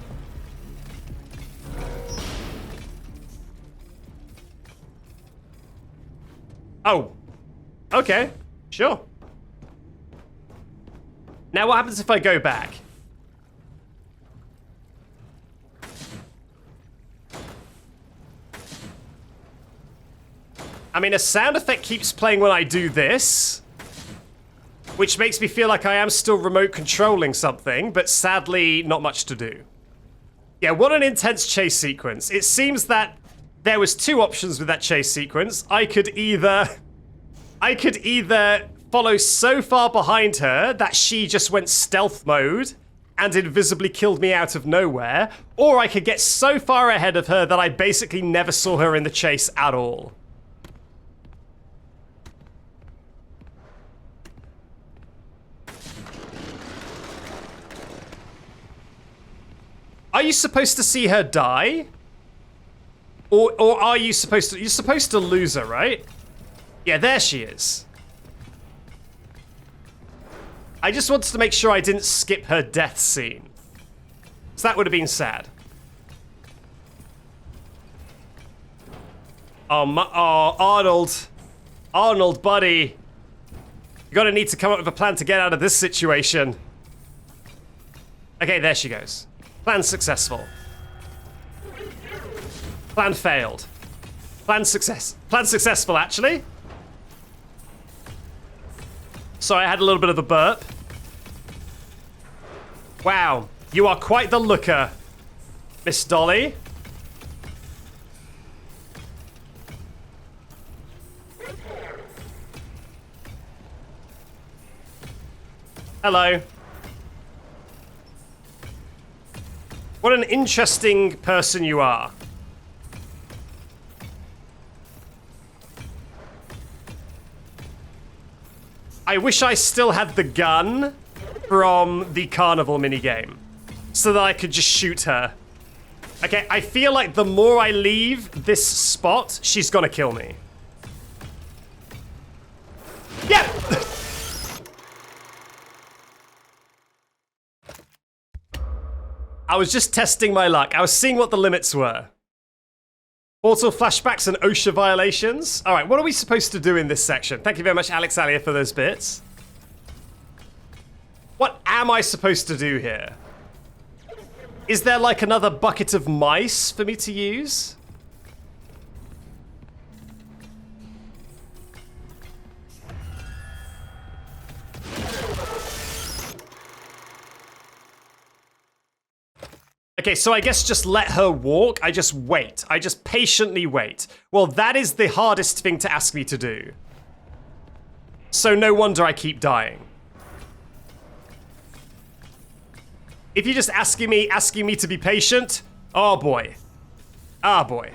Speaker 1: Oh. Okay, sure. Now what happens if I go back? I mean, a sound effect keeps playing when I do this, which makes me feel like I am still remote controlling something, but sadly, not much to do. Yeah, what an intense chase sequence. It seems that there was two options with that chase sequence. I could either follow so far behind her that she just went stealth mode and invisibly killed me out of nowhere, or I could get so far ahead of her that I basically never saw her in the chase at all. Are you supposed to see her die? Or are you supposed to... You're supposed to lose her, right? Yeah, there she is. I just wanted to make sure I didn't skip her death scene. So that would have been sad. Oh, Arnold. Arnold, buddy. You're gonna need to come up with a plan to get out of this situation. Okay, there she goes. Plan successful. Plan failed. Plan successful, actually. Sorry, I had a little bit of a burp. Wow, you are quite the looker, Miss Dolly. Hello. What an interesting person you are. I wish I still had the gun from the carnival minigame so that I could just shoot her. Okay, I feel like the more I leave this spot, she's gonna kill me. Yeah! I was just testing my luck. I was seeing what the limits were. Portal flashbacks and OSHA violations. All right, what are we supposed to do in this section? Thank you very much, Alex Alia, for those bits. What am I supposed to do here? Is there like another bucket of mice for me to use? Okay, so I guess just let her walk. I just wait. I just patiently wait. Well, that is the hardest thing to ask me to do. So no wonder I keep dying. If you're just asking me to be patient, oh boy. Ah boy.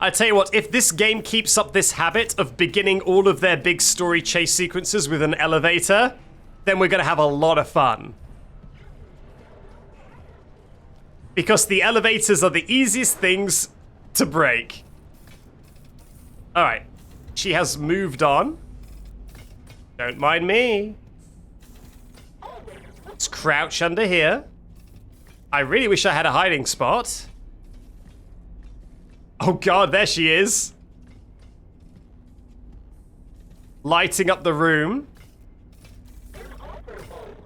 Speaker 1: I tell you what, if this game keeps up this habit of beginning all of their big story chase sequences with an elevator, then we're gonna have a lot of fun. Because the elevators are the easiest things to break. Alright, she has moved on. Don't mind me. Let's crouch under here. I really wish I had a hiding spot. Oh god, there she is. Lighting up the room.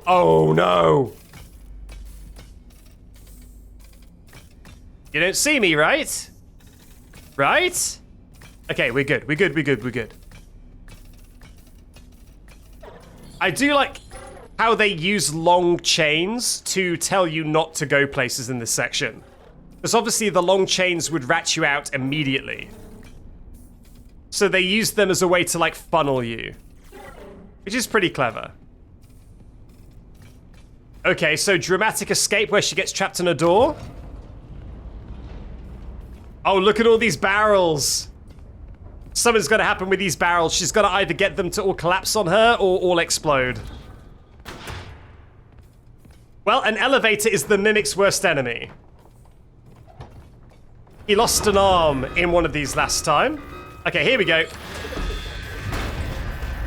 Speaker 1: Oh no! You don't see me, right? Right? Okay, we're good. We're good. I do like how they use long chains to tell you not to go places in this section. Because obviously the long chains would rat you out immediately. So they use them as a way to like funnel you. Which is pretty clever. Okay, so dramatic escape where she gets trapped in a door. Oh, look at all these barrels. Something's going to happen with these barrels. She's got to either get them to all collapse on her or all explode. Well, an elevator is the Mimic's worst enemy. He lost an arm in one of these last time. Okay, here we go.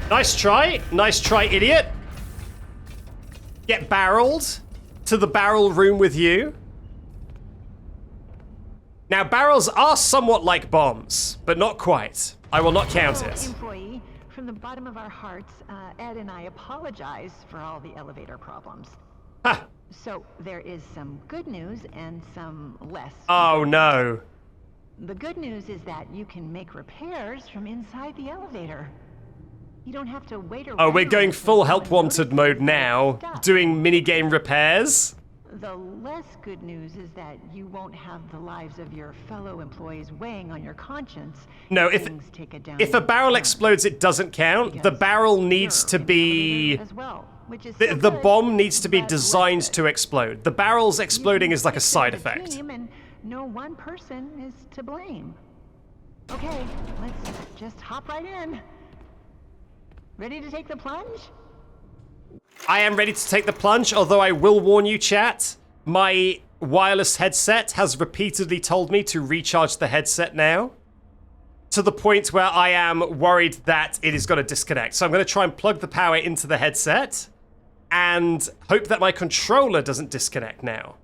Speaker 1: Nice try. Nice try, idiot. Get barreled to the barrel room with you. Now, barrels are somewhat like bombs, but not quite. I will not count it.
Speaker 16: Employee, from the bottom of our hearts, Ed and I apologize for all the elevator problems.
Speaker 1: Ha!
Speaker 16: So there is some good news and some less.
Speaker 1: Oh no.
Speaker 16: The good news is that you can make repairs from inside the elevator. You don't have to wait around.
Speaker 1: Oh, we're going full help wanted mode now, doing minigame repairs.
Speaker 16: The less good news is that you won't have the lives of your fellow employees weighing on your conscience.
Speaker 1: No, if a barrel explodes, it doesn't count. The barrel needs to be... The bomb needs to be designed to explode. The barrel's exploding is like a side effect.
Speaker 16: And no one person is to blame. Okay, let's just hop right in. Ready to take the plunge?
Speaker 1: I am ready to take the plunge, although I will warn you, chat. My wireless headset has repeatedly told me to recharge the headset now, to the point where I am worried that it is going to disconnect. So I'm going to try and plug the power into the headset and hope that my controller doesn't disconnect now.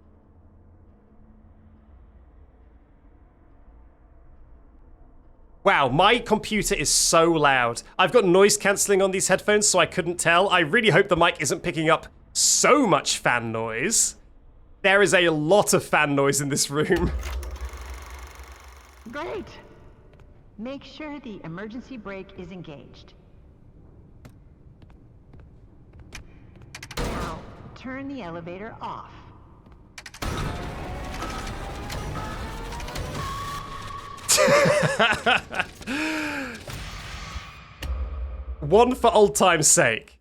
Speaker 1: Wow, my computer is so loud. I've got noise cancelling on these headphones, so I couldn't tell. I really hope the mic isn't picking up so much fan noise. There is a lot of fan noise in this room.
Speaker 16: Great. Make sure the emergency brake is engaged. Now, turn the elevator off.
Speaker 1: One for old time's sake.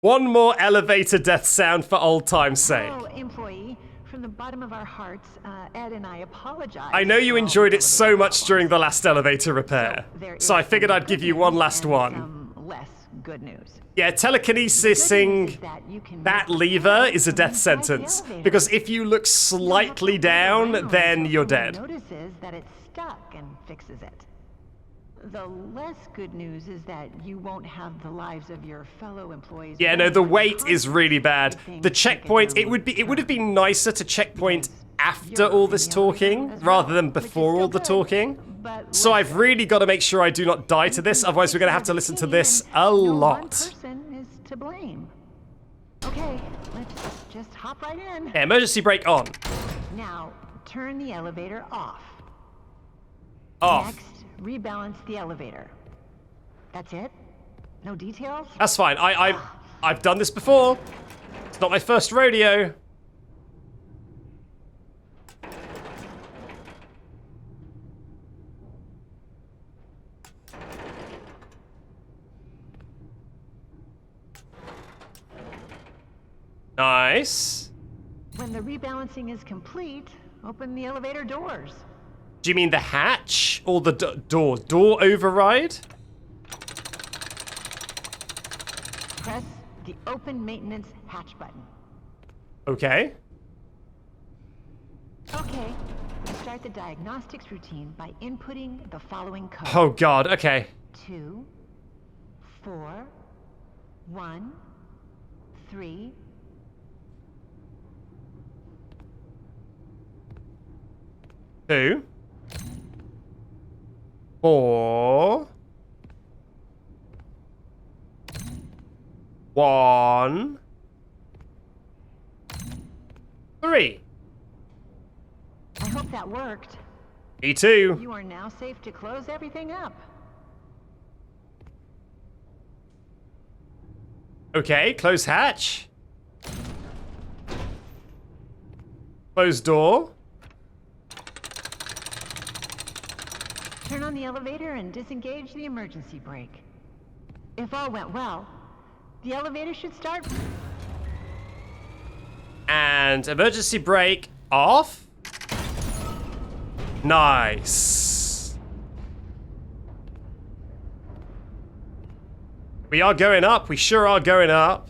Speaker 1: One more elevator death sound for old time's sake.
Speaker 16: Oh, employee, from the bottom of our hearts, Ed and I apologize.
Speaker 1: I know you enjoyed it so much during the last elevator repair, so I figured I'd give you one last one.
Speaker 16: Some less good news.
Speaker 1: Yeah, telekinesising that lever is a death sentence, because if you look slightly down, then you're dead.
Speaker 16: Notices that it's stuck and fixes it. The less good news is that you won't have the lives of your fellow employees.
Speaker 1: Yeah, no, the wait is really bad. The checkpoint, it would have been nicer to checkpoint after all this talking rather than before all the talking. So I've really got to make sure I do not die to this, otherwise we're going to have to listen to this a lot.
Speaker 16: One person is to blame. Okay, let's just hop right in.
Speaker 1: Yeah, emergency brake on.
Speaker 16: Now, turn the elevator off.
Speaker 1: Off.
Speaker 16: Next, rebalance the elevator. That's it? No details?
Speaker 1: That's fine. I've done this before. It's not my first rodeo. Nice.
Speaker 16: When the rebalancing is complete, open the elevator doors.
Speaker 1: Do you mean the hatch or the door? Door override?
Speaker 16: Press the open maintenance hatch button.
Speaker 1: Okay.
Speaker 16: Okay. Start the diagnostics routine by inputting the following code.
Speaker 1: Oh God, okay.
Speaker 16: 2, 4, 1, 3.
Speaker 1: Two. 4. 1. 3.
Speaker 16: I hope that worked.
Speaker 1: Me too.
Speaker 16: You are now safe to close everything up.
Speaker 1: Okay, close hatch. Close door.
Speaker 16: Turn on the elevator and disengage the emergency brake. If all went well, the elevator should start.
Speaker 1: And emergency brake off. Nice. We are going up. We sure are going up.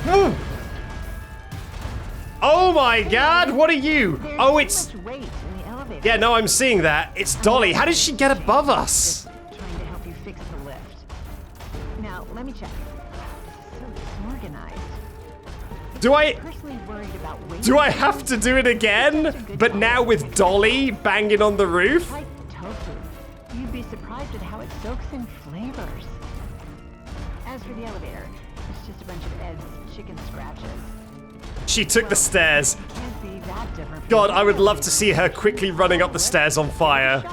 Speaker 1: Woo! Oh my god, what are you? Oh, it's... Yeah, no, I'm seeing that. It's Dolly. How did she get above us?
Speaker 16: Trying to help you fix the lift. Now, let me check. So disorganized.
Speaker 1: Do I...
Speaker 16: Personally worried about weight.
Speaker 1: Do I have to do it again? But now with Dolly banging on the roof?
Speaker 16: Like tofu. You'd be surprised at how it soaks in flavors. As for the elevator, it's just a bunch of Ed's chicken scratches.
Speaker 1: She took the stairs.
Speaker 16: Can't be that different.
Speaker 1: God, I would love to see her quickly running up the stairs on fire.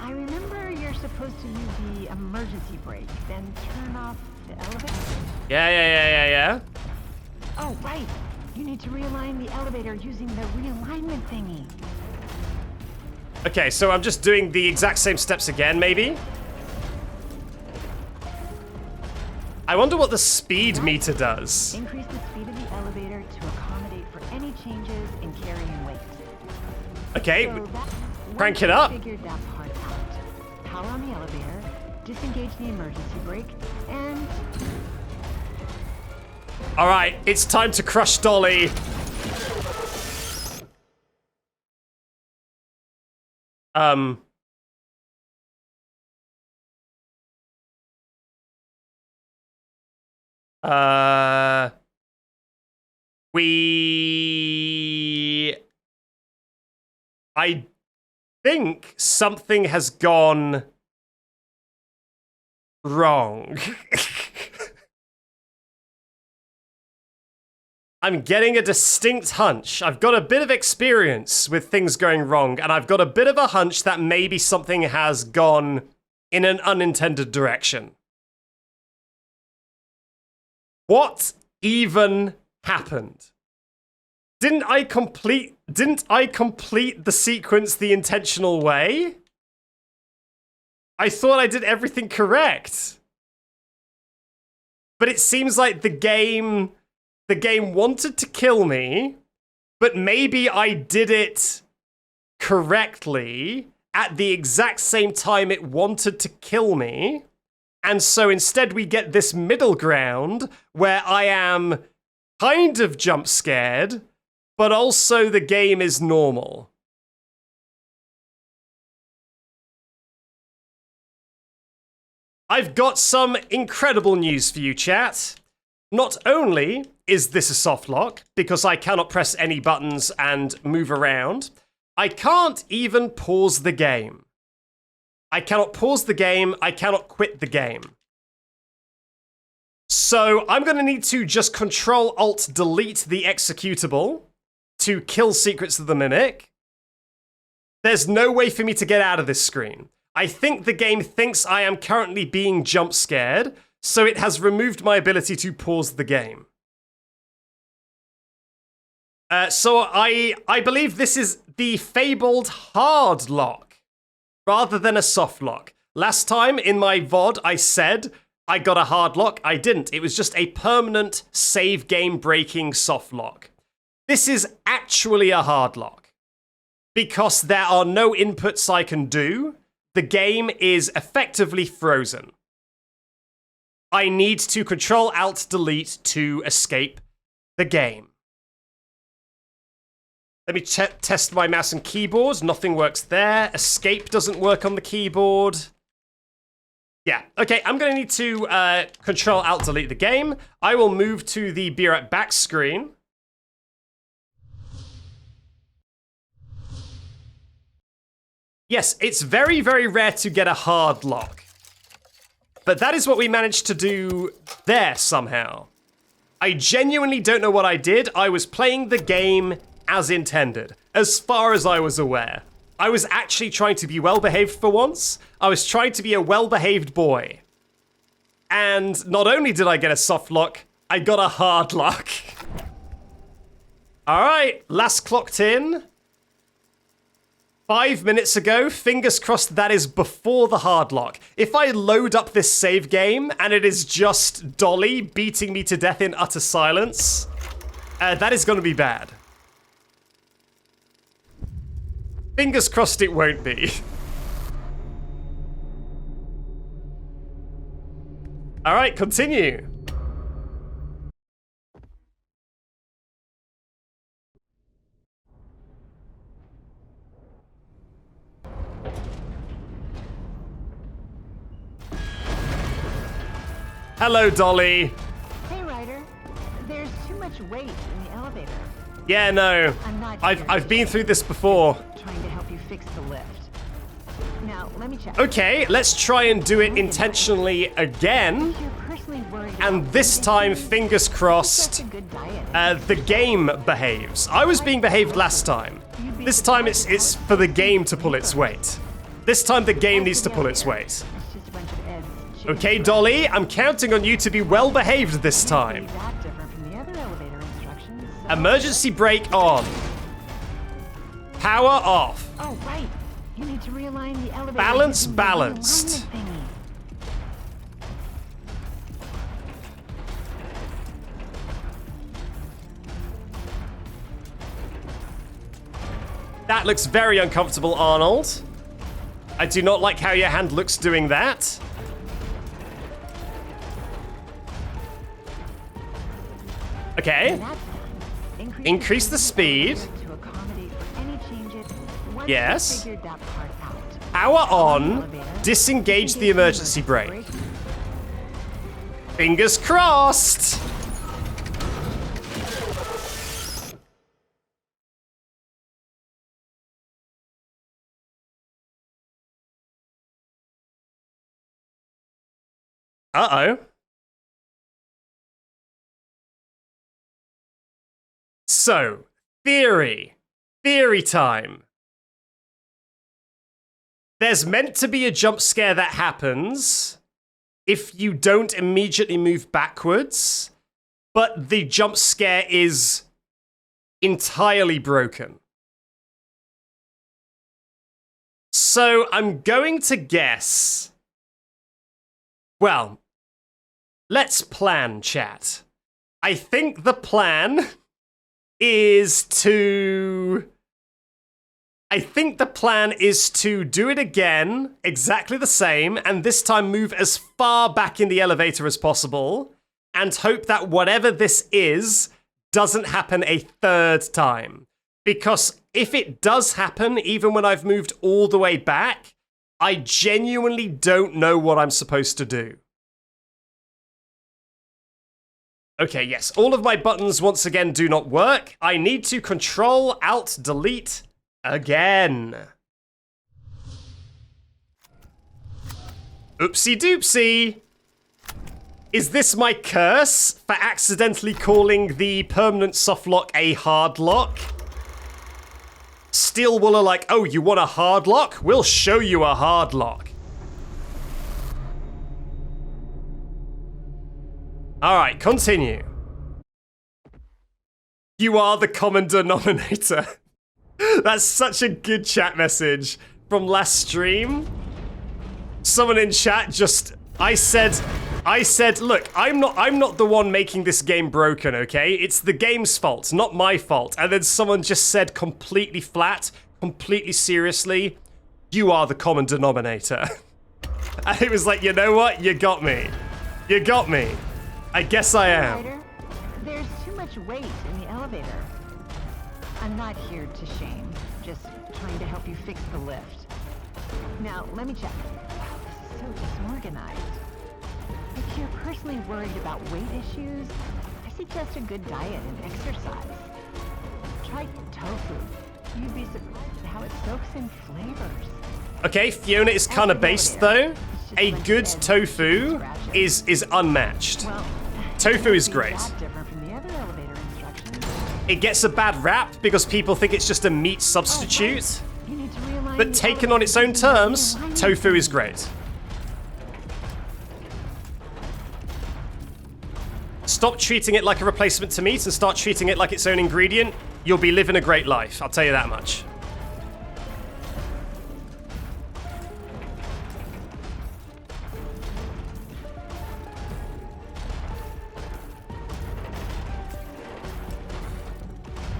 Speaker 16: I remember you're supposed to use the emergency brake, then turn off the elevator.
Speaker 1: Yeah.
Speaker 16: Oh, right. You need to realign the elevator using the realignment thingy.
Speaker 1: Okay, so I'm just doing the exact same steps again, maybe? I wonder what the speed meter does.
Speaker 16: Increase the speed of the elevator to accommodate for any changes in carrying weight.
Speaker 1: Okay,
Speaker 16: So
Speaker 1: crank it up.
Speaker 16: Figured that part out. Power on the elevator, disengage the emergency brake, and
Speaker 1: All right, it's time to crush Dolly. I think something has gone wrong. I'm getting a distinct hunch. I've got a bit of experience with things going wrong, and I've got a bit of a hunch that maybe something has gone in an unintended direction. What even happened? Didn't I complete the sequence the intentional way? I thought I did everything correct. But it seems like the game wanted to kill me, but maybe I did it correctly at the exact same time it wanted to kill me. And so instead we get this middle ground where I am kind of jump scared, but also the game is normal. I've got some incredible news for you, chat. Not only is this a soft lock, because I cannot press any buttons and move around, I can't even pause the game. I cannot pause the game, I cannot quit the game. So I'm going to need to just Control-Alt-Delete the executable to kill Secrets of the Mimic. There's no way for me to get out of this screen. I think the game thinks I am currently being jump scared, so it has removed my ability to pause the game. So I believe this is the fabled hard lock, rather than a soft lock. Last time in my VOD, I said I got a hard lock. I didn't. It was just a permanent save game breaking soft lock. This is actually a hard lock, because there are no inputs I can do. The game is effectively frozen. I need to Control-Alt-Delete to escape the game. Let me test my mouse and keyboard. Nothing works there. Escape doesn't work on the keyboard. Yeah, okay, I'm going to need to Control-Alt-Delete the game. I will move to the Be Right Back screen. Yes, it's very, very rare to get a hard lock. But that is what we managed to do there somehow. I genuinely don't know what I did. I was playing the game as intended, as far as I was aware. I was actually trying to be well-behaved for once. I was trying to be a well-behaved boy. And not only did I get a soft lock, I got a hard lock. All right, last clocked in. 5 minutes ago, fingers crossed that is before the hard lock. If I load up this save game and it is just Dolly beating me to death in utter silence, that is going to be bad. Fingers crossed it won't be. All right, continue. Hello, Dolly.
Speaker 16: Hey, Ryder. There's too much weight in the elevator.
Speaker 1: Yeah, no. I've been through this before.
Speaker 16: Trying to help you fix the lift. Now, let me check.
Speaker 1: Okay, let's try and do it intentionally again. And this time, fingers crossed, the game behaves. I was being behaved last time. This time it's for the game to pull its weight. This time the game needs to pull its weight. Okay, Dolly, I'm counting on you to be well behaved this time. Emergency brake on. Power off.
Speaker 16: Oh, right. You need to realign the elevator.
Speaker 1: Balance balanced. That looks very uncomfortable, Arnold. I do not like how your hand looks doing that. Okay. Increase the speed. Yes. Power on. Disengage the emergency brake. Fingers crossed. Uh-oh. So, theory time. There's meant to be a jump scare that happens if you don't immediately move backwards, but the jump scare is entirely broken. So, I'm going to guess... Well, let's plan, chat. I think the plan is to... I think the plan is to do it again, exactly the same, and this time move as far back in the elevator as possible, and hope that whatever this is doesn't happen a third time. Because if it does happen, even when I've moved all the way back, I genuinely don't know what I'm supposed to do. Okay, yes, all of my buttons once again do not work. I need to Control-Alt-Delete again. Oopsie doopsie. Is this my curse for accidentally calling the permanent softlock a hardlock? Steel Wool are like, oh, you want a hardlock? We'll show you a hardlock. Alright, continue. You are the common denominator. That's such a good chat message from last stream. Someone in chat just... I said, look, I'm not the one making this game broken, okay? It's the game's fault, not my fault. And then someone just said completely flat, completely seriously, you are the common denominator. And it was like, you know what? You got me. You got me. I guess I am.
Speaker 16: There's too much weight in the elevator. I'm not here to shame, just trying to help you fix the lift. Now, let me check. This is so disorganized. If you're personally worried about weight issues, I suggest a good diet and exercise. Try tofu. You'd be surprised at how it soaks in flavors.
Speaker 1: Okay, Fiona is kind of based though. A good tofu is unmatched. Tofu is great. It gets a bad rap because people think it's just a meat substitute. But taken on its own terms, tofu is great. Stop treating it like a replacement to meat and start treating it like its own ingredient. You'll be living a great life, I'll tell you that much.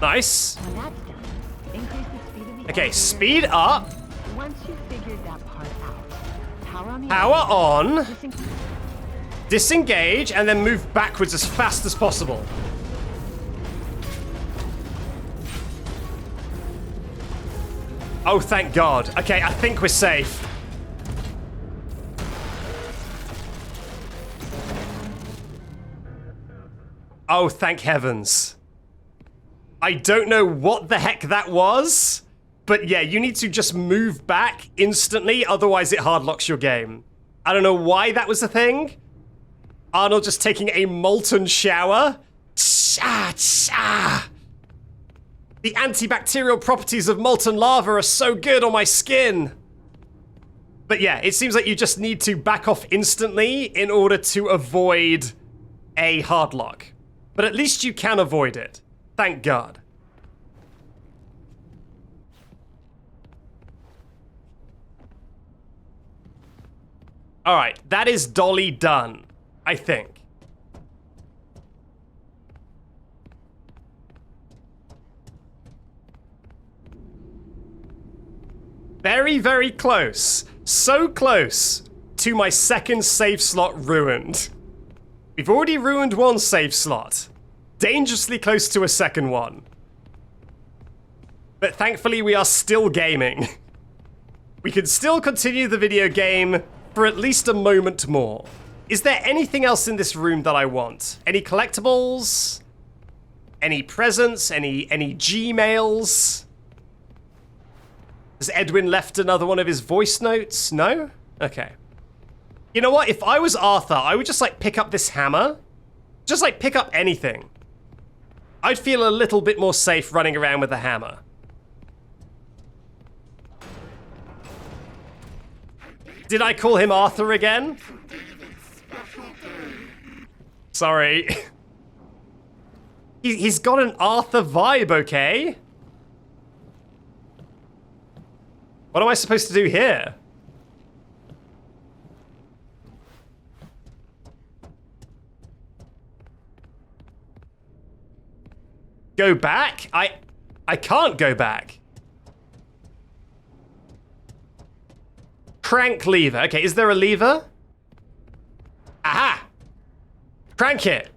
Speaker 1: Nice.
Speaker 16: When that's done, increase the speed of
Speaker 1: Okay, speed up.
Speaker 16: Once you've figured that part out,
Speaker 1: power on. Disengage, and then move backwards as fast as possible. Oh, thank God. Okay, I think we're safe. Oh, thank heavens. I don't know what the heck that was, but yeah, you need to just move back instantly, otherwise it hardlocks your game. I don't know why that was a thing. Arnold just taking a molten shower. The antibacterial properties of molten lava are so good on my skin. But yeah, it seems like you just need to back off instantly in order to avoid a hardlock. But at least you can avoid it. Thank God. Alright, that is Dolly done, I think. Very, very close. So close to my second save slot ruined. We've already ruined one save slot. Dangerously close to a second one. But thankfully we are still gaming. We can still continue the video game for at least a moment more. Is there anything else in this room that I want? Any collectibles? Any presents? Any Gmails? Has Edwin left another one of his voice notes? No? Okay. You know what? If I was Arthur, I would just like pick up this hammer. Just like pick up anything. I'd feel a little bit more safe running around with a hammer. Did I call him Arthur again? Sorry. He's got an Arthur vibe, okay? What am I supposed to do here? Go back? I can't go back. Crank lever. Okay, is there a lever? Aha! Crank it.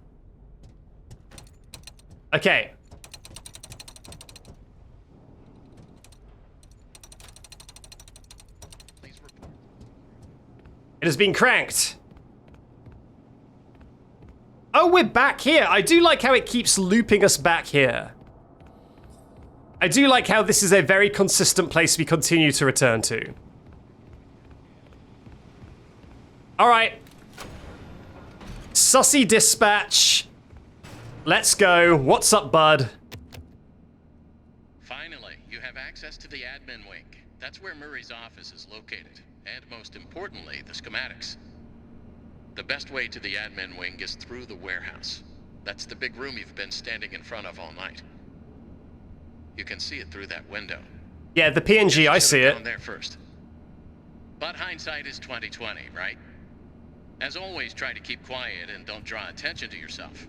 Speaker 1: Okay. It has been cranked. Oh, we're back here. I do like how it keeps looping us back here. I do like how this is a very consistent place we continue to return to. All right. Sussy dispatch. Let's go. What's up, bud?
Speaker 5: Finally, you have access to the admin wing. That's where Murray's office is located. And most importantly, the schematics. The best way to the admin wing is through the warehouse. That's the big room you've been standing in front of all night. You can see it through that window.
Speaker 1: Yeah, the PNG, I see it.
Speaker 5: Down there first. But hindsight is 20/20, right? As always, try to keep quiet and don't draw attention to yourself.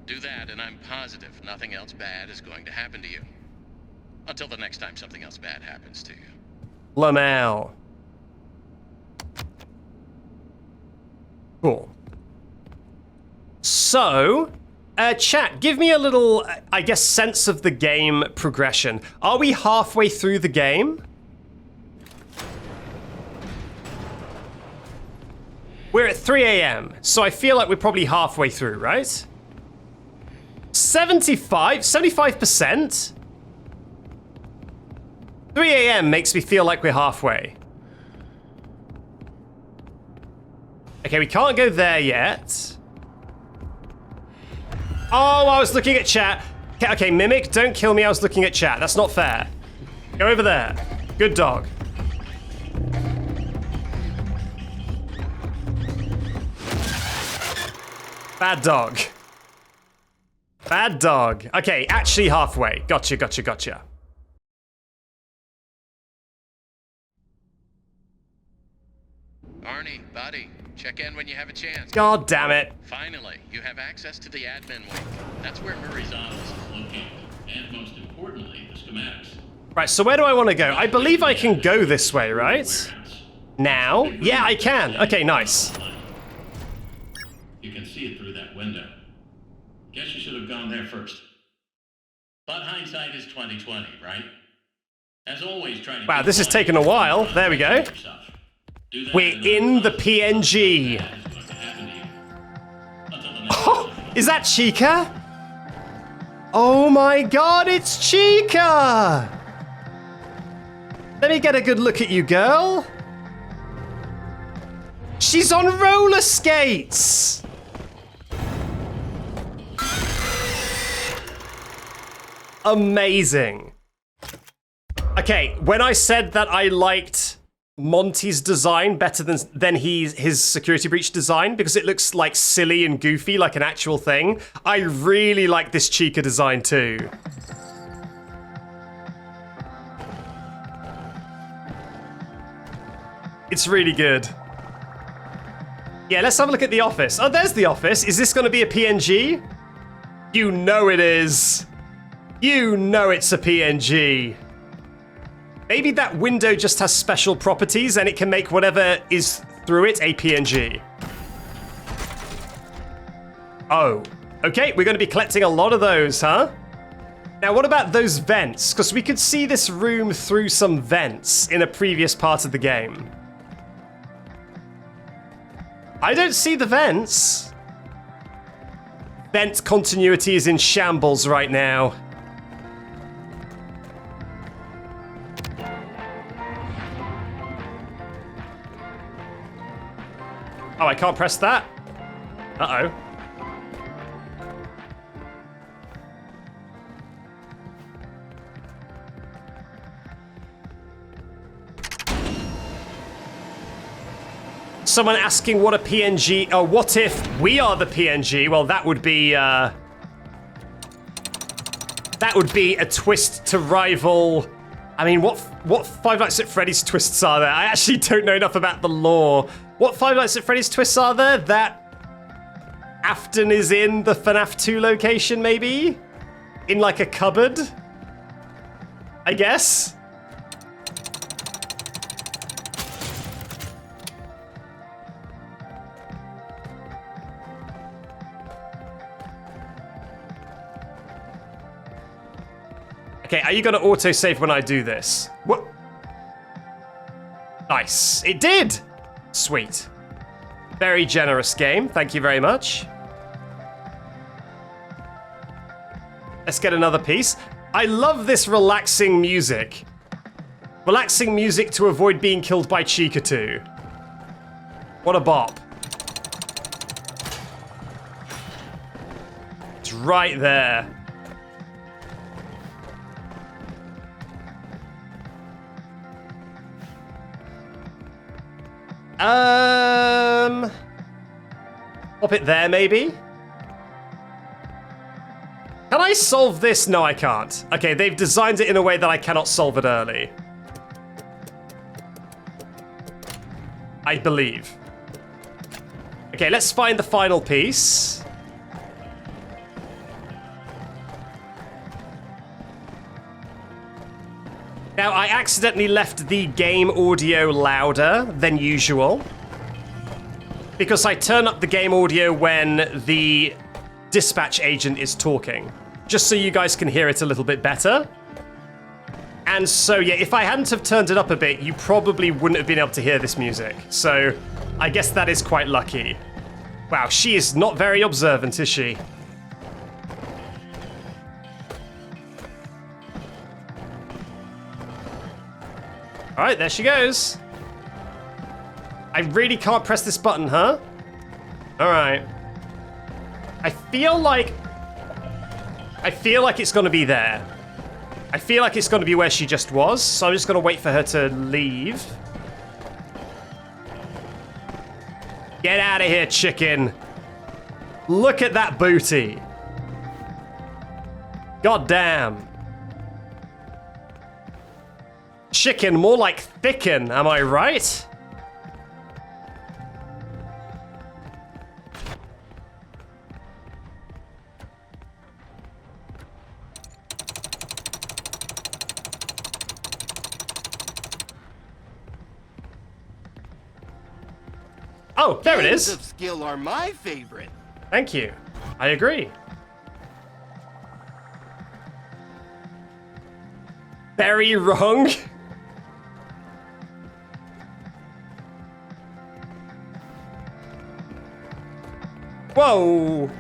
Speaker 5: Do that, and I'm positive nothing else bad is going to happen to you. Until the next time something else bad happens to you.
Speaker 1: Lamau. Cool. So, chat, give me a little, I guess, sense of the game progression. Are we halfway through the game? We're at 3 a.m., so I feel like we're probably halfway through, right? 75%? 3 a.m. makes me feel like we're halfway. Okay, we can't go there yet. Oh, I was looking at chat. Okay, Mimic, don't kill me. I was looking at chat. That's not fair. Go over there. Good dog. Bad dog. Bad dog. Okay, actually halfway. Gotcha, gotcha, gotcha.
Speaker 5: Arnie, buddy, check in when you have a chance.
Speaker 1: God damn it.
Speaker 5: Finally, you have access to the admin wing. That's where Murray's office is located.
Speaker 6: And most importantly, the schematics.
Speaker 1: Right, so where do I want to go? I believe I can go this way, right? Now? Yeah, I can. Okay, nice.
Speaker 6: You can see it through that window. Guess you should have gone there first. But hindsight is 20/20, right? As always, try to.
Speaker 1: Wow, this has taken a while. There we go. We're in the PNG. Oh, is that Chica? Oh my god, it's Chica! Let me get a good look at you, girl. She's on roller skates! Amazing. Okay, when I said that I liked Monty's design better than his security breach design because it looks like silly and goofy like an actual thing, I really like this Chica design too. It's really good. Yeah, let's have a look at the office. Oh, there's the office. Is this going to be a PNG? You know it is. You know it's a PNG. Maybe that window just has special properties and it can make whatever is through it a PNG. Oh, okay, we're going to be collecting a lot of those, huh? Now, what about those vents? Because we could see this room through some vents in a previous part of the game. I don't see the vents. Vent continuity is in shambles right now. Oh, I can't press that? Uh-oh. Someone asking what a PNG... Oh, what if we are the PNG? Well, that would be a twist to rival... I mean, what Five Nights at Freddy's twists are there? I actually don't know enough about the lore. What Five Nights at Freddy's twists are there? That Afton is in the FNAF 2 location, maybe? In, like, a cupboard? I guess? Okay, are you going to autosave when I do this? What? Nice. It did! Sweet. Very generous game. Thank you very much. Let's get another piece. I love this relaxing music. Relaxing music to avoid being killed by Chica 2. What a bop. It's right there. Pop it there, maybe? Can I solve this? No, I can't. Okay, they've designed it in a way that I cannot solve it early. I believe. Okay, let's find the final piece. Now, I accidentally left the game audio louder than usual because I turn up the game audio when the dispatch agent is talking, just so you guys can hear it a little bit better. And so, yeah, if I hadn't have turned it up a bit, you probably wouldn't have been able to hear this music. So, I guess that is quite lucky. Wow, she is not very observant, is she? All right, there she goes. I really can't press this button, huh? All right. I feel like it's gonna be there. I feel like it's gonna be where she just was, so I'm just gonna wait for her to leave. Get out of here, chicken. Look at that booty. God damn. Chicken, more like thicken, am I right? Oh, there it
Speaker 7: Games
Speaker 1: is.
Speaker 7: of skill are my favorite.
Speaker 1: Thank you. I agree. Very wrong. Whoa.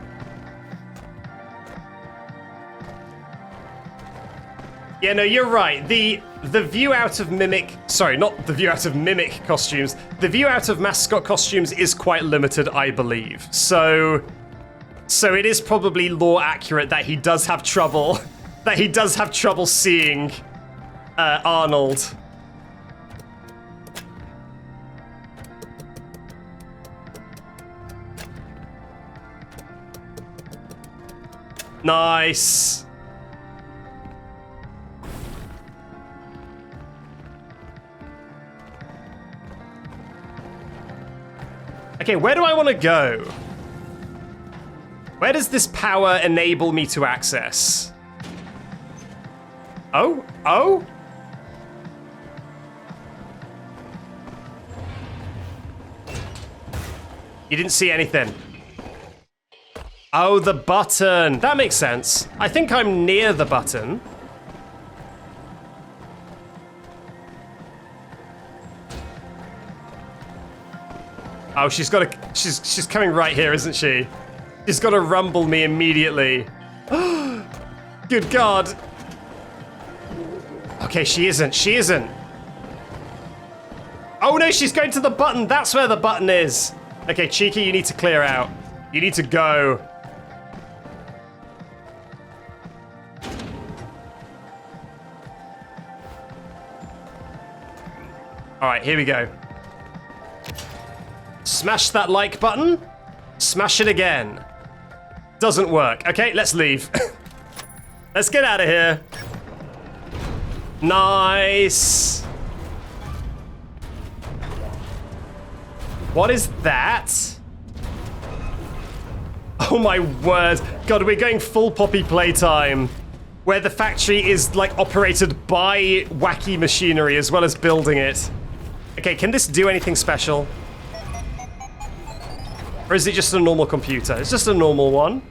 Speaker 1: Yeah, no, you're right. The view out of Mimic... Sorry, not the view out of Mimic costumes. The view out of mascot costumes is quite limited, I believe. So it is probably lore accurate that he does have trouble... that he does have trouble seeing Arnold. Nice. Okay, where do I want to go? Where does this power enable me to access? Oh? Oh? You didn't see anything. Oh, the button. That makes sense. I think I'm near the button. Oh, she's coming right here, isn't she? She's got to rumble me immediately. Good God. Okay, she isn't. She isn't. Oh no, she's going to the button. That's where the button is. Okay, Cheeky, you need to clear out. You need to go. All right, here we go. Smash that like button. Smash it again. Doesn't work. Okay, let's leave. Let's get out of here. Nice. What is that? Oh my word. God, we're going full Poppy playtime. Where the factory is like operated by wacky machinery as well as building it. Okay, can this do anything special? Or is it just a normal computer? It's just a normal one.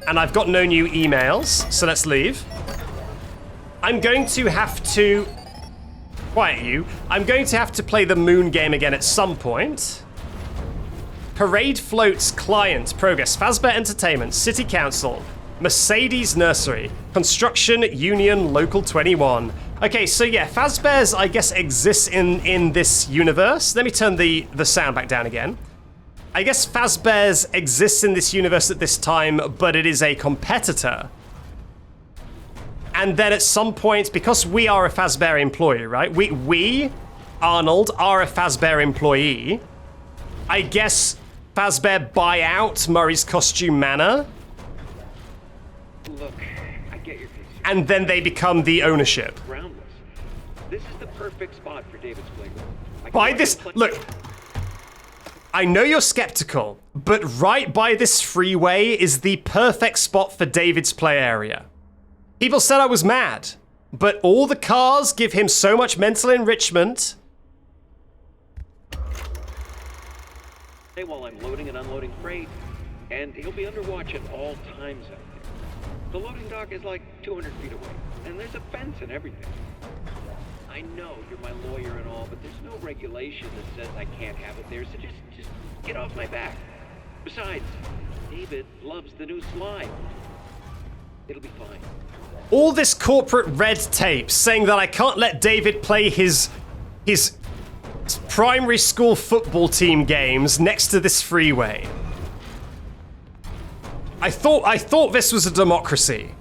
Speaker 1: And I've got no new emails, so let's leave. I'm going to have to... Quiet you. I'm going to have to play the moon game again at some point. Parade Floats, Client, Progress, Fazbear Entertainment, City Council, Mercedes Nursery, Construction Union Local 21. Okay, so yeah, Fazbear's, I guess, exists in this universe. Let me turn the sound back down again. I guess Fazbear's exists in this universe at this time, but it is a competitor. And then at some point, because we are a Fazbear employee, right? We, Arnold, are a Fazbear employee. I guess Fazbear buy out Murray's Costume Manor.
Speaker 2: Look, I get your concern.
Speaker 1: And then they become the ownership.
Speaker 2: Groundless. This is the perfect spot for David's playground.
Speaker 1: By this, look. I know you're skeptical, but right by this freeway is the perfect spot for David's play area. People said I was mad, but all the cars give him so much mental enrichment.
Speaker 2: While I'm loading and unloading freight, and he'll be under watch at all times out there. The loading dock is like 200 feet away, and there's a fence and everything. I know you're my lawyer and all, but there's no regulation that says I can't have it there, so just get off my back. Besides, David loves the new slide. It'll be fine.
Speaker 1: All this corporate red tape saying that I can't let David play his primary school football team games next to this freeway. I thought this was a democracy.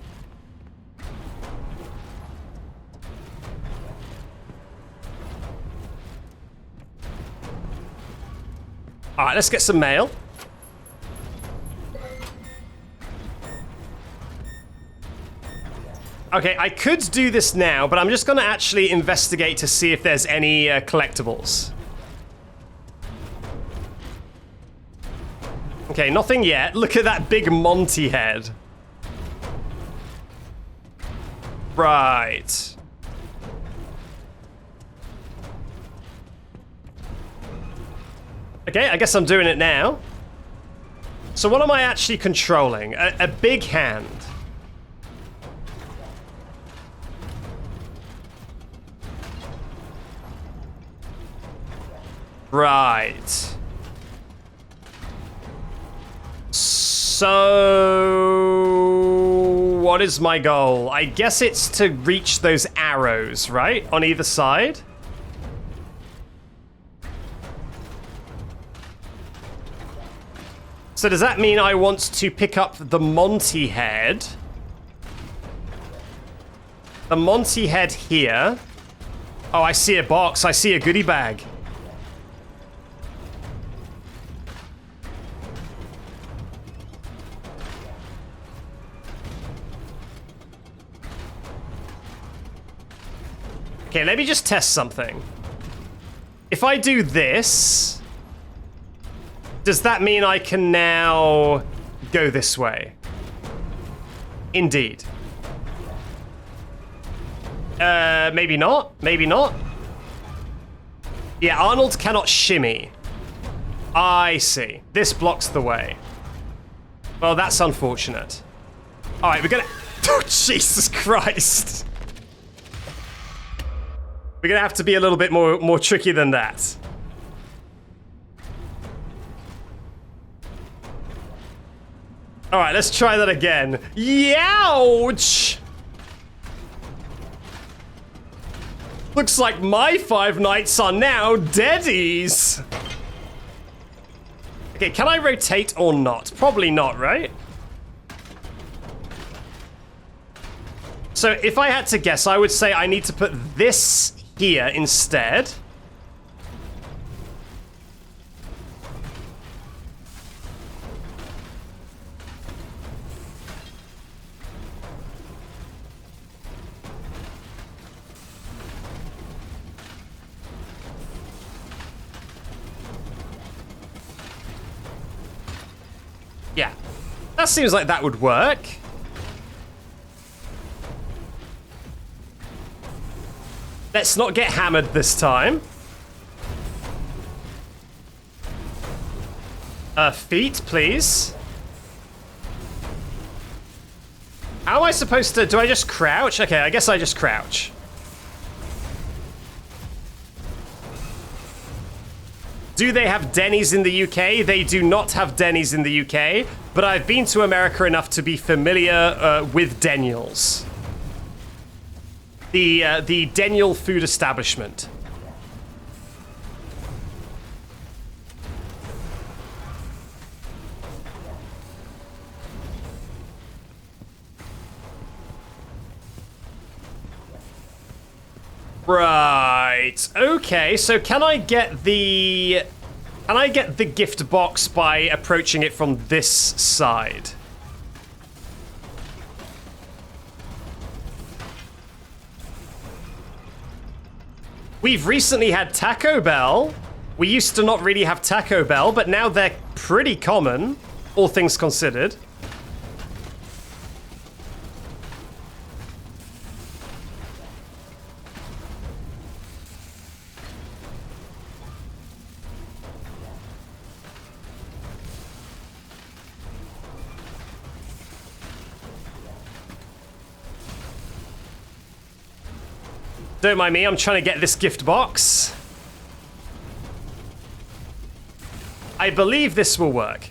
Speaker 1: All right, let's get some mail. Okay, I could do this now, but I'm just going to actually investigate to see if there's any collectibles. Okay, nothing yet. Look at that big Monty head. Right. Okay, I guess I'm doing it now. So what am I actually controlling? A big hand. Right. So what is my goal? I guess it's to reach those arrows, right? On either side. So does that mean I want to pick up the Monty head? The Monty head here. Oh, I see a box. I see a goodie bag. Okay, let me just test something. If I do this, does that mean I can now go this way? Indeed. Maybe not. Maybe not. Yeah, Arnold cannot shimmy. I see. This blocks the way. Well, that's unfortunate. All right, we're gonna... Oh, Jesus Christ. We're gonna have to be a little bit more tricky than that. All right, let's try that again. Youch! Looks like my 5 nights are now deadies. Okay, can I rotate or not? Probably not, right? So if I had to guess, I would say I need to put this here instead. Yeah, that seems like that would work. Let's not get hammered this time. Feet, please. How am I supposed to... Do I just crouch? Okay, I guess I just crouch. Do they have Denny's in the UK? They do not have Denny's in the UK, but I've been to America enough to be familiar with Daniel's. The Daniel food establishment. Right. Okay, so can I get the gift box by approaching it from this side? We've recently had Taco Bell. We used to not really have Taco Bell, but now they're pretty common, all things considered. Don't mind me, I'm trying to get this gift box. I believe this will work.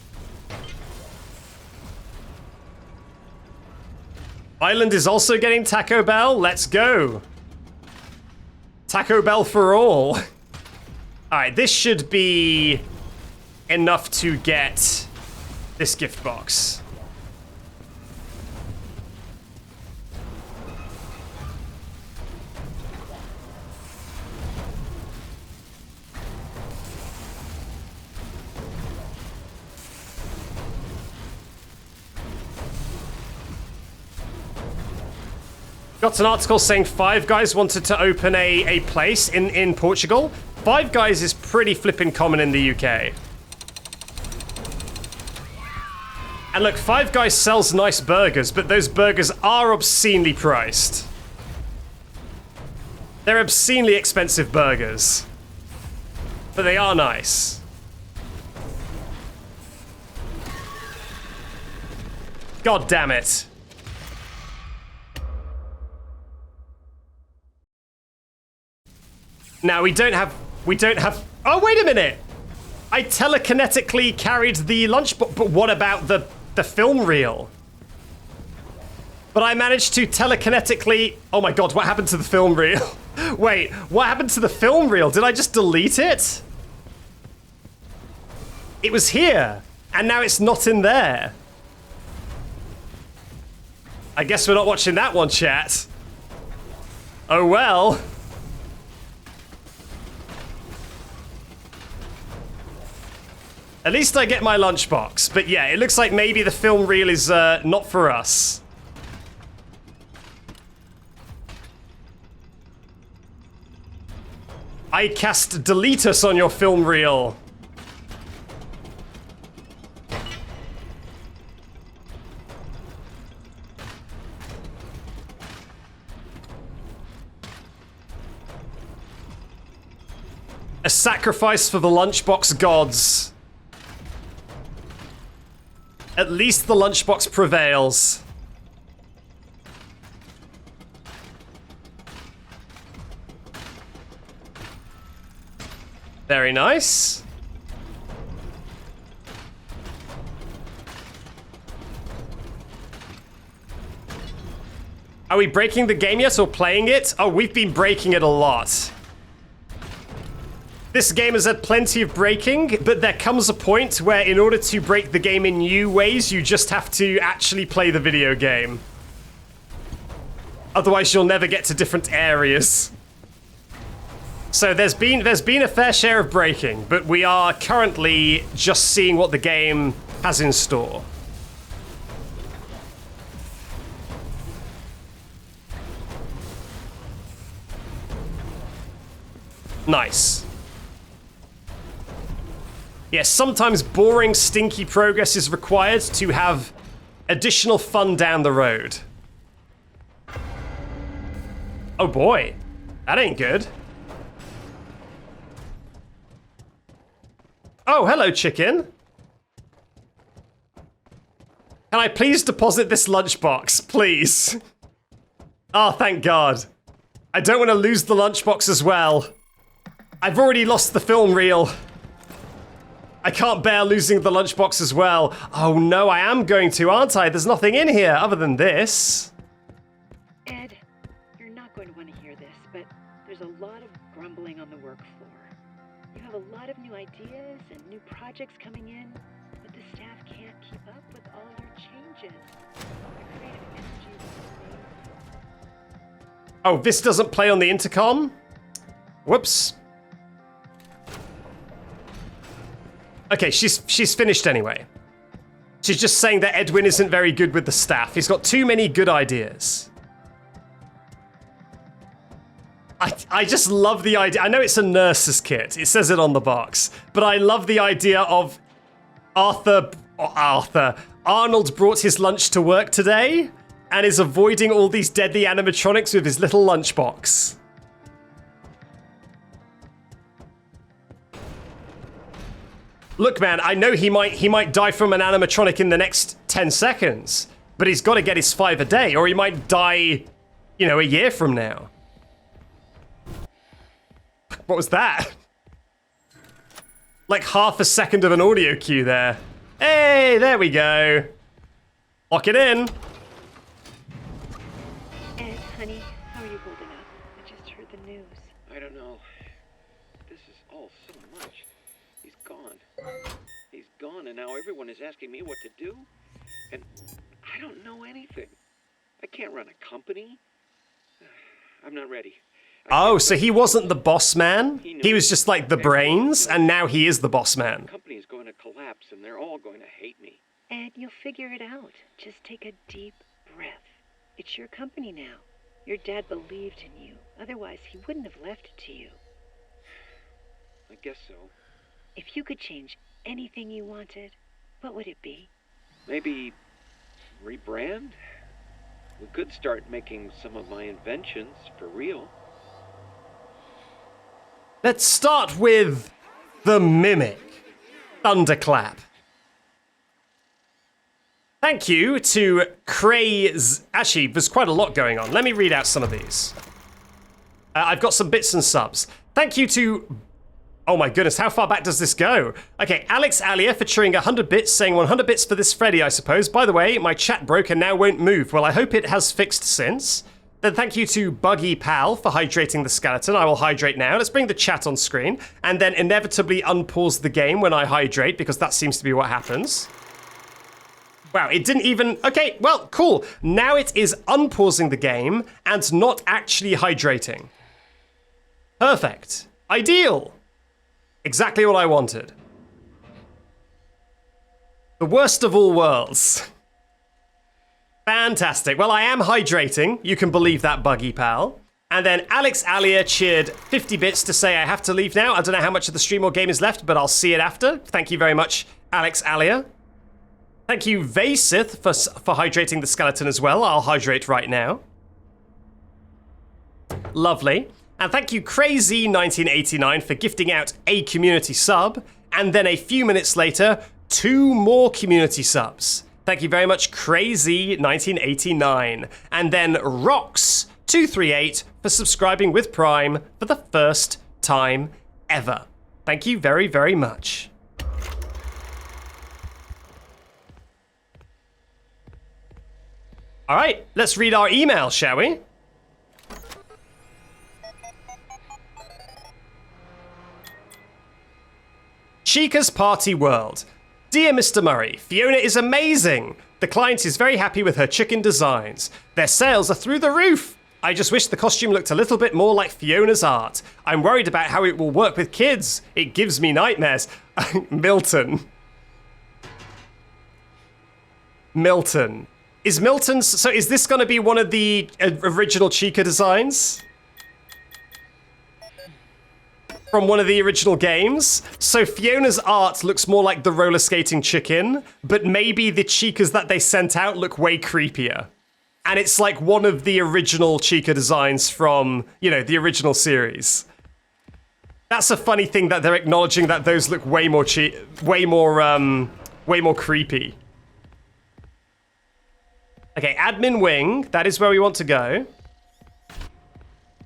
Speaker 1: Island is also getting Taco Bell. Let's go. Taco Bell for all. All right, this should be enough to get this gift box. Got an article saying Five Guys wanted to open a place in Portugal. Five Guys is pretty flippin' common in the UK. And look, Five Guys sells nice burgers, but those burgers are obscenely priced. They're obscenely expensive burgers. But they are nice. God damn it. Now we don't have, oh wait a minute. I telekinetically carried the lunchbox, but what about the film reel? But I managed to telekinetically, oh my God, what happened to the film reel? Wait, what happened to the film reel? Did I just delete it? It was here, and now it's not in there. I guess we're not watching that one, chat. Oh well. At least I get my lunchbox. But yeah, it looks like maybe the film reel is not for us. I cast delete us on your film reel. A sacrifice for the lunchbox gods. At least the lunchbox prevails. Very nice. Are we breaking the game yet or playing it? Oh, we've been breaking it a lot. This game has had plenty of breaking, but there comes a point where in order to break the game in new ways, you just have to actually play the video game. Otherwise, you'll never get to different areas. So there's been a fair share of breaking, but we are currently just seeing what the game has in store. Nice. Yes, sometimes boring, stinky progress is required to have additional fun down the road. Oh boy, that ain't good. Oh, hello, chicken. Can I please deposit this lunchbox, please? Oh, thank God. I don't want to lose the lunchbox as well. I've already lost the film reel. I can't bear losing the lunchbox as well. Oh no, I am going to, aren't I? There's nothing in here other than this.
Speaker 3: Ed, you're not going to want to hear this, but there's a lot of grumbling on the work floor. You have a lot of new ideas and new projects coming in, but the staff can't keep up with all your changes. The creative energy is amazing.
Speaker 1: Oh, this doesn't play on the intercom? Whoops. Okay, she's finished anyway. She's just saying that Edwin isn't very good with the staff. He's got too many good ideas. I just love the idea. I know it's a nurse's kit. It says it on the box. But I love the idea of Arnold brought his lunch to work today and is avoiding all these deadly animatronics with his little lunchbox. Look, man, I know he might die from an animatronic in the next 10 seconds, but he's got to get his 5 a day, or he might die, you know, a year from now. What was that? Like half a second of an audio cue there. Hey, there we go. Lock it in.
Speaker 3: Ed, honey, how are you holding up? I just heard the news.
Speaker 2: I don't know. This is all so much. He's gone. He's gone, and now everyone is asking me what to do. And I don't know anything. I can't run a company. I'm not ready.
Speaker 1: Oh, so he wasn't the boss man? He was just like the brains, and now he is the boss man.
Speaker 2: The company is going to collapse, and they're all going to hate me.
Speaker 3: Ed, you'll figure it out. Just take a deep breath. It's your company now. Your dad believed in you. Otherwise, he wouldn't have left it to you.
Speaker 2: I guess so.
Speaker 3: If you could change anything you wanted, what would it be?
Speaker 2: Maybe rebrand? We could start making some of my inventions for real.
Speaker 1: Let's start with the Mimic. Thunderclap. Thank you to Craze. Actually, there's quite a lot going on. Let me read out some of these. I've got some bits and subs. Thank you to... Oh my goodness, how far back does this go? Okay, Alex Alia for cheering 100 bits, saying 100 bits for this Freddy, I suppose. By the way, my chat broke and now won't move. Well, I hope it has fixed since. Then thank you to Buggy Pal for hydrating the skeleton. I will hydrate now. Let's bring the chat on screen. And then inevitably unpause the game when I hydrate, because that seems to be what happens. Wow, it didn't even... Okay, well, cool. Now it is unpausing the game and not actually hydrating. Perfect. Ideal. Exactly what I wanted. The worst of all worlds. Fantastic. Well, I am hydrating. You can believe that, Buggy Pal. And then Alex Alia cheered 50 bits to say I have to leave now. I don't know how much of the stream or game is left, but I'll see it after. Thank you very much, Alex Alia. Thank you, Vaysith, for hydrating the skeleton as well. I'll hydrate right now. Lovely. And thank you, Crazy1989, for gifting out a community sub. And then a few minutes later, 2 more community subs. Thank you very much, Crazy1989. And then Rox238 for subscribing with Prime for the first time ever. Thank you very, very much. All right, let's read our email, shall we? Chica's Party World. Dear Mr. Murray, Fiona is amazing. The client is very happy with her chicken designs. Their sales are through the roof. I just wish the costume looked a little bit more like Fiona's art. I'm worried about how it will work with kids. It gives me nightmares. Milton. Milton. Is Milton's... So is this going to be one of the original Chica designs? From one of the original games? So Fiona's art looks more like the roller skating chicken, but maybe the Chicas that they sent out look way creepier. And it's like one of the original Chica designs from, you know, the original series. That's a funny thing that they're acknowledging that those look way more creepy. Okay, admin wing. That is where we want to go.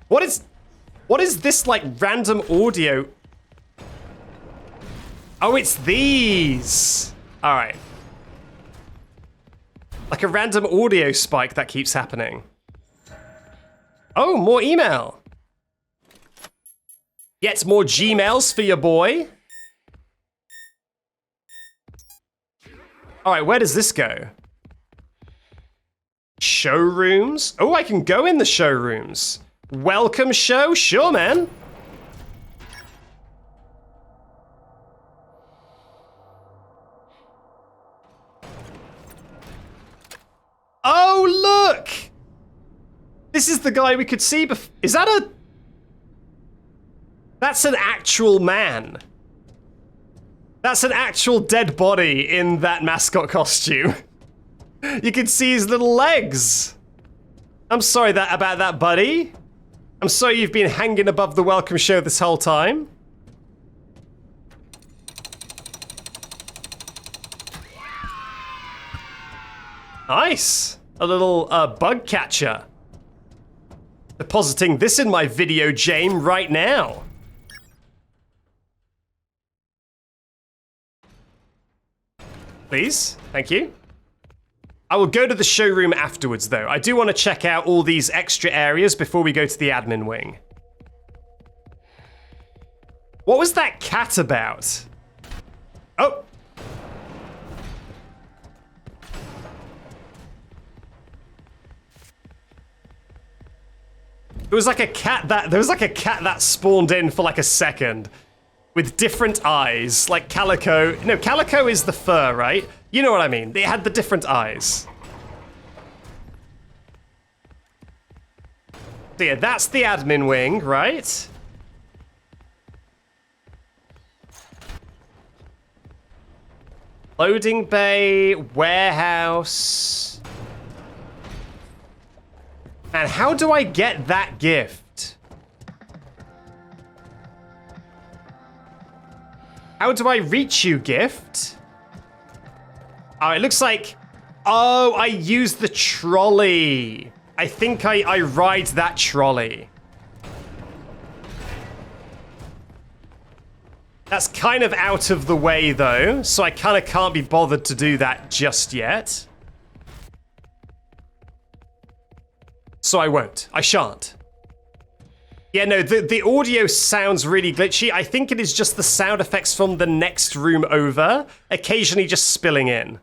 Speaker 1: What is this, like, random audio? Oh, it's these. All right. Like a random audio spike that keeps happening. Oh, more email. Get more Gmails for your boy. All right, where does this go? Showrooms? Oh, I can go in the showrooms. Welcome show? Sure, man. Oh, look! This is the guy we could see before. Is that a... That's an actual man. That's an actual dead body in that mascot costume. You can see his little legs. I'm sorry about that, buddy. I'm sorry you've been hanging above the welcome show this whole time. Nice. A little bug catcher. Depositing this in my video game right now. Please. Thank you. I will go to the showroom afterwards, though. I do want to check out all these extra areas before we go to the admin wing. What was that cat about? Oh! There was like a cat that spawned in for like a second. With different eyes, like Calico. No, Calico is the fur, right? You know what I mean. They had the different eyes. So yeah, that's the admin wing, right? Loading bay, warehouse. And how do I get that gift? How do I reach you, gift? Oh, it looks like... Oh, I used the trolley. I think I ride that trolley. That's kind of out of the way, though, so I kind of can't be bothered to do that just yet. So I won't. I shan't. Yeah, no, the audio sounds really glitchy. I think it is just the sound effects from the next room over, occasionally just spilling in.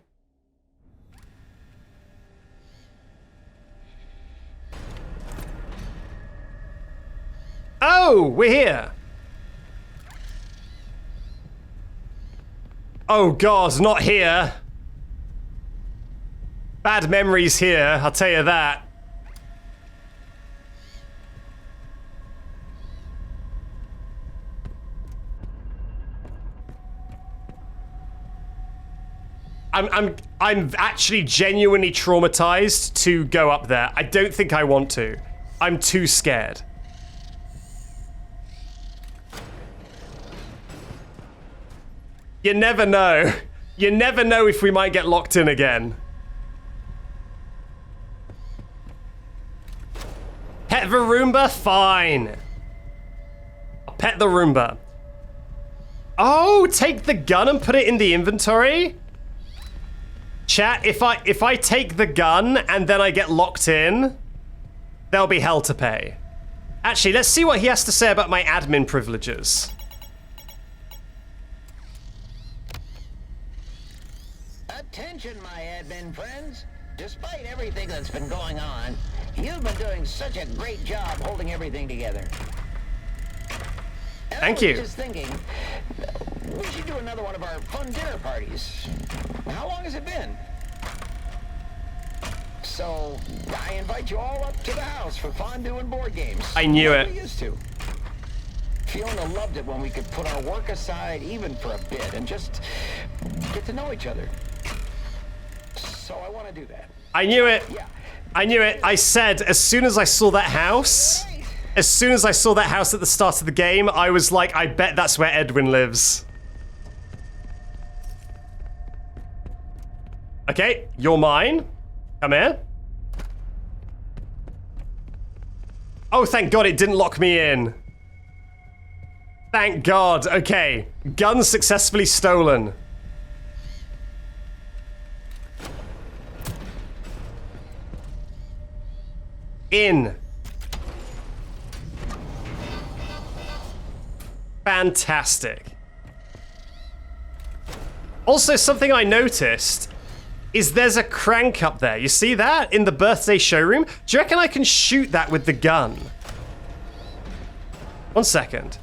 Speaker 1: Oh, we're here. Oh God, not here. Bad memories here, I'll tell you that. I'm actually genuinely traumatized to go up there. I don't think I want to. I'm too scared. You never know. You never know if we might get locked in again. Pet the Roomba? Fine. I'll pet the Roomba. Oh, take the gun and put it in the inventory? Chat, if I take the gun and then I get locked in, there'll be hell to pay. Actually, let's see what he has to say about my admin privileges.
Speaker 17: Attention, my admin friends. Despite everything that's been going on, you've been doing such a great job holding everything together. And
Speaker 1: Thank you.
Speaker 17: I was just thinking, we should do another one of our fun dinner parties. How long has it been? So, I invite you all up to the house for fondue and board games.
Speaker 1: I knew it.
Speaker 17: We used to. Fiona loved it when we could put our work aside even for a bit and just get to know each other. So I want to do that.
Speaker 1: I knew it.
Speaker 17: Yeah.
Speaker 1: I knew it. I said, as soon as I saw that house, as soon as I saw that house at the start of the game, I was like, I bet that's where Edwin lives. Okay, you're mine. Come here. Oh, thank God it didn't lock me in. Thank God. Okay, gun successfully stolen. In. Fantastic. Also, something I noticed is there's a crank up there. You see that in the birthday showroom? Do you reckon I can shoot that with the gun? 1 second.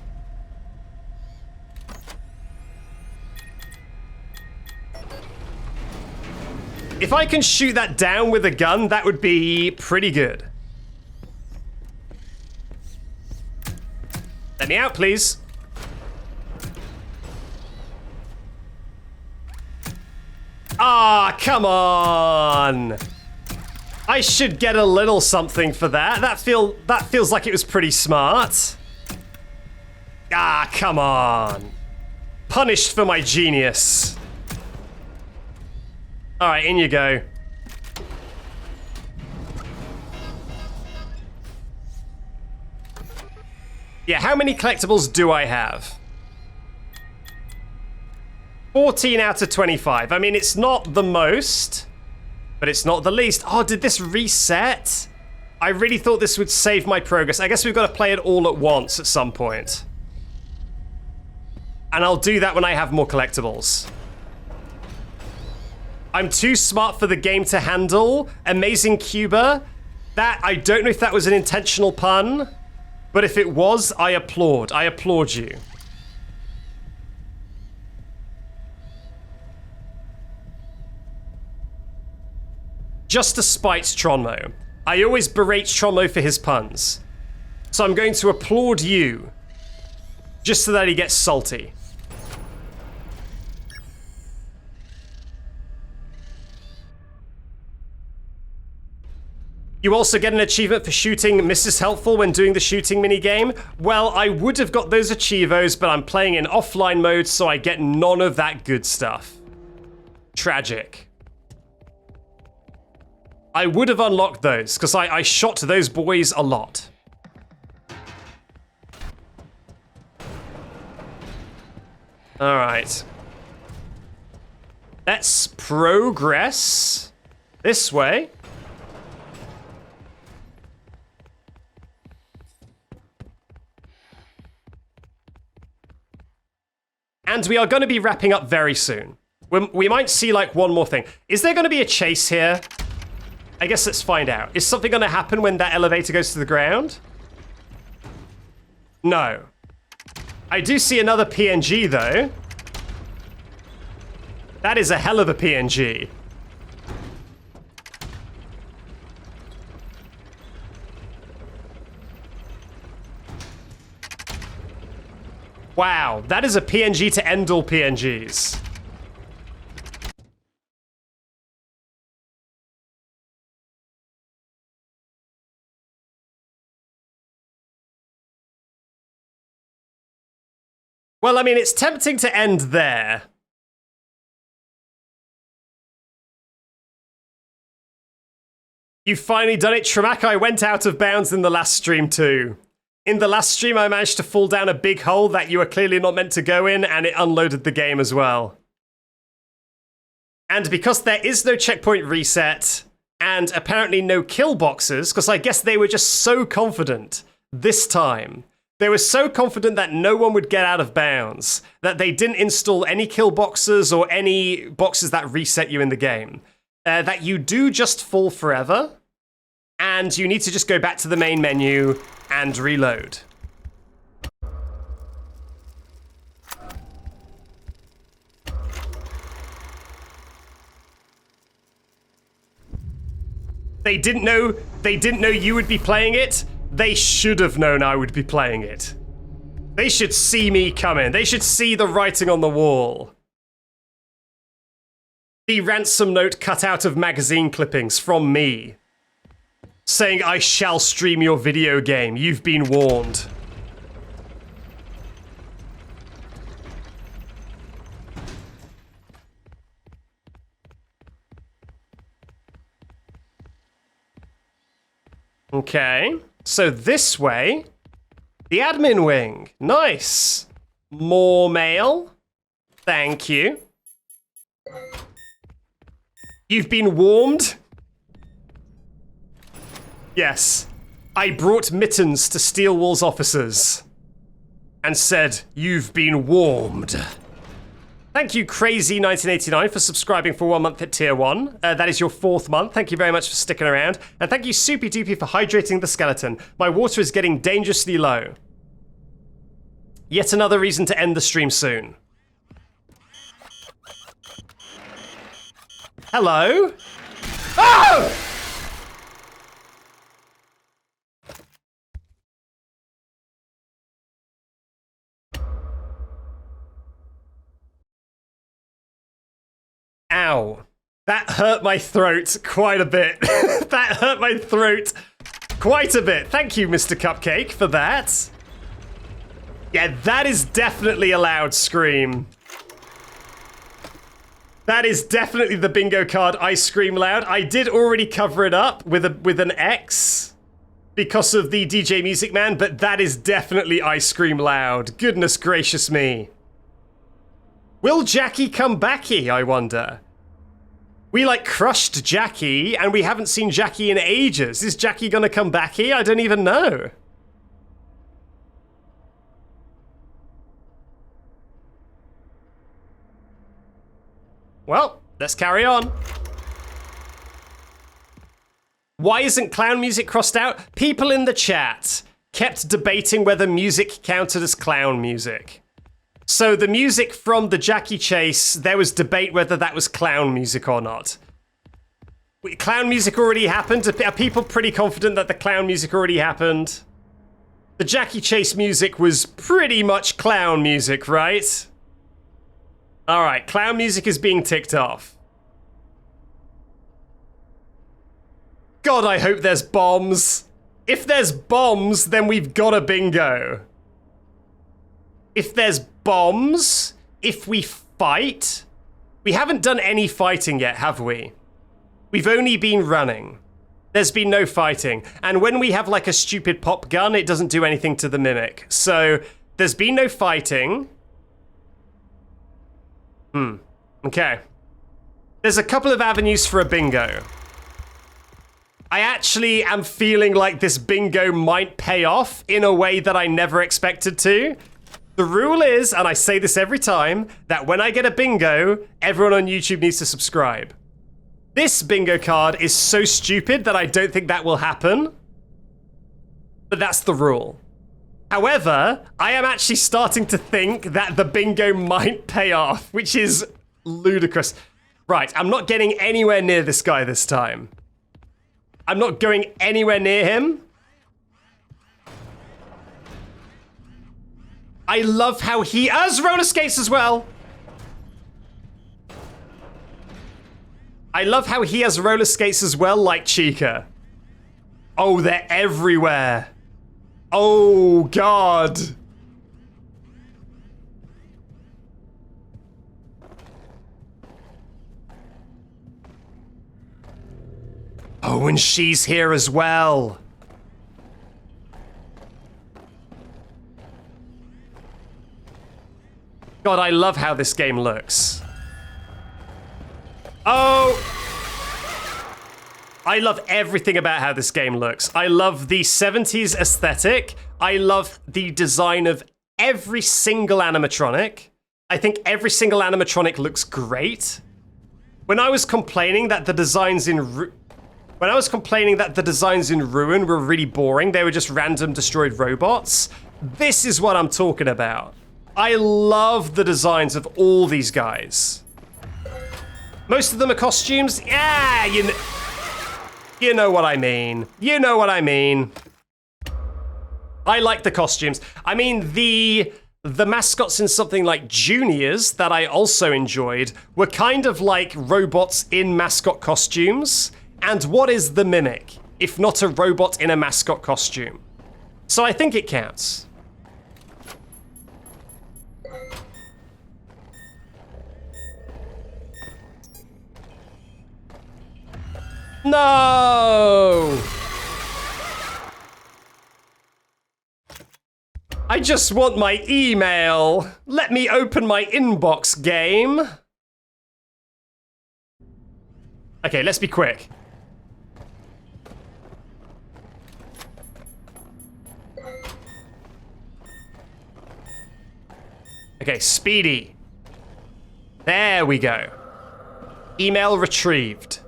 Speaker 1: If I can shoot that down with a gun, that would be pretty good. Let me out, please. Ah, come on. I should get a little something for that. That feels like it was pretty smart. Ah, come on. Punished for my genius. All right, in you go. Yeah, how many collectibles do I have? 14 out of 25. I mean, it's not the most, but it's not the least. Oh, did this reset? I really thought this would save my progress. I guess we've got to play it all at once at some point. And I'll do that when I have more collectibles. I'm too smart for the game to handle. Amazing Cuba. That, I don't know if that was an intentional pun, but if it was, I applaud. I applaud you. Just to spite Tronmo. I always berate Tronmo for his puns. So I'm going to applaud you, just so that he gets salty. You also get an achievement for shooting Mrs. Helpful when doing the shooting minigame. Well, I would have got those achievos, but I'm playing in offline mode, so I get none of that good stuff. Tragic. I would have unlocked those, because I shot those boys a lot. Alright. Let's progress this way. And we are going to be wrapping up very soon. We might see like one more thing. Is there going to be a chase here? I guess let's find out. Is something going to happen when that elevator goes to the ground? No. I do see another PNG though. That is a hell of a PNG. Wow, that is a PNG to end all PNGs. Well, I mean, it's tempting to end there. You've finally done it, Tremak. I went out of bounds in the last stream too. In the last stream, I managed to fall down a big hole that you were clearly not meant to go in, and it unloaded the game as well. And because there is no checkpoint reset, and apparently no kill boxes, because I guess they were just so confident this time. They were so confident that no one would get out of bounds, that they didn't install any kill boxes or any boxes that reset you in the game. That you do just fall forever, and you need to just go back to the main menu and reload. They didn't know you would be playing it. They should have known I would be playing it. They should see me coming. They should see the writing on the wall. The ransom note cut out of magazine clippings from me, saying, I shall stream your video game. You've been warned. Okay, so this way, the admin wing. Nice. More mail. Thank you. You've been warmed? Yes. I brought mittens to Steelwall's officers and said, you've been warmed. Thank you, Crazy1989, for subscribing for 1 month at Tier 1. That is your 4th month. Thank you very much for sticking around. And thank you, Soupy Doopy, for hydrating the skeleton. My water is getting dangerously low. Yet another reason to end the stream soon. Hello? Oh! Ow. That hurt my throat quite a bit. That hurt my throat quite a bit. Thank you, Mr. Cupcake, for that. Yeah, that is definitely a loud scream. That is definitely the bingo card I scream loud. I did already cover it up with an X because of the DJ Music Man, but that is definitely I scream loud. Goodness gracious me. Will Jackie come backy, I wonder? We, like, crushed Jackie, and we haven't seen Jackie in ages. Is Jackie gonna come backy? I don't even know. Well, let's carry on. Why isn't clown music crossed out? People in the chat kept debating whether music counted as clown music. So the music from the Jackie chase, there was debate whether that was clown music or not. Clown music already happened? Are people pretty confident that the clown music already happened? The Jackie chase music was pretty much clown music, right? Alright, clown music is being ticked off. God, I hope there's bombs. If there's bombs, then we've got a bingo. If there's bombs, if we fight... We haven't done any fighting yet, have we? We've only been running. There's been no fighting. And when we have like a stupid pop gun, it doesn't do anything to the mimic. So there's been no fighting. Okay. There's a couple of avenues for a bingo. I actually am feeling like this bingo might pay off in a way that I never expected to. The rule is, and I say this every time, that when I get a bingo, everyone on YouTube needs to subscribe. This bingo card is so stupid that I don't think that will happen. But that's the rule. However, I am actually starting to think that the bingo might pay off, which is ludicrous. Right, I'm not getting anywhere near this guy this time. I'm not going anywhere near him. I love how he has roller skates as well. I love how he has roller skates as well, like Chica. Oh, they're everywhere. Oh, God. Oh, and she's here as well. God, I love how this game looks. Oh! I love everything about how this game looks. I love the 70s aesthetic. I love the design of every single animatronic. I think every single animatronic looks great. When I was complaining that the designs in Ruin were really boring, they were just random destroyed robots, this is what I'm talking about. I love the designs of all these guys. Most of them are costumes. Yeah, you know what I mean. You know what I mean. I like the costumes. I mean, the mascots in something like Juniors that I also enjoyed were kind of like robots in mascot costumes. And what is the Mimic, if not a robot in a mascot costume? So I think it counts. No! I just want my email. Let me open my inbox, game. Okay, let's be quick. Okay, Speedy. There we go. Email retrieved.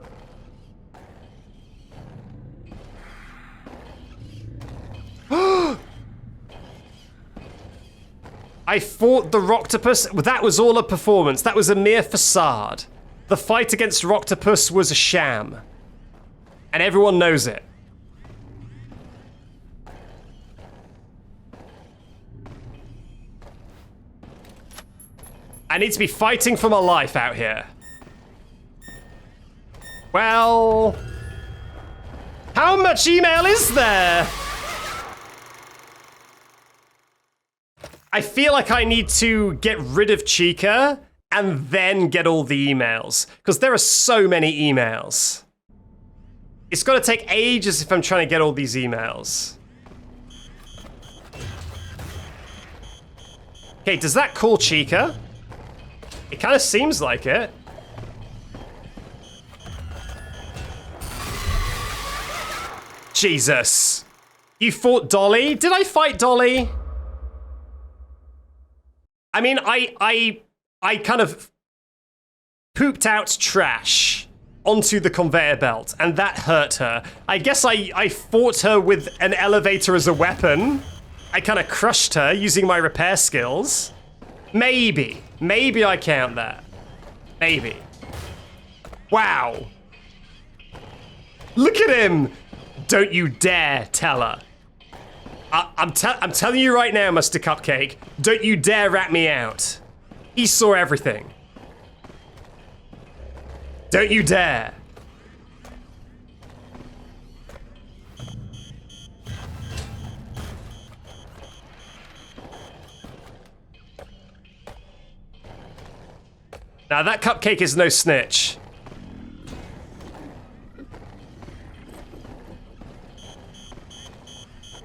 Speaker 1: I fought the Roctopus. That was all a performance. That was a mere facade. The fight against Roctopus was a sham. And everyone knows it. I need to be fighting for my life out here. Well, how much email is there? I feel like I need to get rid of Chica and then get all the emails, because there are so many emails. It's got to take ages if I'm trying to get all these emails. Okay, does that call Chica? It kind of seems like it. Jesus. You fought Dollie? Did I fight Dollie? I mean, I kind of pooped out trash onto the conveyor belt, and that hurt her. I guess I fought her with an elevator as a weapon. I kind of crushed her using my repair skills. Maybe I count that. Maybe. Wow. Look at him. Don't you dare tell her. I'm telling you right now, Mr. Cupcake, don't you dare rat me out. He saw everything. Don't you dare. Now that Cupcake is no snitch.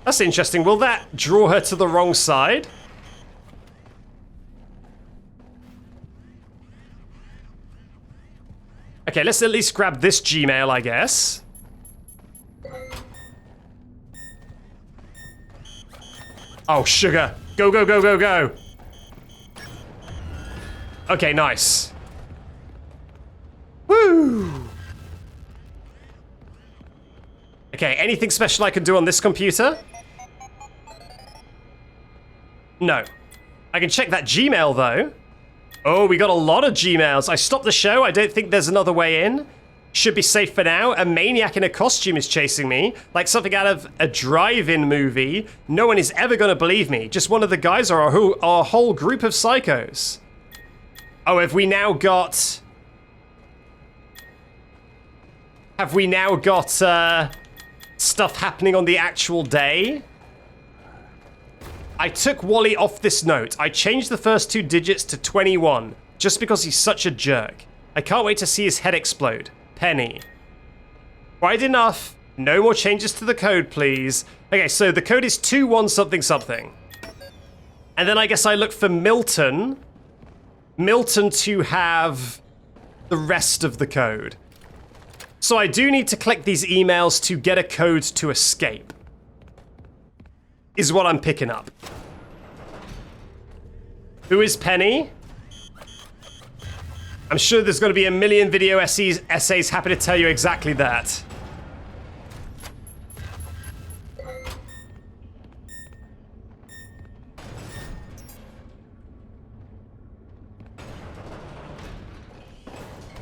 Speaker 1: That's interesting. Will that draw her to the wrong side? Okay, let's at least grab this Gmail, I guess. Oh, sugar. Go, go, go, go, go. Okay, nice. Woo! Okay, anything special I can do on this computer? No. I can check that Gmail, though. Oh, we got a lot of Gmails. I stopped the show. I don't think there's another way in. Should be safe for now. A maniac in a costume is chasing me. Like something out of a drive-in movie. No one is ever going to believe me. Just one of the guys or a whole group of psychos. Oh, have we now got... Have we now got, stuff happening on the actual day? I took Wally off this note. I changed the first 2 digits to 21, just because he's such a jerk. I can't wait to see his head explode. Penny. Quite enough. No more changes to the code, please. Okay, so the code is 21 something something. And then I guess I look for Milton. Milton to have the rest of the code. So I do need to click these emails to get a code to escape. Is what I'm picking up. Who is Penny? I'm sure there's going to be a million video essays happy to tell you exactly that.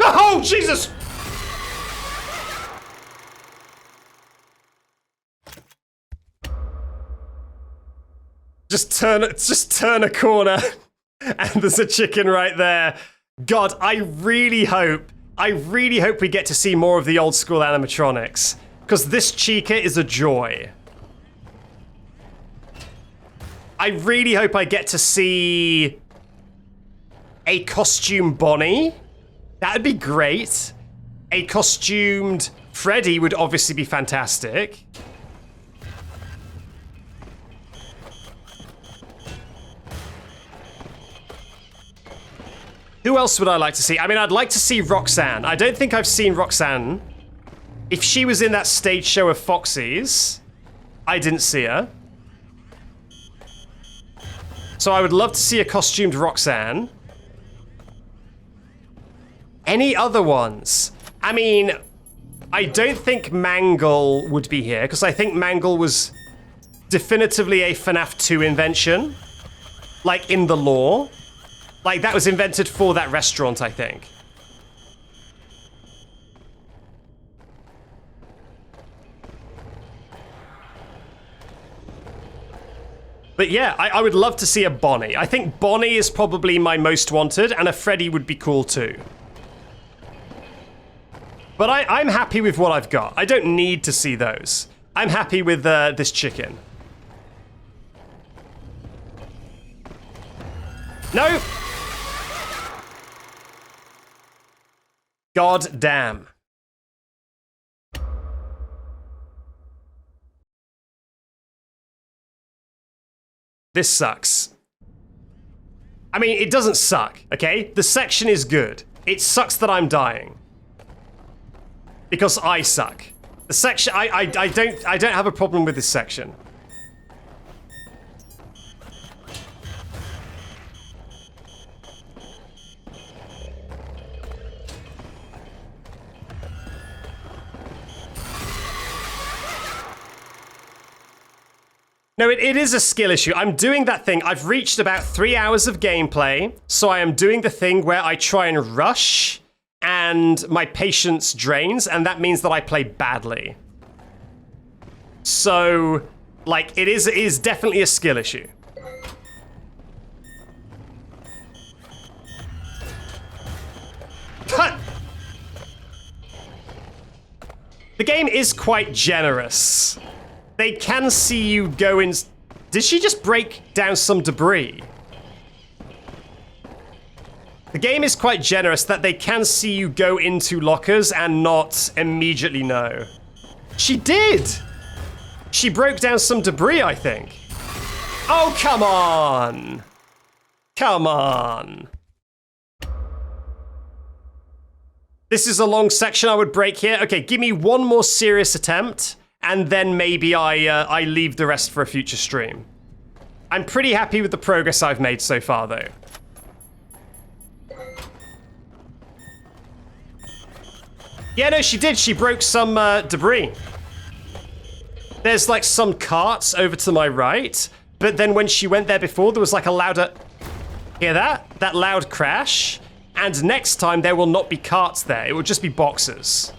Speaker 1: Oh, Jesus! Just turn a corner and there's a chicken right there. God, I really hope we get to see more of the old school animatronics. Because this chica is a joy. I really hope I get to see a costume Bonnie. That'd be great. A costumed Freddy would obviously be fantastic. Who else would I like to see? I mean, I'd like to see Roxanne. I don't think I've seen Roxanne. If she was in that stage show of Foxy's, I didn't see her. So I would love to see a costumed Roxanne. Any other ones? I mean, I don't think Mangle would be here, because I think Mangle was definitively a FNAF 2 invention. Like, in the lore. Like, that was invented for that restaurant, I think. But yeah, I would love to see a Bonnie. I think Bonnie is probably my most wanted, and a Freddy would be cool too. But I'm happy with what I've got. I don't need to see those. I'm happy with this chicken. No! God damn. This sucks. I mean, it doesn't suck, okay? The section is good. It sucks that I'm dying. Because I suck. The section, I don't have a problem with this section. No, it is a skill issue. I'm doing that thing. I've reached about 3 hours of gameplay, so I am doing the thing where I try and rush, and my patience drains, and that means that I play badly. So, like, it is definitely a skill issue. The game is quite generous. They can see you go in... Did she just break down some debris? The game is quite generous that they can see you go into lockers and not immediately know. She did! She broke down some debris, I think. Oh, come on. Come on. This is a long section I would break here. Okay, give me one more serious attempt, and then maybe I leave the rest for a future stream. I'm pretty happy with the progress I've made so far, though. Yeah, no, she did. She broke some debris. There's like some carts over to my right, but then when she went there before, there was like a louder... Hear that? That loud crash. And next time, there will not be carts there. It will just be boxes.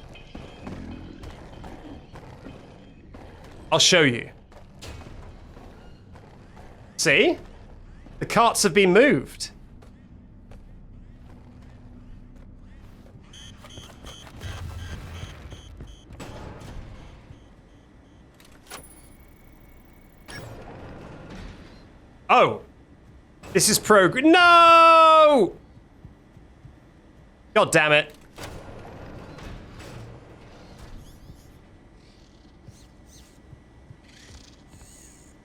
Speaker 1: I'll show you. See? The carts have been moved. Oh. This is No! God damn it.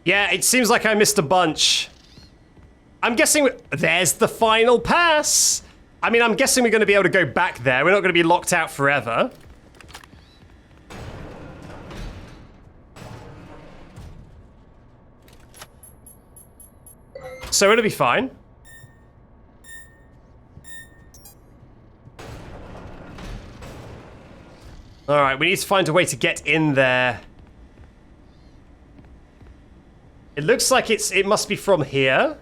Speaker 1: Yeah, it seems like I missed a bunch. I'm guessing... There's the final pass! I mean, I'm guessing we're going to be able to go back there. We're not going to be locked out forever. So it'll be fine. Alright, we need to find a way to get in there. It looks like it must be from here.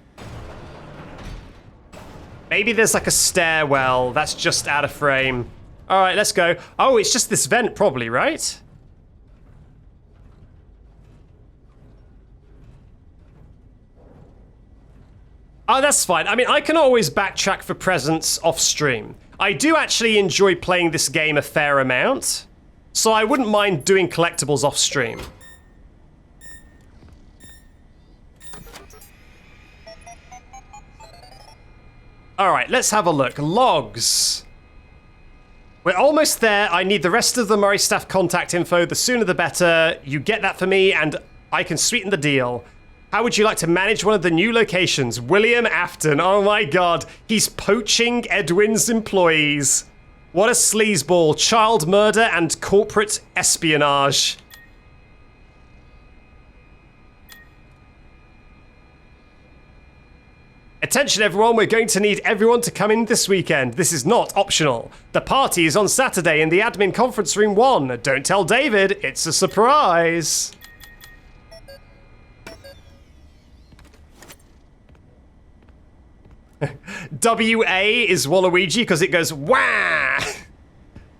Speaker 1: Maybe there's like a stairwell that's just out of frame. Alright, let's go. Oh, it's just this vent probably, right? Oh, that's fine. I mean, I can always backtrack for presents off stream. I do actually enjoy playing this game a fair amount, so I wouldn't mind doing collectibles off stream. Alright, let's have a look. Logs. We're almost there. I need the rest of the Murray staff contact info. The sooner the better. You get that for me, and I can sweeten the deal. How would you like to manage one of the new locations? William Afton. Oh my god. He's poaching Edwin's employees. What a sleazeball. Child murder and corporate espionage. Attention everyone, we're going to need everyone to come in this weekend. This is not optional. The party is on Saturday in the admin conference room 1. Don't tell David, it's a surprise. WA is Waluigi because it goes wah.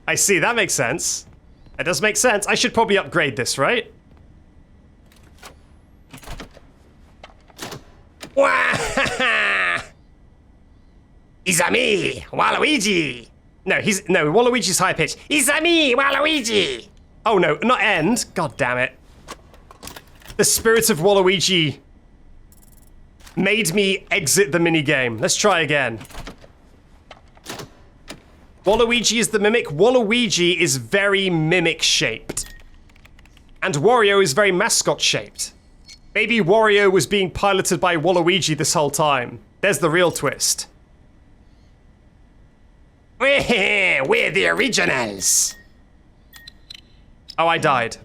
Speaker 1: I see, that makes sense. That does make sense. I should probably upgrade this, right? Wah! It's me, Waluigi. No, Waluigi's high pitch. It's me, Waluigi. Oh no, not end. God damn it. The spirit of Waluigi made me exit the minigame. Let's try again. Waluigi is the mimic. Waluigi is very mimic-shaped. And Wario is very mascot-shaped. Maybe Wario was being piloted by Waluigi this whole time. There's the real twist. We're the originals. Oh, I died.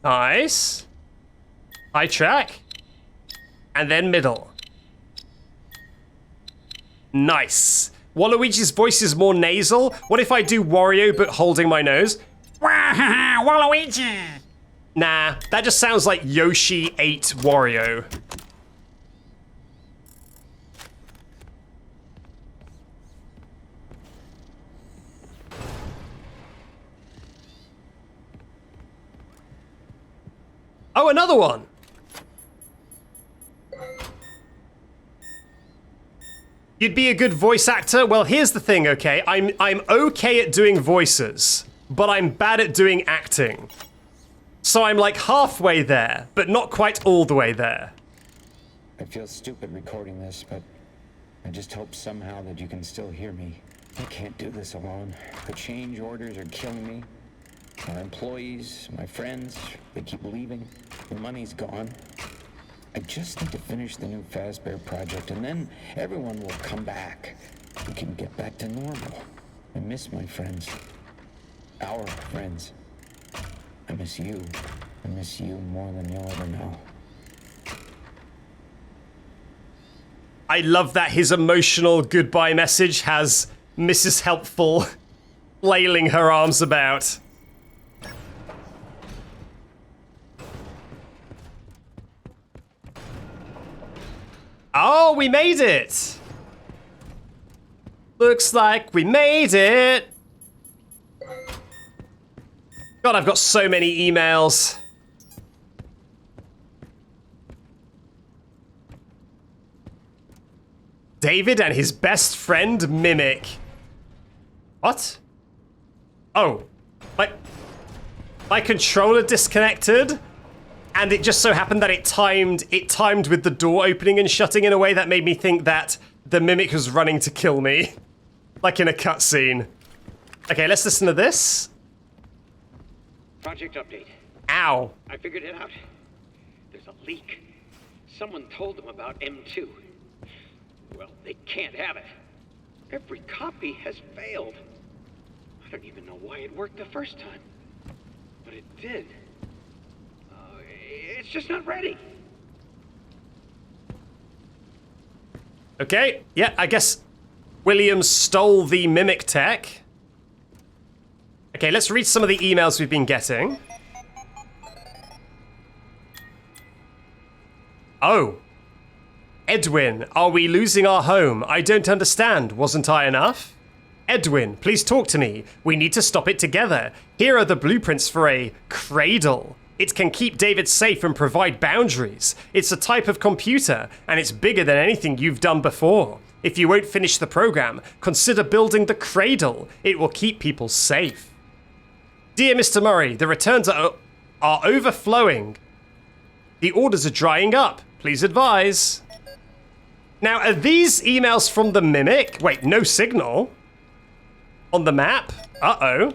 Speaker 1: Nice. High track. And then middle. Nice. Waluigi's voice is more nasal. What if I do Wario but holding my nose? Waluigi! Nah, that just sounds like Yoshi ate Wario. Oh, another one. You'd be a good voice actor? Well, here's the thing, okay? I'm okay at doing voices, but I'm bad at doing acting. So I'm like halfway there, but not quite all the way there.
Speaker 17: I feel stupid recording this, but I just hope somehow that you can still hear me. I can't do this alone. The change orders are killing me. My employees, my friends, they keep leaving. The money's gone. I just need to finish the new Fazbear project, and then everyone will come back. We can get back to normal. I miss my friends. Our friends. I miss you. I miss you more than you'll ever know.
Speaker 1: I love that his emotional goodbye message has Mrs. Helpful flailing her arms about. Oh, we made it! Looks like we made it! God, I've got so many emails. David and his best friend Mimic. What? Oh, my controller disconnected, and it just so happened that it timed with the door opening and shutting in a way that made me think that the Mimic was running to kill me, like in a cutscene. Okay, let's listen to this.
Speaker 2: Project update.
Speaker 1: Ow.
Speaker 2: I figured it out. There's a leak. Someone told them about M2. Well, they can't have it. Every copy has failed. I don't even know why it worked the first time. But it did. It's just not ready.
Speaker 1: Okay, yeah, I guess Williams stole the Mimic tech. Okay, let's read some of the emails we've been getting. Oh. Edwin, are we losing our home? I don't understand. Wasn't I enough? Edwin, please talk to me. We need to stop it together. Here are the blueprints for a cradle. It can keep David safe and provide boundaries. It's a type of computer, and it's bigger than anything you've done before. If you won't finish the program, consider building the cradle. It will keep people safe. Dear Mr. Murray, the returns are overflowing. The orders are drying up. Please advise. Now, are these emails from the Mimic? Wait, no signal? On the map? Uh-oh.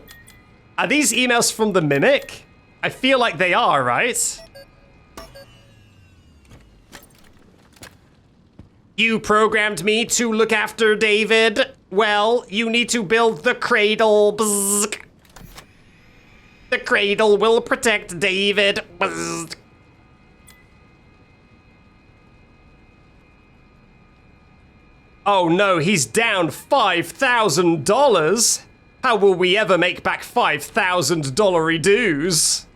Speaker 1: Are these emails from the Mimic? I feel like they are, right? You programmed me to look after David. Well, you need to build the cradle. Bzzz. The cradle will protect David. Bzzz. Oh no, he's down $5,000. How will we ever make back $5,000 dues?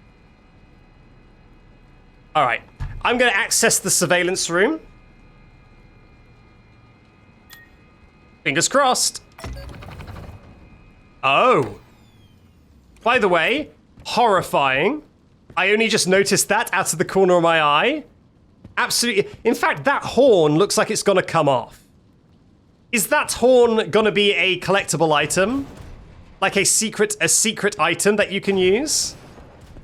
Speaker 1: All right, I'm going to access the surveillance room. Fingers crossed. Oh. By the way, horrifying. I only just noticed that out of the corner of my eye. Absolutely. In fact, that horn looks like it's going to come off. Is that horn gonna be a collectible item? Like a secret item that you can use?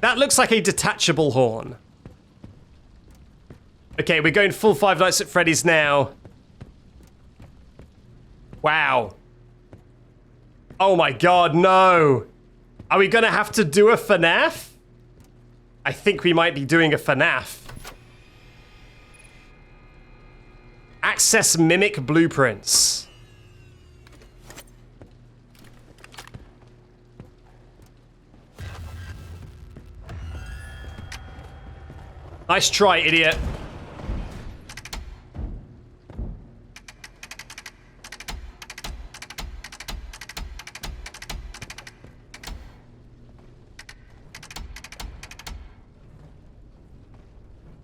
Speaker 1: That looks like a detachable horn. Okay, we're going full Five Nights at Freddy's now. Wow. Oh my god, no. Are we gonna have to do a FNAF? I think we might be doing a FNAF. Access Mimic blueprints. Nice try, idiot.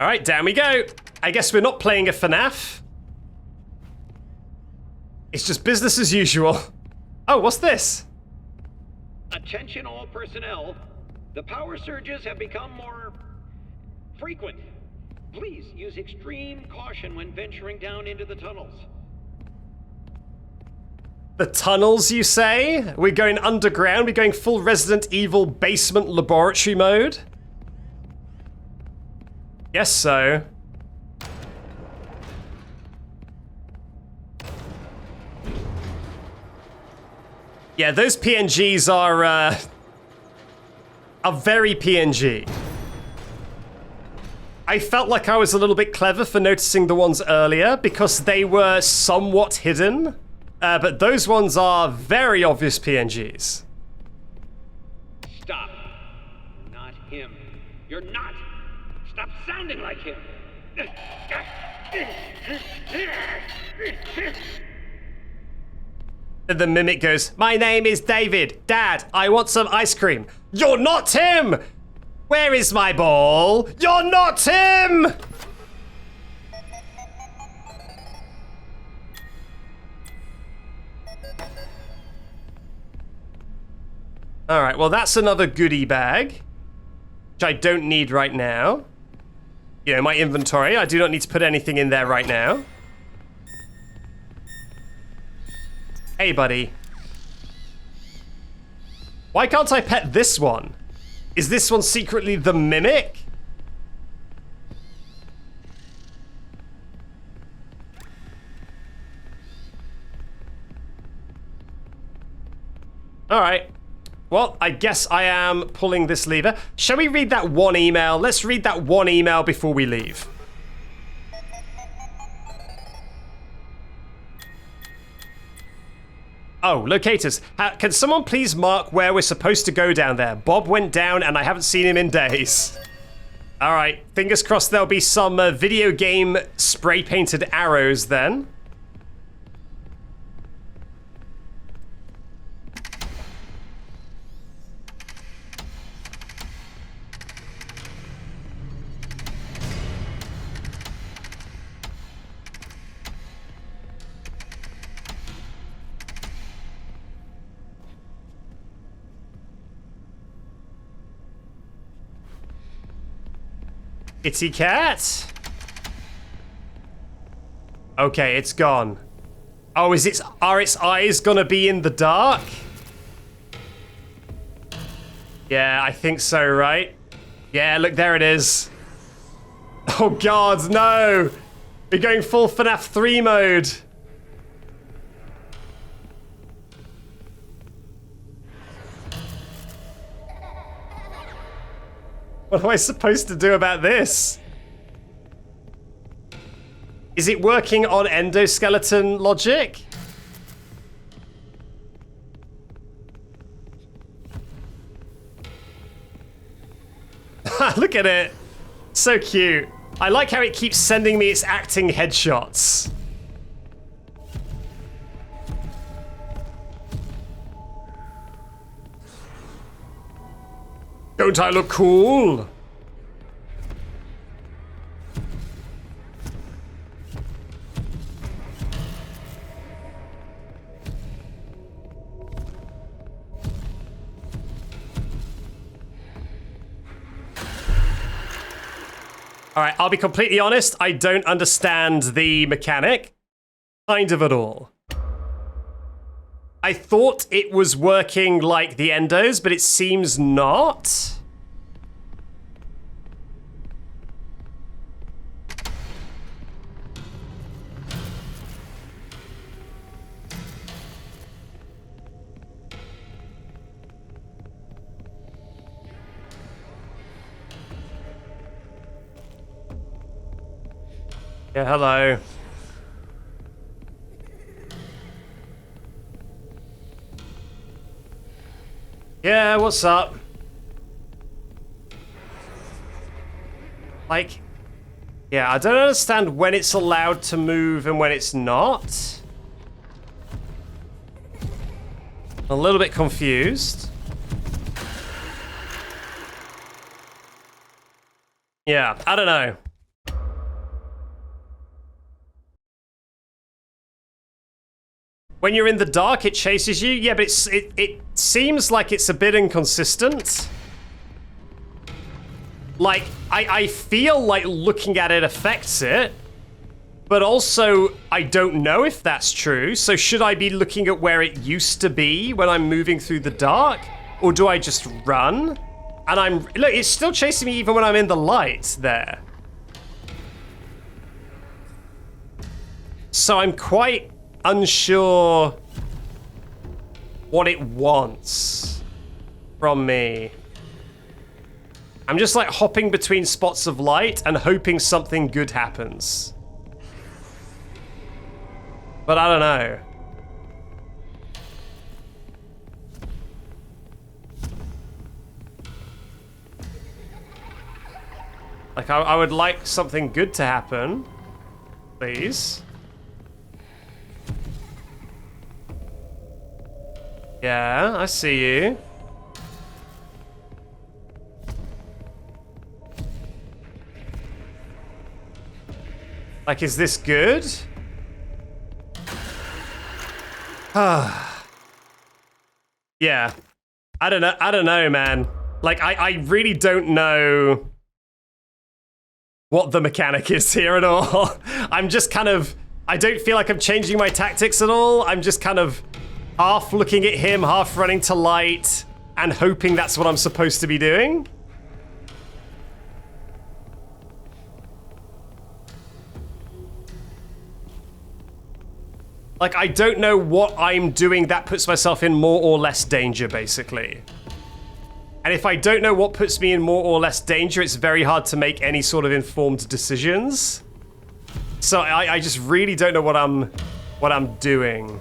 Speaker 1: All right, down we go. I guess we're not playing a FNAF. It's just business as usual. Oh, what's this?
Speaker 2: Attention all personnel. The power surges have become more frequent. Please use extreme caution when venturing down into the tunnels.
Speaker 1: The tunnels, you say? We're going underground? We're going full Resident Evil basement laboratory mode? Guess so. Yeah, those PNGs are very PNG. I felt like I was a little bit clever for noticing the ones earlier because they were somewhat hidden, but those ones are very obvious PNGs.
Speaker 2: Stop. Not him. You're not. Stop sounding like him.
Speaker 1: The mimic goes, "My name is David. Dad, I want some ice cream." You're not him! Where is my ball? You're not him! Alright, well that's another goodie bag, which I don't need right now. You know, my inventory, I do not need to put anything in there right now. Hey, buddy. Why can't I pet this one? Is this one secretly the mimic? Alright. Well, I guess I am pulling this lever. Shall we read that one email? Let's read that one email before we leave. Oh, locators. Can someone please mark where we're supposed to go down there? Bob went down and I haven't seen him in days. All right, fingers crossed there'll be some video game spray-painted arrows then. Kitty cat. Okay, it's gone. Oh, are its eyes gonna be in the dark? Yeah, I think so, right? Yeah, look, there it is. Oh god, no! We're going full FNAF 3 mode. What am I supposed to do about this? Is it working on endoskeleton logic? Look at it. So cute. I like how it keeps sending me its acting headshots. Don't I look cool? All right, I'll be completely honest, I don't understand the mechanic, kind of at all. I thought it was working like the endos, but it seems not. Yeah, hello. Yeah, what's up? Like, yeah, I don't understand when it's allowed to move and when it's not. I'm a little bit confused. Yeah, I don't know. When you're in the dark, it chases you. Yeah, but it seems like it's a bit inconsistent. Like, I feel like looking at it affects it, but also I don't know if that's true. So should I be looking at where it used to be when I'm moving through the dark? Or do I just run? And look, it's still chasing me even when I'm in the light there. So I'm quite unsure what it wants from me. I'm just like hopping between spots of light and hoping something good happens. But I don't know. Like, I would like something good to happen. Please. Yeah, I see you. Like, is this good? Yeah. I don't know, man. Like, I really don't know what the mechanic is here at all. I'm just kind of... I don't feel like I'm changing my tactics at all. I'm just kind of half looking at him, half running to light, and hoping that's what I'm supposed to be doing. Like, I don't know what I'm doing that puts myself in more or less danger, basically. And if I don't know what puts me in more or less danger, it's very hard to make any sort of informed decisions. So I just really don't know what I'm doing.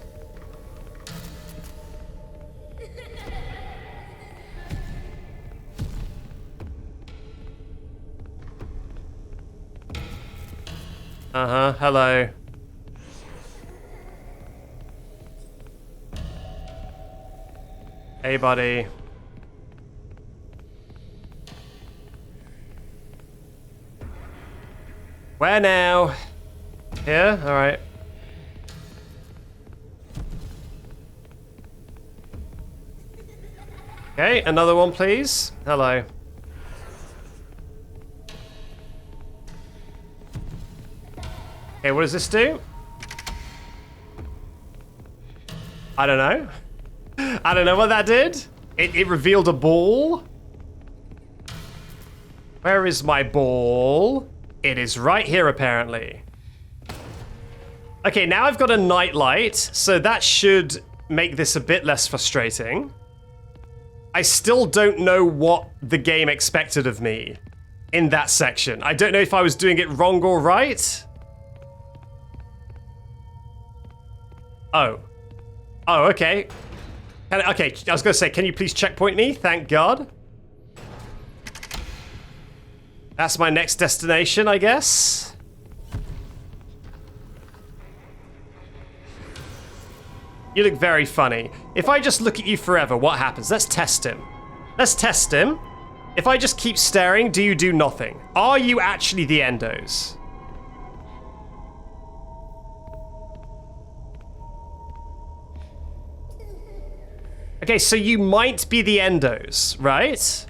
Speaker 1: Uh-huh, hello. Hey, buddy. Where now? Here? Alright. Okay, another one, please. Hello. Okay, what does this do? I don't know. I don't know what that did. It revealed a ball. Where is my ball? It is right here, apparently. Okay, now I've got a nightlight, so that should make this a bit less frustrating. I still don't know what the game expected of me in that section. I don't know if I was doing it wrong or right. Oh. Oh, okay. Okay, I was gonna say, can you please checkpoint me? Thank God. That's my next destination, I guess. You look very funny. If I just look at you forever, what happens? Let's test him. Let's test him. If I just keep staring, do you do nothing? Are you actually the endos? Okay, so you might be the endos, right?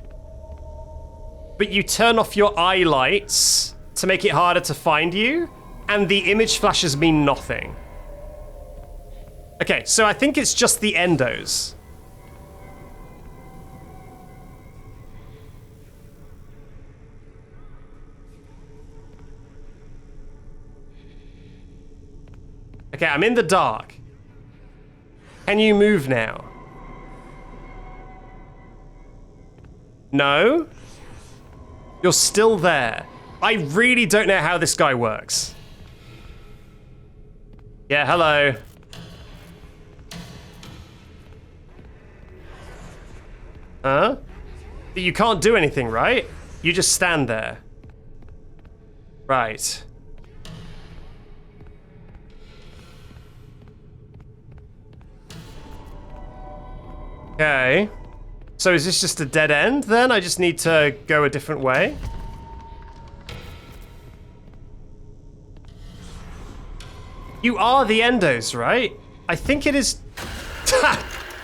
Speaker 1: But you turn off your eye lights to make it harder to find you, and the image flashes mean nothing. Okay, so I think it's just the endos. Okay, I'm in the dark. Can you move now? No? You're still there. I really don't know how this guy works. Yeah, hello. Huh? But you can't do anything, right? You just stand there. Right. Okay. So is this just a dead end then? I just need to go a different way? You are the endos, right? I think it is...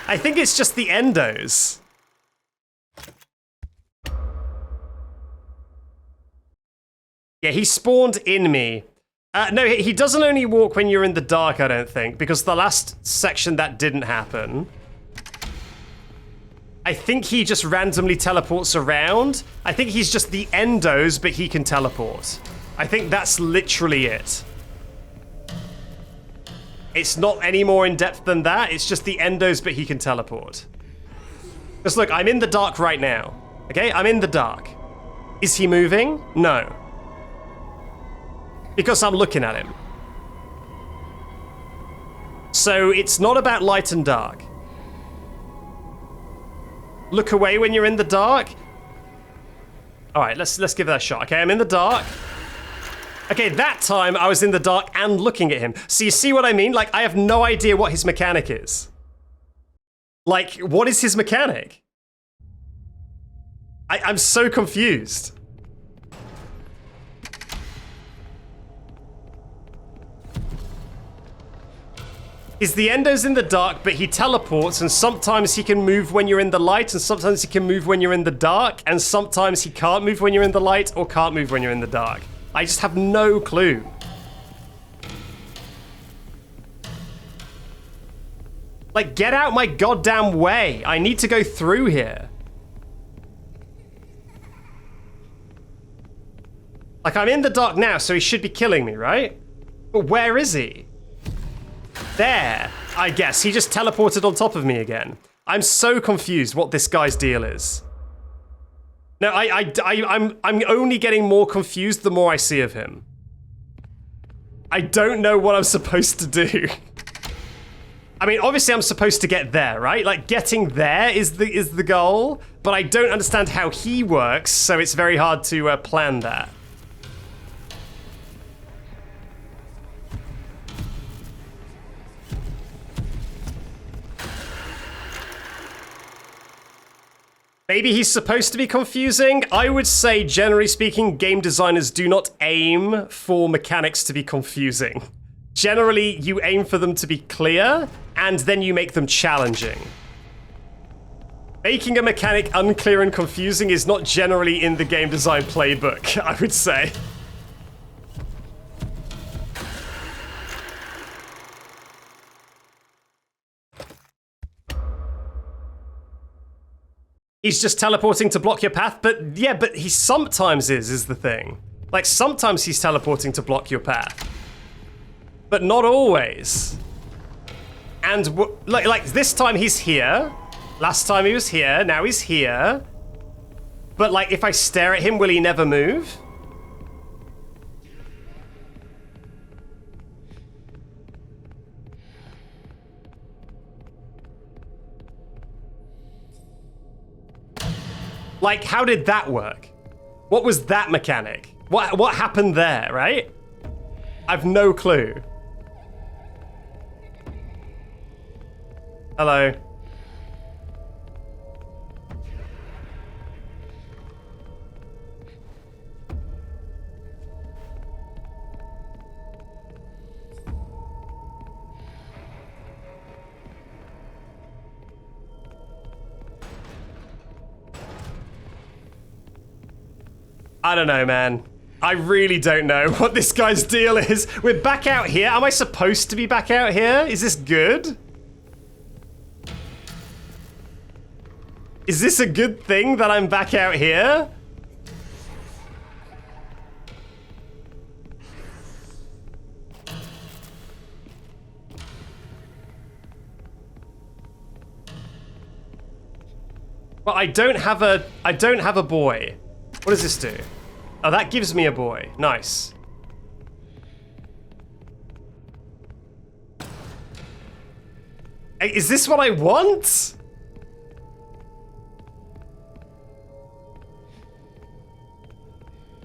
Speaker 1: I think it's just the endos. Yeah, he spawned in me. No, he doesn't only walk when you're in the dark, I don't think, because the last section that didn't happen. I think he just randomly teleports around. I think he's just the endos, but he can teleport. I think that's literally it. It's not any more in depth than that. It's just the endos, but he can teleport. Just look, I'm in the dark right now. Okay, I'm in the dark. Is he moving? No. Because I'm looking at him. So it's not about light and dark. Look away when you're in the dark. All right, let's give that a shot. Okay, I'm in the dark. Okay, that time I was in the dark and looking at him. So you see what I mean? Like, I have no idea what his mechanic is. Like, what is his mechanic? I'm so confused. Is the endos in the dark, but he teleports, and sometimes he can move when you're in the light, and sometimes he can move when you're in the dark, and sometimes he can't move when you're in the light, or can't move when you're in the dark. I just have no clue. Like, get out my goddamn way. I need to go through here. Like, I'm in the dark now, so he should be killing me, right? But where is he? There, I guess. He just teleported on top of me again. I'm so confused what this guy's deal is. No, I'm only getting more confused the more I see of him. I don't know what I'm supposed to do. I mean, obviously I'm supposed to get there, right? Like, getting there is the goal, but I don't understand how he works, so it's very hard to plan that. Maybe he's supposed to be confusing. I would say, generally speaking, game designers do not aim for mechanics to be confusing. Generally, you aim for them to be clear, and then you make them challenging. Making a mechanic unclear and confusing is not generally in the game design playbook, I would say. He's just teleporting to block your path, but yeah, but he sometimes is the thing. Like, sometimes he's teleporting to block your path. But not always. And like this time he's here. Last time he was here, now he's here. But like, if I stare at him, will he never move? Like, how did that work? What was that mechanic? What happened there, right? I've no clue. Hello. I don't know, man. I really don't know what this guy's deal is. We're back out here. Am I supposed to be back out here? Is this good? Is this a good thing that I'm back out here? Well, I don't have a boy. What does this do? Oh, that gives me a boy. Nice. Hey, is this what I want?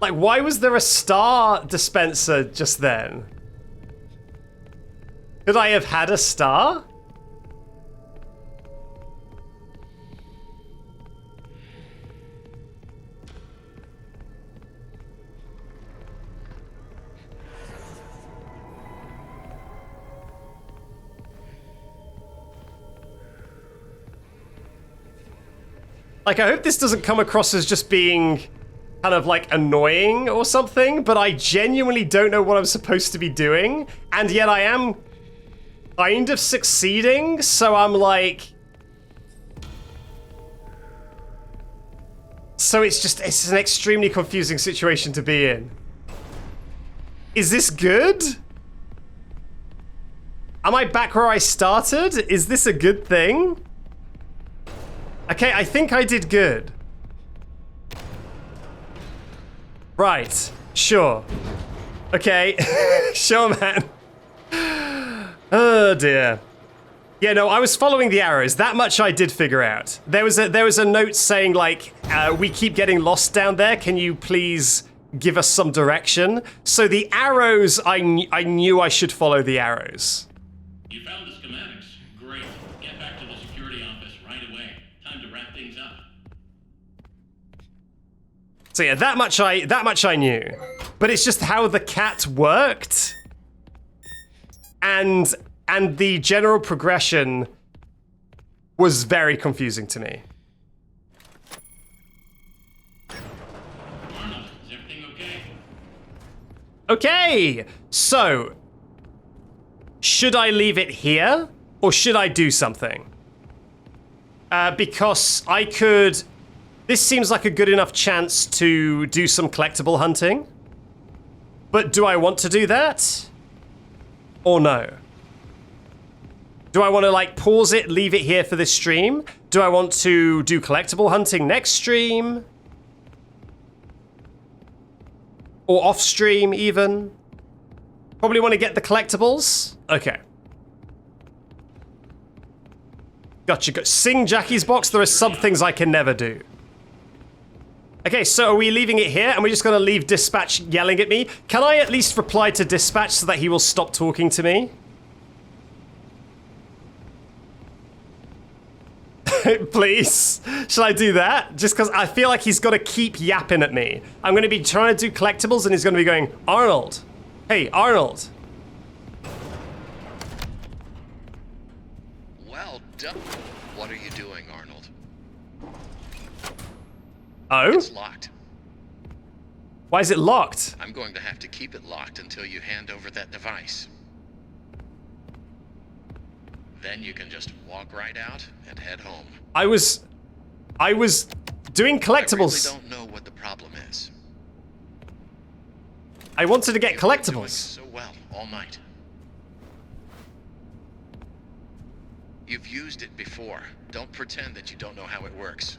Speaker 1: Like, why was there a star dispenser just then? Could I have had a star? Like, I hope this doesn't come across as just being kind of like annoying or something, but I genuinely don't know what I'm supposed to be doing, and yet I am kind of succeeding, so I'm like... So it's an extremely confusing situation to be in. Is this good? Am I back where I started? Is this a good thing? Okay, I think I did good. Right, sure. Okay, sure, man. Oh dear. Yeah, no, I was following the arrows. That much I did figure out. There was a note saying like, we keep getting lost down there. Can you please give us some direction? So the arrows, I knew I should follow the arrows.
Speaker 6: You found the schematics. Great. Get back to the security office right away. Time to wrap things up.
Speaker 1: So yeah, that much I knew. But it's just how the cat worked. And the general progression was very confusing to me.
Speaker 6: Arnold, is everything okay?
Speaker 1: Okay, so should I leave it here or should I do something? Because I could. This seems like a good enough chance to do some collectible hunting. But do I want to do that? Or no? Do I want to like pause it, leave it here for this stream? Do I want to do collectible hunting next stream? Or off stream even? Probably want to get the collectibles? Okay. Gotcha. Sing Jackie's box, there are some things I can never do. Okay, so are we leaving it here and we're just gonna leave Dispatch yelling at me? Can I at least reply to Dispatch so that he will stop talking to me? Please? Should I do that? Just because I feel like he's got to keep yapping at me. I'm going to be trying to do collectibles and he's going to be going, Arnold. Hey, Arnold.
Speaker 5: Well done. What are you doing, Arnold?
Speaker 1: Oh?
Speaker 5: It's locked.
Speaker 1: Why is it locked?
Speaker 5: I'm going to have to keep it locked until you hand over that device. Then you can just walk right out and head home.
Speaker 1: I was doing collectibles.
Speaker 5: I really don't know what the problem is.
Speaker 1: I wanted to get
Speaker 5: You've been doing
Speaker 1: collectibles.
Speaker 5: so well all night. You've used it before. Don't pretend that you don't know how it works.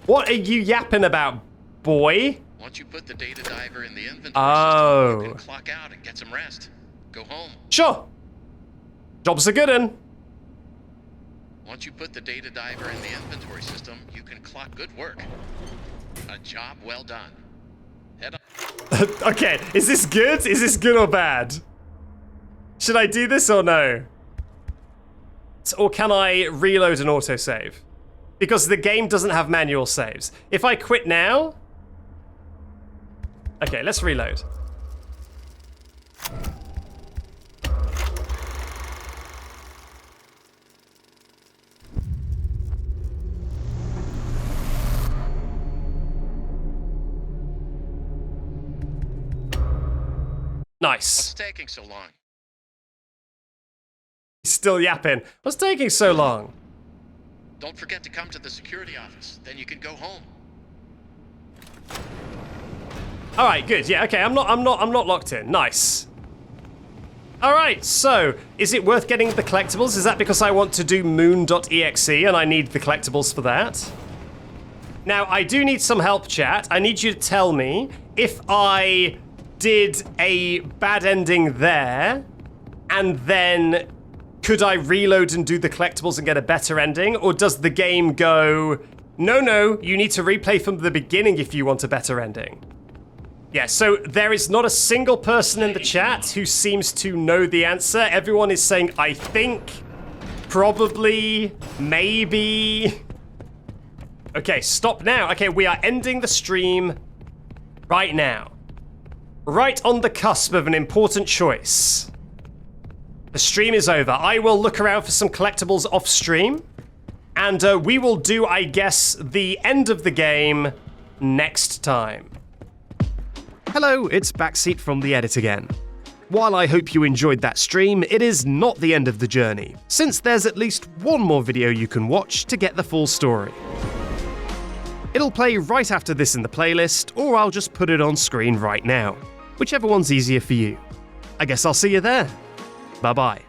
Speaker 1: What are you yapping about, boy?
Speaker 5: Once you put the data diver in the inventory
Speaker 1: Oh.
Speaker 5: system, you can clock out and get some rest. Go home.
Speaker 1: Sure. Job's a good un.
Speaker 5: Once you put the data diver in the inventory system, you can clock good work. A job well done. Head on.
Speaker 1: Okay, is this good? Is this good or bad? Should I do this or no? Or can I reload and autosave? Because the game doesn't have manual saves. If I quit now... Okay, let's reload. Nice.
Speaker 5: What's taking so long?
Speaker 1: He's still yapping. What's taking so long?
Speaker 5: Don't forget to come to the security office. Then you can go home.
Speaker 1: All right, good. Yeah, okay. I'm not locked in. Nice. All right. So, is it worth getting the collectibles? Is that because I want to do moon.exe and I need the collectibles for that? Now, I do need some help, chat. I need you to tell me if I did a bad ending there and then could I reload and do the collectibles and get a better ending? Or does the game go, no, you need to replay from the beginning if you want a better ending? Yeah, so there is not a single person in the chat who seems to know the answer. Everyone is saying, I think, probably, maybe. Okay, stop now. Okay, we are ending the stream right now. Right on the cusp of an important choice. The stream is over. I will look around for some collectibles off stream. And we will do, I guess, the end of the game next time. Hello, it's Backseat from the Edit again. While I hope you enjoyed that stream, it is not the end of the journey, since there's at least one more video you can watch to get the full story. It'll play right after this in the playlist, or I'll just put it on screen right now, whichever one's easier for you. I guess I'll see you there. Bye-bye.